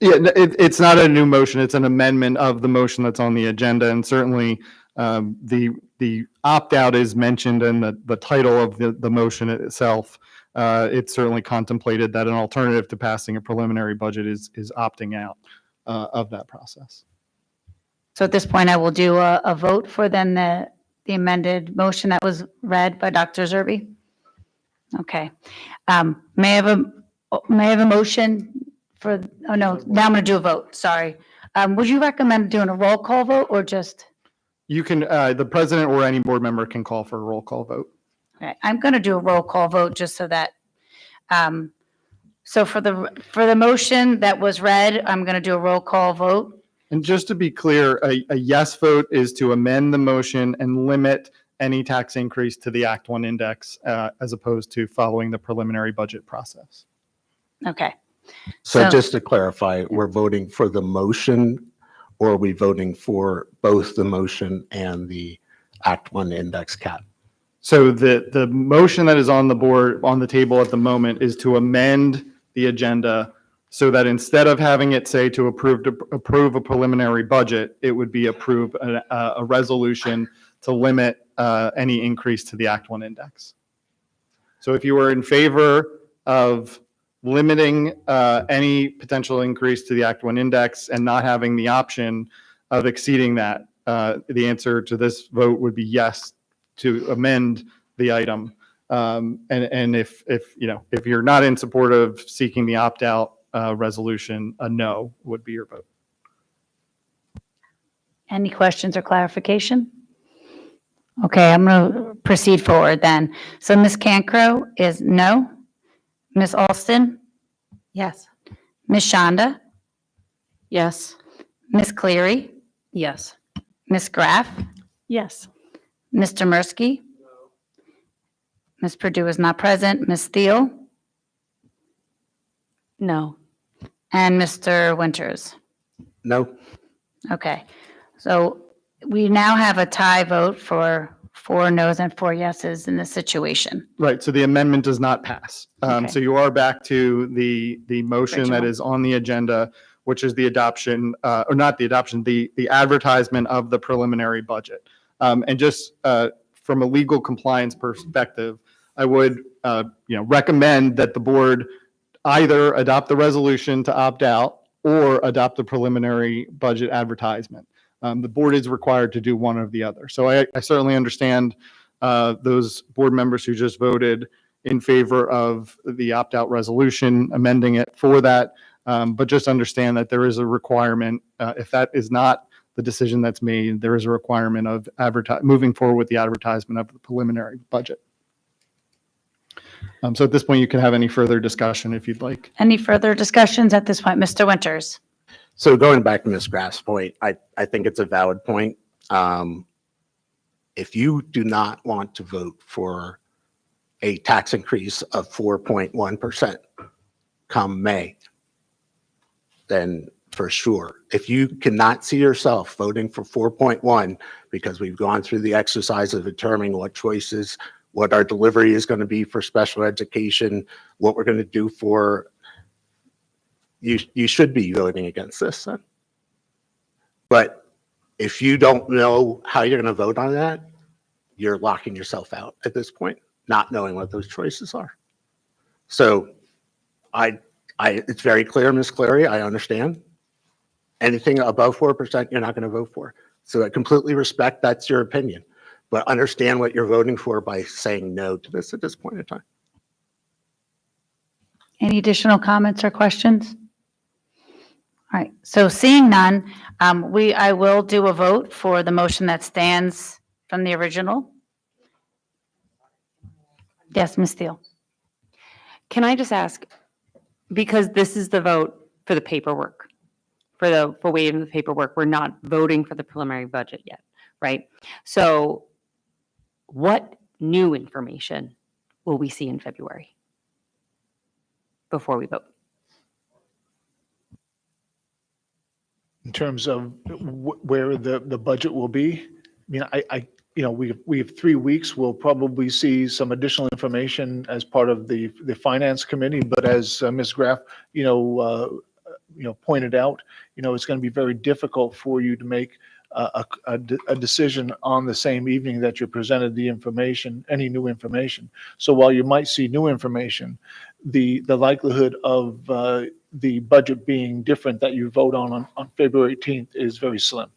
Yeah, it's not a new motion. It's an amendment of the motion that's on the agenda. And certainly the opt-out is mentioned in the title of the motion itself. It's certainly contemplated that an alternative to passing a preliminary budget is opting out of that process. So at this point, I will do a vote for then the amended motion that was read by Dr. Zerbe. Okay. May I have a motion for, oh no, now I'm going to do a vote, sorry. Would you recommend doing a roll call vote or just? You can, the president or any board member can call for a roll call vote. Okay, I'm going to do a roll call vote just so that So for the motion that was read, I'm going to do a roll call vote. And just to be clear, a yes vote is to amend the motion and limit any tax increase to the Act 1 index as opposed to following the preliminary budget process. Okay. So just to clarify, we're voting for the motion, or are we voting for both the motion and the Act 1 index cap? So the motion that is on the table at the moment is to amend the agenda so that instead of having it say to approve a preliminary budget, it would be approve a resolution to limit any increase to the Act 1 index. So if you were in favor of limiting any potential increase to the Act 1 index and not having the option of exceeding that, the answer to this vote would be yes to amend the item. And if you're not in support of seeking the opt-out resolution, a no would be your vote. Any questions or clarification? Okay, I'm going to proceed forward then. So Ms. Cancro is no. Ms. Alston? Yes. Ms. Shonda? Yes. Ms. Cleary? Yes. Ms. Graff? Yes. Mr. Mursky? Ms. Purdue is not present. Ms. Thiel? No. And Mr. Winters? No? Okay, so we now have a tie vote for 4 noes and 4 yeses in this situation. Right, so the amendment does not pass. Okay. So you are back to the motion that Original. is on the agenda, which is the adoption, or not the adoption, the advertisement of the preliminary budget. And just from a legal compliance perspective, I would recommend that the board either adopt the resolution to opt out or adopt the preliminary budget advertisement. The board is required to do one or the other. So I certainly understand those board members who just voted in favor of the opt-out resolution, amending it for that. But just understand that there is a requirement, if that is not the decision that's made, there is a requirement of moving forward with the advertisement of the preliminary budget. So at this point, you can have any further discussion if you'd like. Any further discussions at this point? Mr. Winters? So going back to Ms. Graff's point, I think it's a valid point. If you do not want to vote for a tax increase of 4.1% come May, then for sure, if you cannot see yourself voting for 4.1 because we've gone through the exercise of determining what choices, what our delivery is going to be for special education, what we're going to do for, you should be voting against this then. But if you don't know how you're going to vote on that, you're locking yourself out at this point, not knowing what those choices are. So it's very clear, Ms. Clary, I understand. Anything above 4%, you're not going to vote for. So I completely respect that's your opinion, but understand what you're voting for by saying no to this at this point in time. Any additional comments or questions? All right, so seeing none, I will do a vote for the motion that stands from the original. Yes, Ms. Thiel. Can I just ask, because this is the vote for the paperwork, for waiving the paperwork, we're not voting for the preliminary budget yet, right? So what new information will we see in February before we vote? In terms of where the budget will be, I mean, we have 3 weeks. We'll probably see some additional information as part of the finance committee. But as Ms. Graff, pointed out, it's going to be very difficult for you to make a decision on the same evening that you're presented the information, any new information. So while you might see new information, the likelihood of the budget being different that you vote on February 18th is very slim.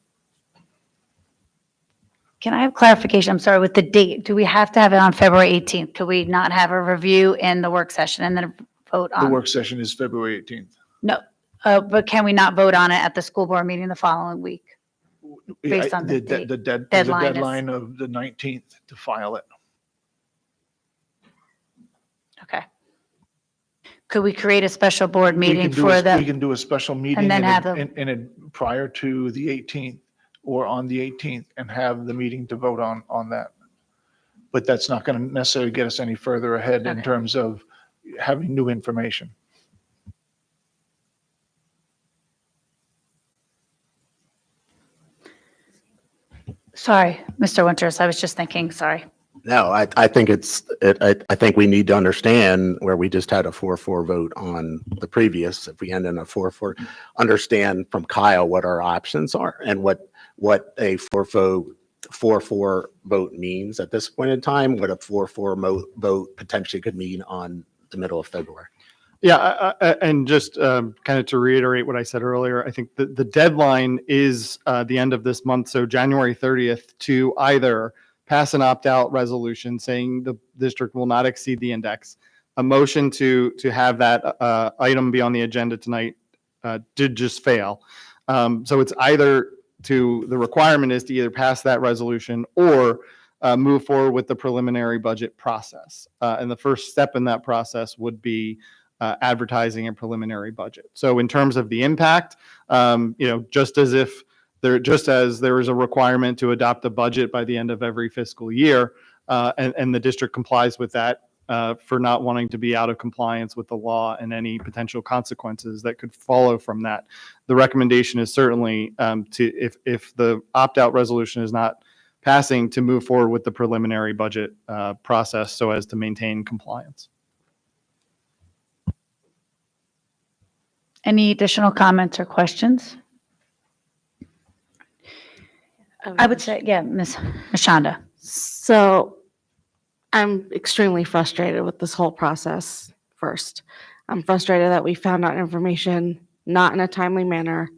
Can I have clarification? I'm sorry, with the date, do we have to have it on February 18th? Could we not have a review in the work session and then a vote on? The work session is February 18th. No, but can we not vote on it at the school board meeting the following week? Based on the date. There's a Deadline is- deadline of the 19th to file it. Okay. Could we create a special board We meeting can do for We the, can do a special meeting and then in a- have them, prior to the 18th or on the 18th and have the meeting to vote on that. But that's not going to necessarily get us any further ahead in Okay. terms of having new information. sorry, Mr. Winters, I was just thinking, sorry. No, I think I think we need to understand where we just had a 4-4 vote on the previous. If we end in a 4-4, understand from Kyle what our options are and what a 4-4 vote means at this point in time, what a 4-4 vote potentially could mean on the middle of February. Yeah, and just kind of to reiterate what I said earlier, I think the deadline is the end of this month, so January 30th, to either pass an opt-out resolution saying the district will not exceed the index. A motion to have that item be on the agenda tonight did just fail. So it's either the requirement is to either pass that resolution or move forward with the preliminary budget process. And the first step in that process would be advertising a preliminary budget. So in terms of the impact, just as there is a requirement to adopt a budget by the end of every fiscal year, and the district complies with that for not wanting to be out of compliance with the law and any potential consequences that could follow from that. The recommendation is certainly if the opt-out resolution is not passing, to move forward with the preliminary budget process so as to maintain compliance. Any additional comments or questions? I would say, yeah, Ms. Shonda. So I'm extremely frustrated with this whole process first. I'm frustrated that we found out information not in a timely manner,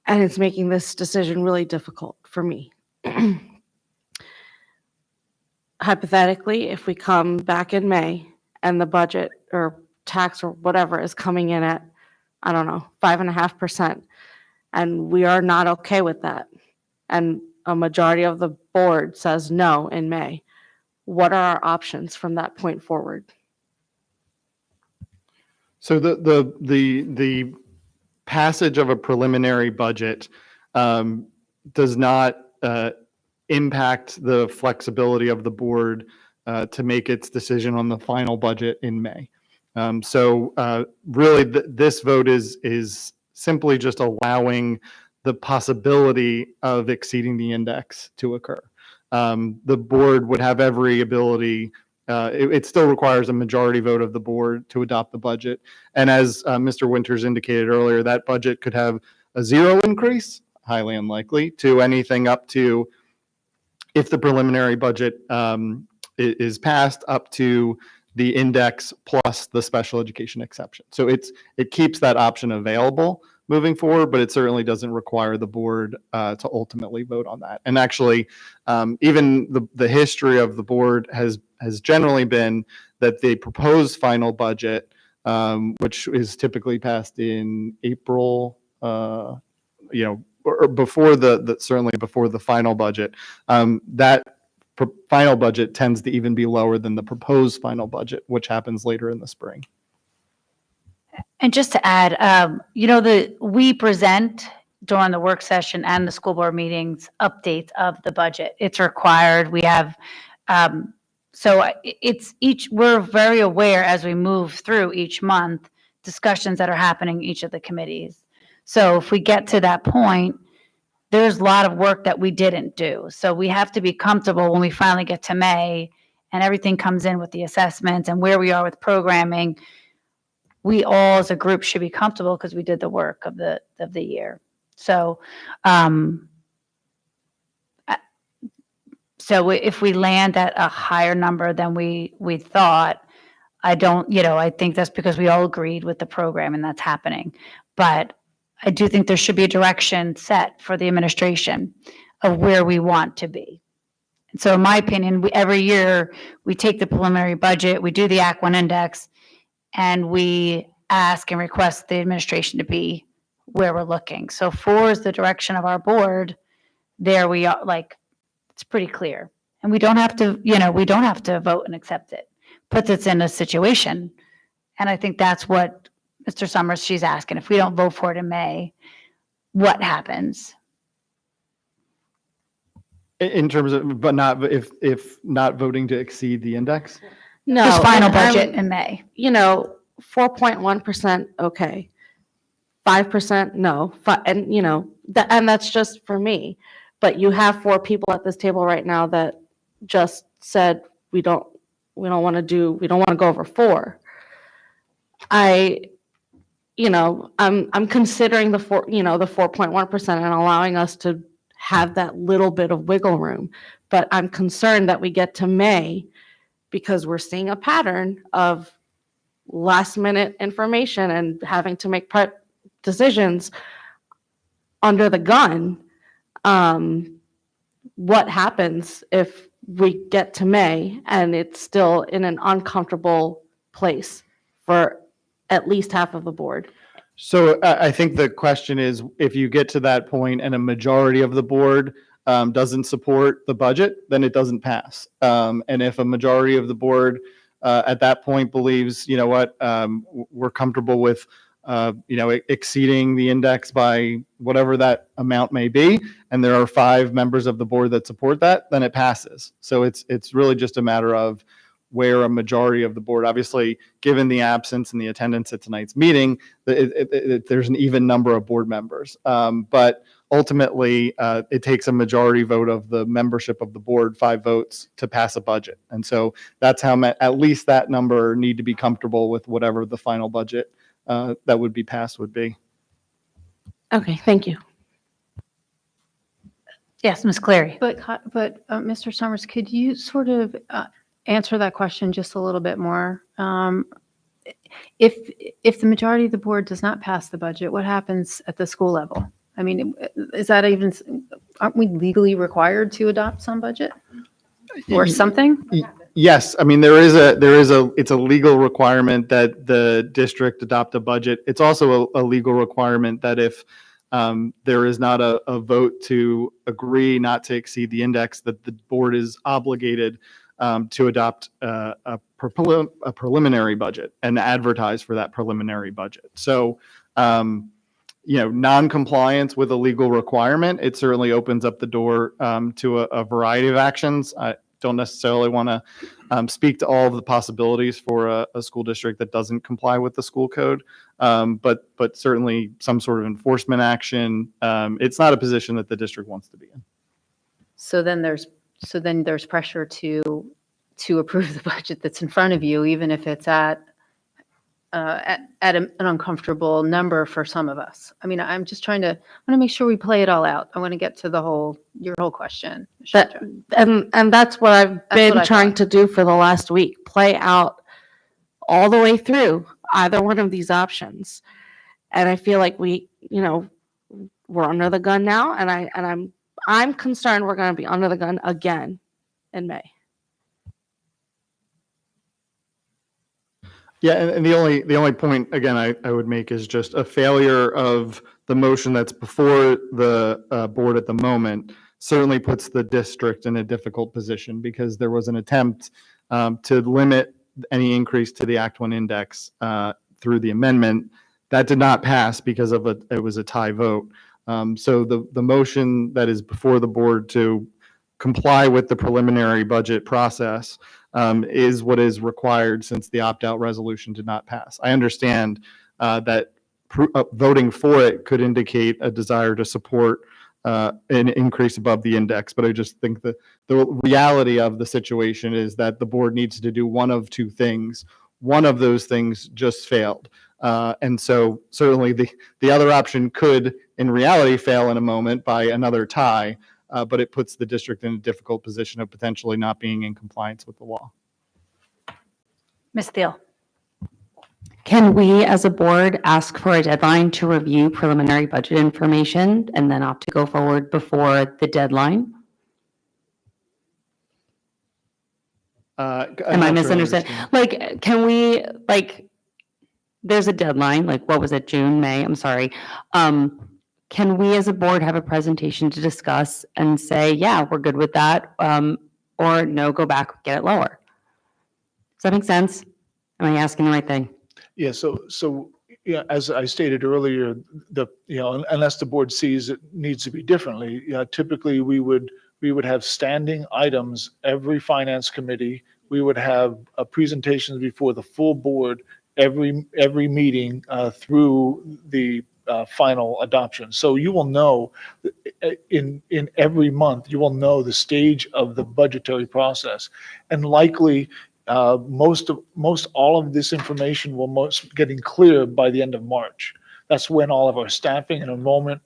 and it's making this decision really difficult for me. Hypothetically, if we come back in May and the budget or tax or whatever is coming in at, I don't know, 5.5%, and we are not okay with that, and a majority of the board says no in May, what are our options from that point forward? So the passage of a preliminary budget does not impact the flexibility of the board to make its decision on the final budget in May. So really, this vote is simply just allowing the possibility of exceeding the index to occur. The board would have every ability. It still requires a majority vote of the board to adopt the budget. And as Mr. Winters indicated earlier, that budget could have a 0 increase, highly unlikely, to anything up to, if the preliminary budget is passed, up to the index plus the special education exception. So it keeps that option available moving forward, but it certainly doesn't require the board to ultimately vote on that. And actually, even the history of the board has generally been that the proposed final budget, which is typically passed in April, or before certainly before the final budget, that final budget tends to even be lower than the proposed final budget, which happens later in the spring. And just to add, we present during the work session and the school board meetings updates of the budget. It's required. We have, we're very aware as we move through each month, discussions that are happening in each of the committees. So if we get to that point, there's a lot of work that we didn't do. So we have to be comfortable when we finally get to May and everything comes in with the assessments and where we are with programming. We all as a group should be comfortable because we did the work of the year. So, if we land at a higher number than we thought, I think that's because we all agreed with the program and that's happening. But I do think there should be a direction set for the administration of where we want to be. And so in my opinion, every year we take the preliminary budget, we do the Act 1 index, and we ask and request the administration to be where we're looking. So 4 is the direction of our board. There we are, it's pretty clear. And we don't have to vote and accept it. Puts us in a situation. And I think that's what Mr. Summers, she's asking. If we don't vote for it in May, what happens? In terms of, but not, if not voting to exceed the index? No. Just final and I'm- budget in May. 4.1%, okay. 5%, no. And, and that's just for me. But you have 4 people at this table right now that just said, we don't want to go over 4. I'm considering the 4.1% and allowing us to have that little bit of wiggle room. But I'm concerned that we get to May because we're seeing a pattern of last minute information and having to make decisions under the gun. What happens if we get to May and it's still in an uncomfortable place for at least half of the board? So I think the question is, if you get to that point and a majority of the board doesn't support the budget, then it doesn't pass. And if a majority of the board at that point believes, you know what, we're comfortable with, exceeding the index by whatever that amount may be, and there are 5 members of the board that support that, then it passes. So it's really just a matter of where a majority of the board, obviously, given the absence and the attendance at tonight's meeting, there's an even number of board members. But ultimately, it takes a majority vote of the membership of the board, 5 votes, to pass a budget. And so that's how at least that number need to be comfortable with whatever the final budget that would be passed would be. Okay, thank you. Yes, Ms. Cleary. But Mr. Summers, could you sort of answer that question just a little bit more? If the majority of the board does not pass the budget, what happens at the school level? I mean, is that even, aren't we legally required to adopt some budget or something? Yes, I mean, it's a legal requirement that the district adopt a budget. It's also a legal requirement that if there is not a vote to agree not to exceed the index, that the board is obligated to adopt a preliminary budget and advertise for that preliminary budget. So, non-compliance with a legal requirement, it certainly opens up the door to a variety of actions. I don't necessarily want to speak to all of the possibilities for a school district that doesn't comply with the school code, but certainly some sort of enforcement action. It's not a position that the district wants to be in. So then there's pressure to approve the budget that's in front of you, even if it's at an uncomfortable number for some of us. I mean, I'm just I want to make sure we play it all out. I want to get to your whole question. And that's what I've been trying to do for the last week, play out all the way through either one of these options. And I feel like we're under the gun now, and I'm concerned we're going to be under the gun again in May. Yeah, and the only point, again, I would make is just a failure of the motion that's before the board at the moment certainly puts the district in a difficult position, because there was an attempt to limit any increase to the Act 1 index through the amendment. That did not pass because it was a tie vote. So the motion that is before the board to comply with the preliminary budget process is what is required, since the opt-out resolution did not pass. I understand that voting for it could indicate a desire to support an increase above the index, but I just think that the reality of the situation is that the board needs to do one of 2 things. One of those things just failed. And so certainly the other option could, in reality, fail in a moment by another tie, but it puts the district in a difficult position of potentially not being in compliance with the law. Ms. Thiel. Can we, as a board, ask for a deadline to review preliminary budget information and then opt to go forward before the deadline? Am I misunderstanding? Like, can we, there's a deadline, what was it, June, May? I'm sorry. Can we, as a board, have a presentation to discuss and say, yeah, we're good with that, or no, go back, get it lower? Does that make sense? Am I asking the right thing? Yeah, so, yeah, as I stated earlier, unless the board sees it needs to be differently, typically we would have standing items every finance committee. We would have presentations before the full board every meeting through the final adoption. So you will know in every month, you will know the stage of the budgetary process. And likely, most all of this information will most getting clear by the end of March. That's when all of our staffing and enrollment,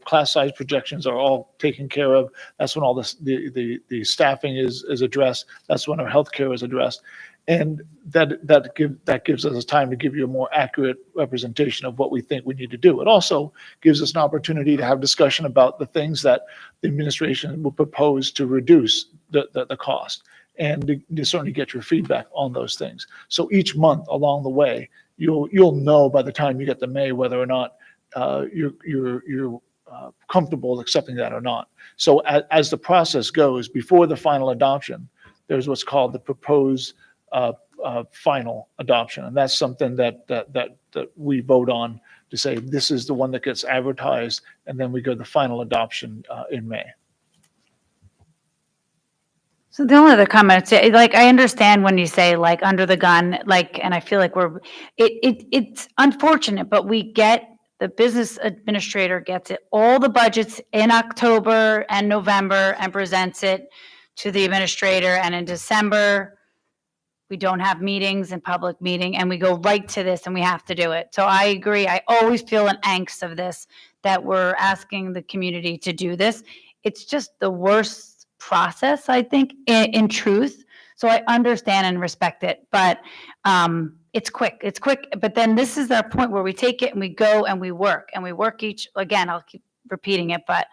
class size projections are all taken care of. That's when all the staffing is addressed. That's when our healthcare is addressed. And that gives us time to give you a more accurate representation of what we think we need to do. It also gives us an opportunity to have discussion about the things that the administration will propose to reduce the cost, and to certainly get your feedback on those things. So each month along the way, you'll know by the time you get to May whether or not you're comfortable accepting that or not. So as the process goes, before the final adoption, there's what's called the proposed final adoption, and that's something that we vote on to say this is the one that gets advertised, and then we go to the final adoption in May. So the only other comment, like, I understand when you say like under the gun, like, and I feel like it's unfortunate, but the business administrator gets it, all the budgets in October and November and presents it to the administrator. And in December, we don't have meetings and public meeting, and we go right to this and we have to do it. So I agree. I always feel an angst of this, that we're asking the community to do this. It's just the worst process, I think, in truth. So I understand and respect it, but it's quick. But then this is the point where we take it and we go and we work again, I'll keep repeating it, but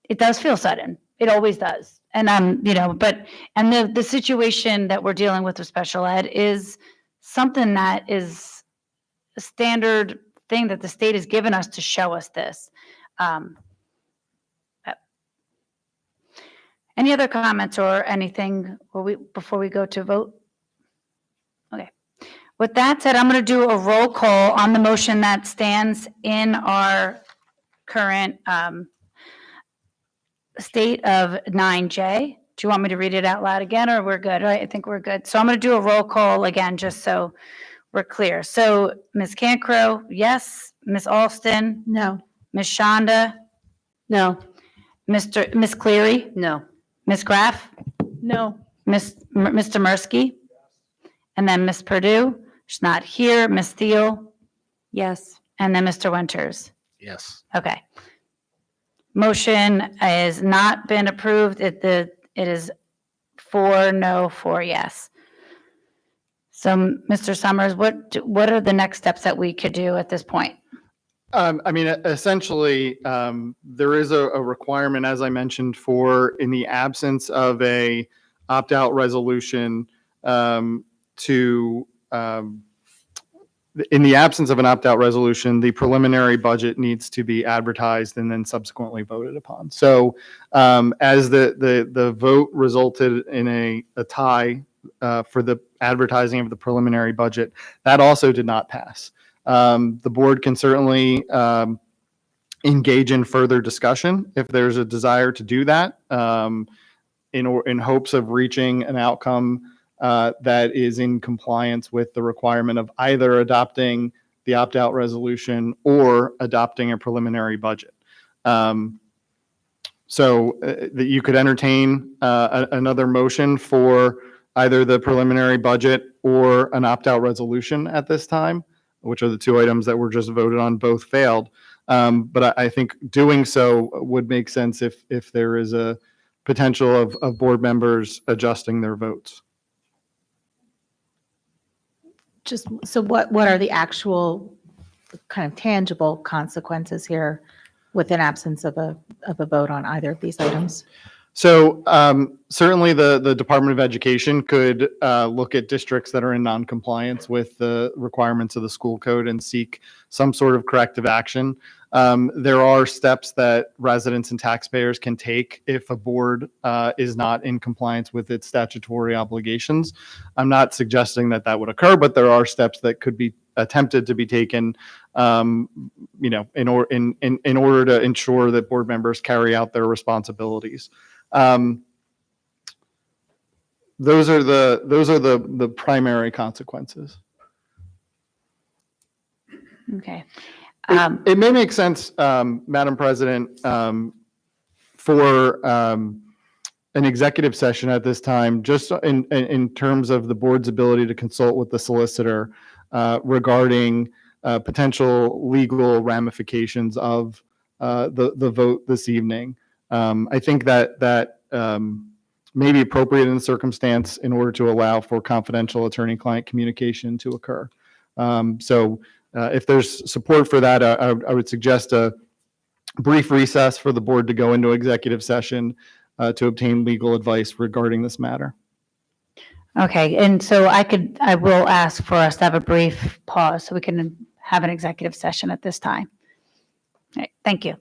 it does feel sudden. It always does. And the situation that we're dealing with special ed is something that is a standard thing that the state has given us to show us this. Any other comments or anything before we go to vote? Okay. With that said, I'm going to do a roll call on the motion that stands in our current state of 9J. Do you want me to read it out loud again, or we're good? Right? I think we're good. So I'm going to do a roll call again, just so we're clear. So Ms. Cancro, yes. Ms. Alston? No. Ms. Shonda? No. Ms. Cleary? No. Ms. Graff? No. Mr. Mursky? And then Ms. Purdue? She's not here. Ms. Thiel? Yes. And then Mr. Winters? Yes. Okay. Motion has not been approved. It is 4 no, 4 yes. So, Mr. Summers, what are the next steps that we could do at this point? I mean, essentially, there is a requirement, as I mentioned, in the absence of a opt-out resolution, in the absence of an opt-out resolution, the preliminary budget needs to be advertised and then subsequently voted upon. So, as the vote resulted in a tie for the advertising of the preliminary budget, that also did not pass. The board can certainly engage in further discussion if there's a desire to do that, in hopes of reaching an outcome that is in compliance with the requirement of either adopting the opt-out resolution or adopting a preliminary budget. So that you could entertain another motion for either the preliminary budget or an opt-out resolution at this time, which are the two items that were just voted on. Both failed. But I think doing so would make sense if there is a potential of board members adjusting their votes. Just, so what are the actual kind of tangible consequences here with an absence of a vote on either of these items? So certainly the Department of Education could look at districts that are in noncompliance with the requirements of the school code and seek some sort of corrective action. There are steps that residents and taxpayers can take if a board is not in compliance with its statutory obligations. I'm not suggesting that that would occur, but there are steps that could be attempted to be taken, in order to ensure that board members carry out their responsibilities. Those are the primary consequences. Okay. It may make sense, Madam President, for an executive session at this time, just in terms of the board's ability to consult with the solicitor regarding potential legal ramifications of the vote this evening. I think that may be appropriate in the circumstance in order to allow for confidential attorney-client communication to occur. If there's support for that, I would suggest a brief recess for the board to go into executive session to obtain legal advice regarding this matter. Okay, and so I will ask for us to have a brief pause so we can have an executive session at this time. All right, thank you.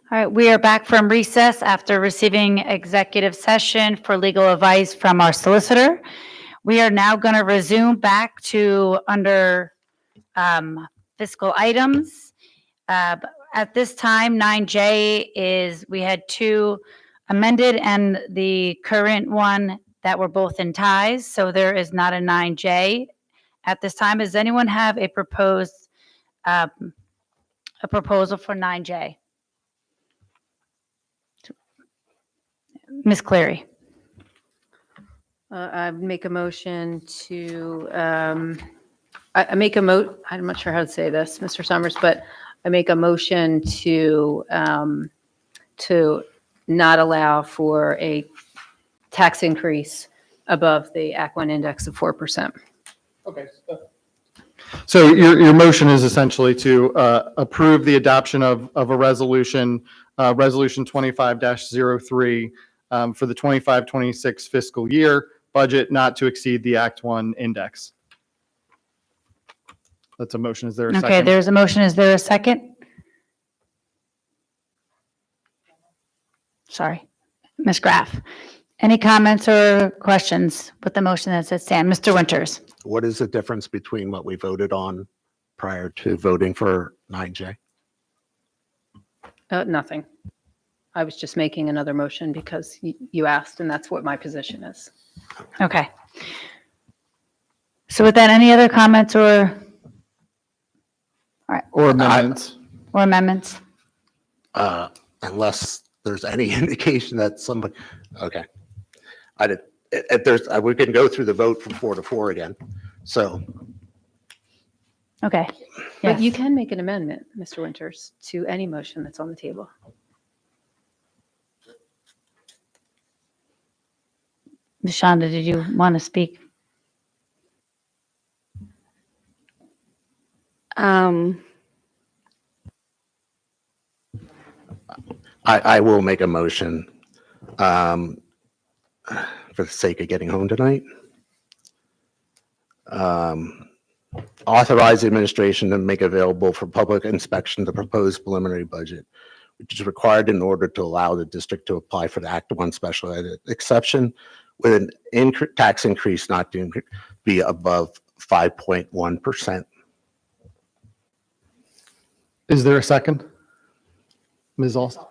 All right, we are back from recess after receiving executive session for legal advice from our solicitor. We are now going to resume back to under fiscal items. At this time, 9J is, we had two amended and the current one that were both in ties, so there is not a 9J at this time. Does anyone have a proposal for 9J? Ms. Cleary. I make a motion to, I'm not sure how to say this, Mr. Summers, but I make a motion to not allow for a tax increase above the Act 1 index of 4%. Okay. So your motion is essentially to approve the adoption of a resolution, Resolution 25-03, for the 25-26 fiscal year budget not to exceed the Act 1 index. That's a motion. Is there a second? Okay, there's a motion. Is there a second? Sorry, Ms. Graff. Any comments or questions with the motion that's at stand? Mr. Winters. What is the difference between what we voted on prior to voting for 9J? Nothing. I was just making another motion because you asked, and that's what my position is. Okay. So with that, any other comments or amendments? Or amendments? Unless there's any indication that somebody, okay. If there's, we can go through the vote from 4 to 4 again. So, Okay. But you Yes. can make an amendment, Mr. Winters, to any motion that's on the table. Ms. Shonda, did you want to speak? I will make a motion for the sake of getting home tonight. Authorize the administration to make available for public inspection the proposed preliminary budget, which is required in order to allow the district to apply for the Act 1 special ed exception with an tax increase not to be above 5.1%. Is there a second? Ms. Alston?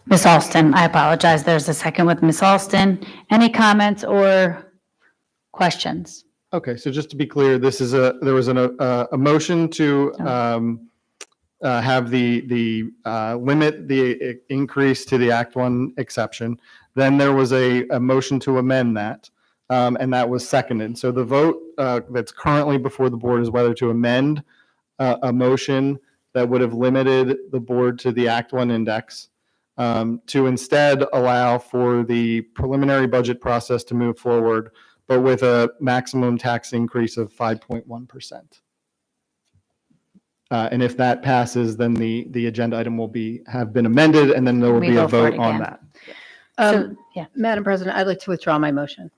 Ms. Alston, I apologize. There's a second with Ms. Alston. Any comments or questions? Okay, so just to be clear, there was a motion to have the limit the increase to the Act 1 exception. Then there was a motion to amend that, and that was seconded. So the vote that's currently before the board is whether to amend a motion that would have limited the board to the Act 1 index, to instead allow for the preliminary budget process to move forward, but with a maximum tax increase of 5.1%. And if that passes, then the agenda item will have been amended, and then there will We be a go for it vote on again. that. So, yeah. Madam President, I'd like to withdraw my motion.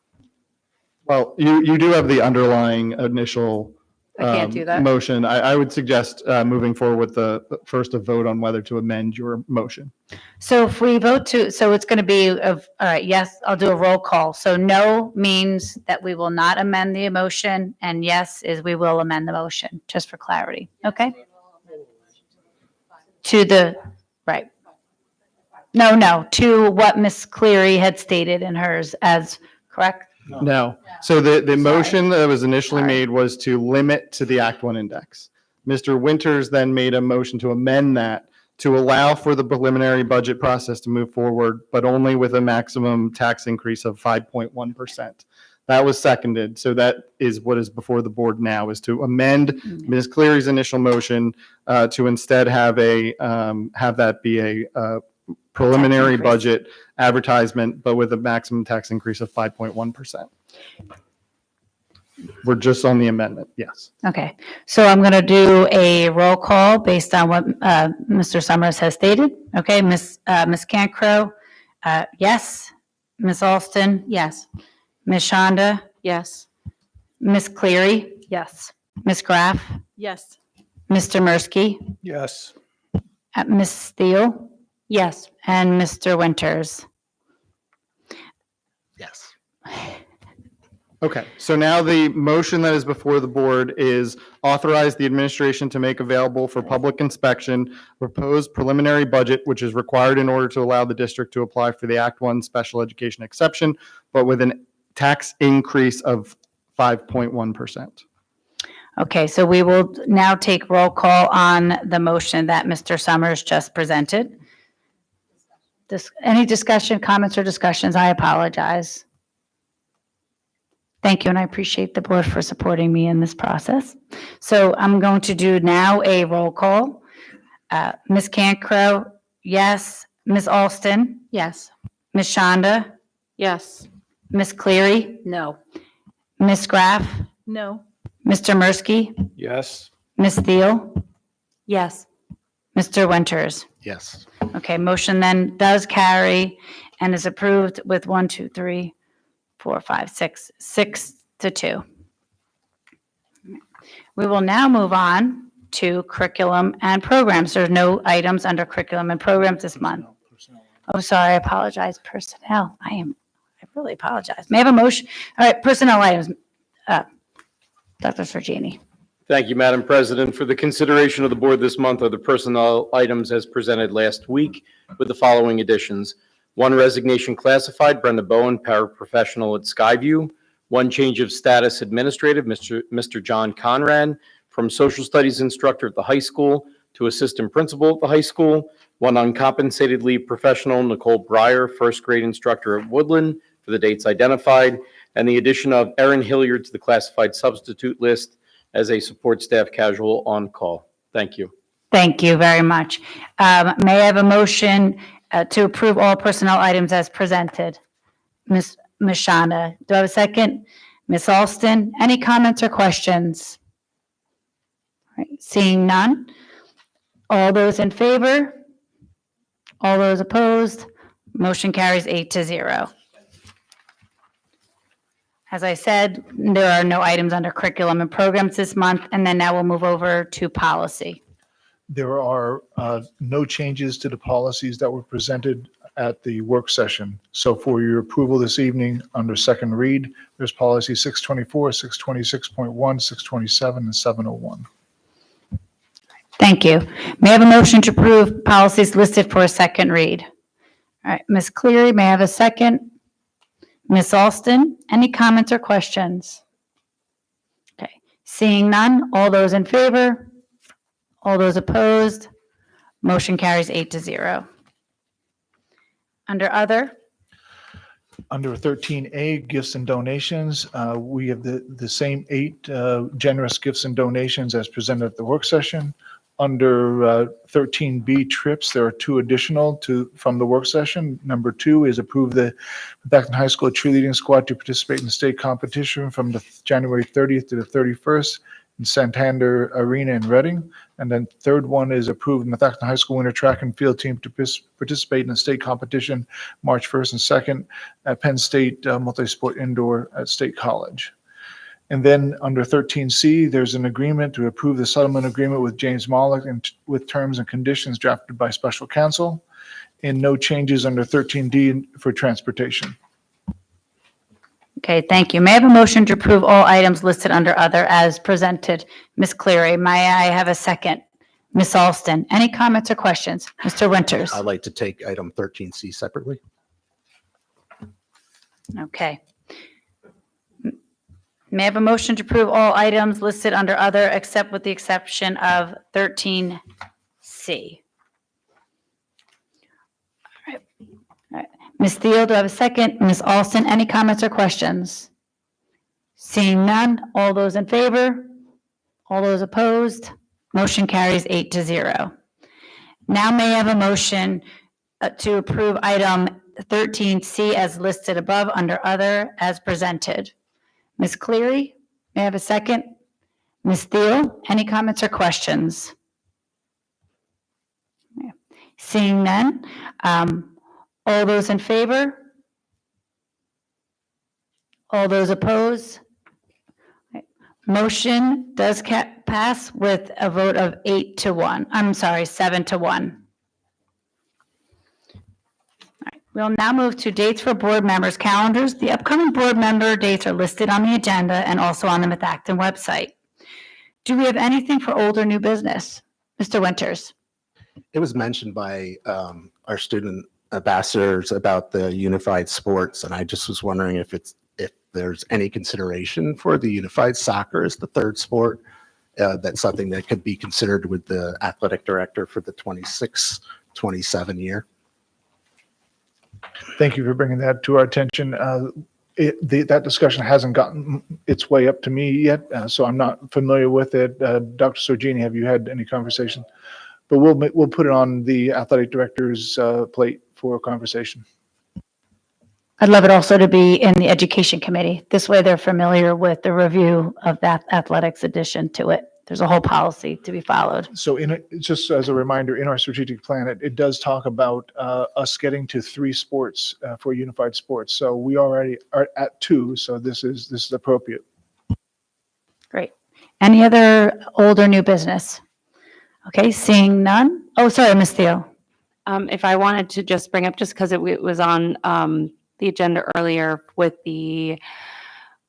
Well, you do have the underlying initial I can't do that. motion. I would suggest moving forward with first a vote on whether to amend your motion. So if we vote so it's going to be all right, yes, I'll do a roll call. So no means that we will not amend the motion, and yes is we will amend the motion, just for clarity. Okay? Right. No, to what Ms. Cleary had stated in hers as correct? No. So the motion that was initially made was to limit to the Act 1 index. Mr. Winters then made a motion to amend that to allow for the preliminary budget process to move forward, but only with a maximum tax increase of 5.1%. That was seconded. So that is what is before the board now, is to amend Ms. Cleary's initial motion to instead have that be a preliminary budget advertisement, but with a maximum tax increase of 5.1%. We're just on the amendment, yes. Okay, so I'm going to do a roll call based on what Mr. Summers has stated. Okay, Ms. Cancro, yes. Ms. Alston? Yes. Ms. Shonda? Yes. Ms. Cleary? Yes. Ms. Graff? Yes. Mr. Mursky? Yes. Ms. Steele? Yes. And Mr. Winters? Yes. Okay, so now the motion that is before the board is authorize the administration to make available for public inspection proposed preliminary budget, which is required in order to allow the district to apply for the Act 1 special education exception, but with a tax increase of 5.1%. Okay, so we will now take roll call on the motion that Mr. Summers just presented. Any discussion, comments, or discussions? I apologize. Thank you, and I appreciate the board for supporting me in this process. So I'm going to do now a roll call. Ms. Cancro, yes. Ms. Alston? Yes. Ms. Shonda? Yes. Ms. Cleary? No. Ms. Graff? No. Mr. Mursky? Yes. Ms. Thiel? Yes. Mr. Winters? Yes. Okay, motion then does carry and is approved with 1, 2, 3, 4, 5, 6 to 2. We will now move on to curriculum and programs. There are no items under curriculum and programs this month. Oh, sorry, I apologize. Personnel. I really apologize. May I have a motion? All right, personnel items. Dr. Sergini. Thank you, Madam President. For the consideration of the board this month are the personnel items as presented last week with the following additions. 1 resignation classified, Brenda Bowen, paraprofessional at Skyview. 1 change of status administrative, Mr. John Conrad, from social studies instructor at the high school to assistant principal at the high school. 1 uncompensated leave professional, Nicole Breyer, first grade instructor at Woodland, for the dates identified. And the addition of Erin Hilliard to the classified substitute list as a support staff casual on call. Thank you. Thank you very much. May I have a motion to approve all personnel items as presented? Ms. Shonda, do I have a second? Ms. Alston, any comments or questions? All right, seeing none. All those in favor? All those opposed? Motion carries 8 to 0. As I said, there are no items under curriculum and programs this month, and then now we'll move over to policy. There are no changes to the policies that were presented at the work session. So for your approval this evening, under second read, there's policy 624, 626.1, 627, and 701. Thank you. May I have a motion to approve policies listed for a second read? All right, Ms. Cleary, may I have a second? Ms. Alston, any comments or questions? Okay, seeing none, all those in favor? All those opposed? Motion carries 8 to 0. Under other, Under 13A, gifts and donations, we have the same 8 generous gifts and donations as presented at the work session. Under 13B, trips, there are 2 additional from the work session. Number 2 is approve the Beckton High School cheerleading squad to participate in the state competition from the January 30th to the 31st in Santander Arena in Reading. And then third one is approve the Methacton High School winter track and field team to participate in the state competition March 1st and 2nd at Penn State Multi-Sport Indoor at State College. And then under 13C, there's an agreement to approve the settlement agreement with James Mollick and with terms and conditions drafted by special counsel, and no changes under 13D for transportation. okay, thank you. May I have a motion to approve all items listed under other as presented? Ms. Cleary, may I have a second? Ms. Alston, any comments or questions? Mr. Winters? I'd like to take item 13C separately. Okay. May I have a motion to approve all items listed under other except with the exception of 13C? All right. Ms. Thiel, do I have a second? Ms. Alston, any comments or questions? Seeing none, all those in favor? All those opposed? Motion carries 8 to 0. Now may I have a motion to approve item 13C as listed above under other as presented? Ms. Cleary, may I have a second? Ms. Thiel, any comments or questions? Seeing none, all those in favor? All those opposed? Motion does pass with a vote of 8 to 1. I'm sorry, 7 to 1. We'll now move to dates for board members' calendars. The upcoming board member dates are listed on the agenda and also on the Methacton website. Do we have anything for old or new business? Mr. Winters? It was mentioned by our student ambassadors about the unified sports, and I just was wondering if there's any consideration for the unified soccer as the third sport. That's something that could be considered with the athletic director for the 26-27 year. Thank you for bringing that to our attention. That discussion hasn't gotten its way up to me yet, so I'm not familiar with it. Dr. Sorgini, have you had any conversation? But we'll put it on the athletic director's plate for conversation. I'd love it also to be in the education committee. This way they're familiar with the review of that athletics addition to it. There's a whole policy to be followed. So just as a reminder, in our strategic plan, it does talk about us getting to 3 sports for unified sports. So we already are at 2, so this is appropriate. Great. Any other old or new business? Okay, seeing none. Oh, sorry, Ms. Thiel. If I wanted to just bring up, just because it was on the agenda earlier with the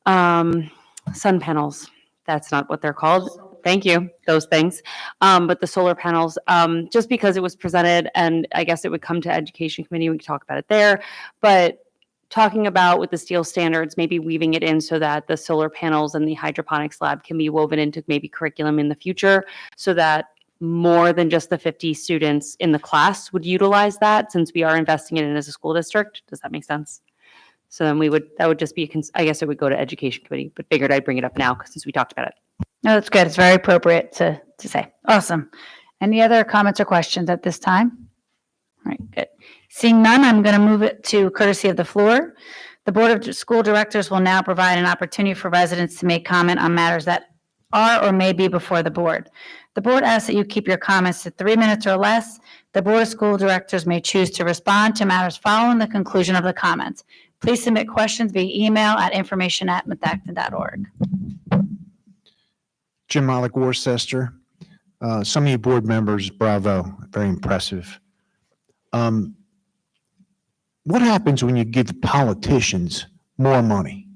sun panels. That's not what they're called. Thank you, those things. But the solar panels, just because it was presented, and I guess it would come to Education Committee, we could talk about it there. But talking about with the steel standards, maybe weaving it in so that the solar panels and the hydroponics lab can be woven into maybe curriculum in the future, so that more than just the 50 students in the class would utilize that, since we are investing in it as a school district. Does that make sense? So then that would just be, I guess it would go to Education Committee, but figured I'd bring it up now since we talked about it. No, that's good. It's very appropriate to say. Awesome. Any other comments or questions at this time? All right, good. Seeing none, I'm going to move it to courtesy of the floor. The Board of School Directors will now provide an opportunity for residents to make comment on matters that are or may be before the board. The board asks that you keep your comments to 3 minutes or less. The Board of School Directors may choose to respond to matters following the conclusion of the comments. Please submit questions via email at information@methacton.org. Jim Malik, Worcester. Some of you board members, bravo, very impressive. What happens when you give politicians more money?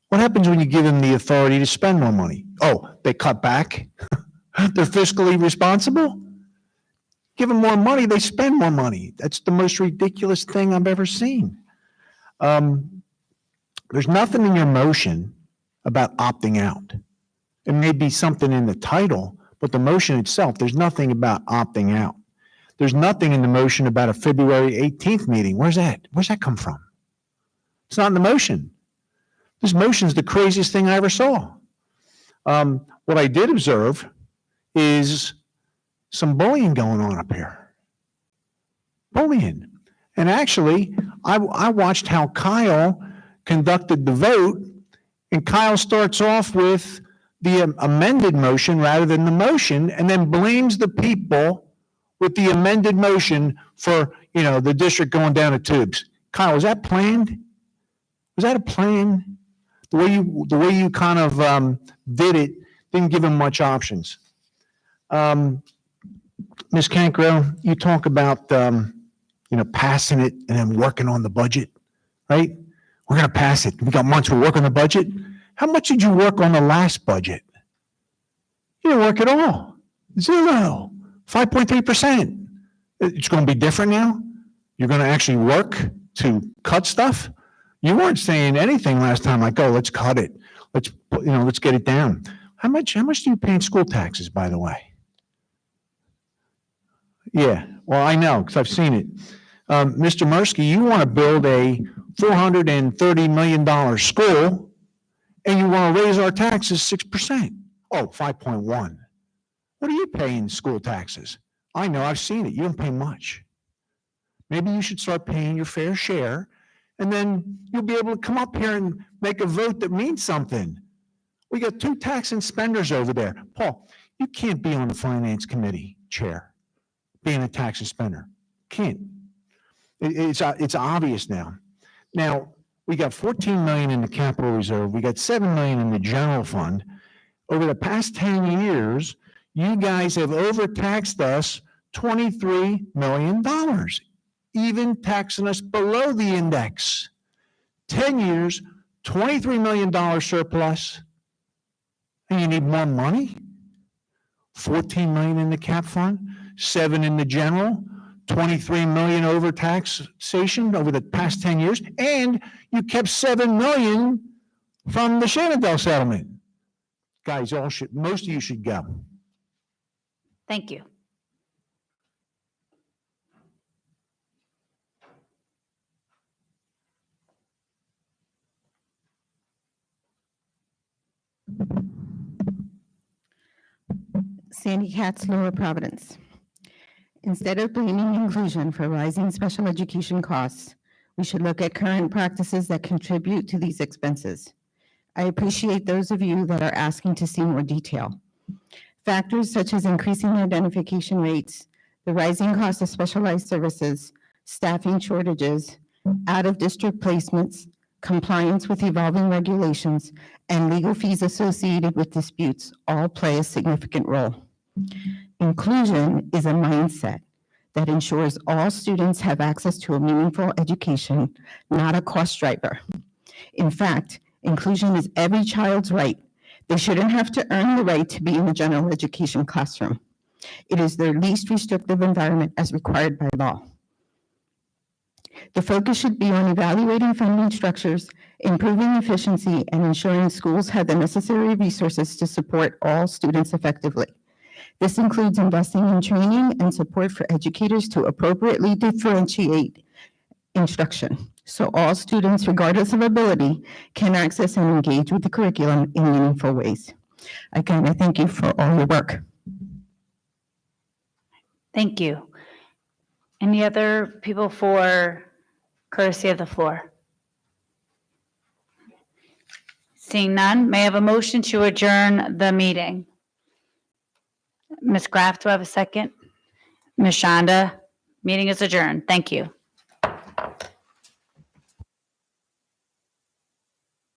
What happens when you give them the authority to spend more money? Oh, they cut back? They're fiscally responsible? Give them more money, they spend more money. That's the most ridiculous thing I've ever seen. There's nothing in your motion about opting out. It may be something in the title, but the motion itself, there's nothing about opting out. There's nothing in the motion about a February 18th meeting. Where's that? Where's that come from? It's not in the motion. This motion is the craziest thing I ever saw. What I did observe is some bullying going on up here. Bullying. And actually, I watched how Kyle conducted the vote, and Kyle starts off with the amended motion rather than the motion, and then blames the people with the amended motion for, the district going down the tubes. Kyle, was that planned? Was that a plan? The way you kind of did it didn't give him much options. Ms. Cancro, you talk about passing it and then working on the budget, right? We're going to pass it. We got months. We'll work on the budget. How much did you work on the last budget? You didn't work at all. 0. 5.3%. It's going to be different now? You're going to actually work to cut stuff? You weren't saying anything last time like, oh, let's cut it. Let's get it down. How much do you pay in school taxes, by the way? Yeah, well, I know, because I've seen it. Mr. Mursky, you want to build a $430 million school, and you want to raise our taxes 6%. Oh, 5.1. What are you paying in school taxes? I know, I've seen it. You don't pay much. Maybe you should start paying your fair share, and then you'll be able to come up here and make a vote that means something. We got 2 tax and spenders over there. Paul, you can't be on the finance committee chair, being a tax and spender. Can't. It's obvious now. Now, we got 14 million in the capital reserve. We got 7 million in the general fund. Over the past 10 years, you guys have overtaxed us $23 million even taxing us below the index. 10 years, $23 million surplus. And you need more money? 14 million in the cap fund, 7 in the general, 23 million over taxation over the past 10 years, and you kept 7 million from the Shenandoah settlement. Guys, most of you should go. Thank you. Sandy Katz, Lower Providence. Instead of blaming inclusion for rising special education costs, we should look at current practices that contribute to these expenses. I appreciate those of you that are asking to see more detail. Factors such as increasing identification rates, the rising cost of specialized services, staffing shortages, out-of-district placements, compliance with evolving regulations, and legal fees associated with disputes all play a significant role. Inclusion is a mindset that ensures all students have access to a meaningful education, not a cost driver. In fact, inclusion is every child's right. They shouldn't have to earn the right to be in the general education classroom. It is their least restrictive environment as required by law. The focus should be on evaluating funding structures, improving efficiency, and ensuring schools have the necessary resources to support all students effectively. This includes investing in training and support for educators to appropriately differentiate instruction, so all students, regardless of ability, can access and engage with the curriculum in meaningful ways. Again, I thank you for all your work. Thank you. Any other people for courtesy of the floor? Seeing none, may I have a motion to adjourn the meeting? Ms. Graff, do I have a second? Ms. Shonda, meeting is adjourned. Thank you.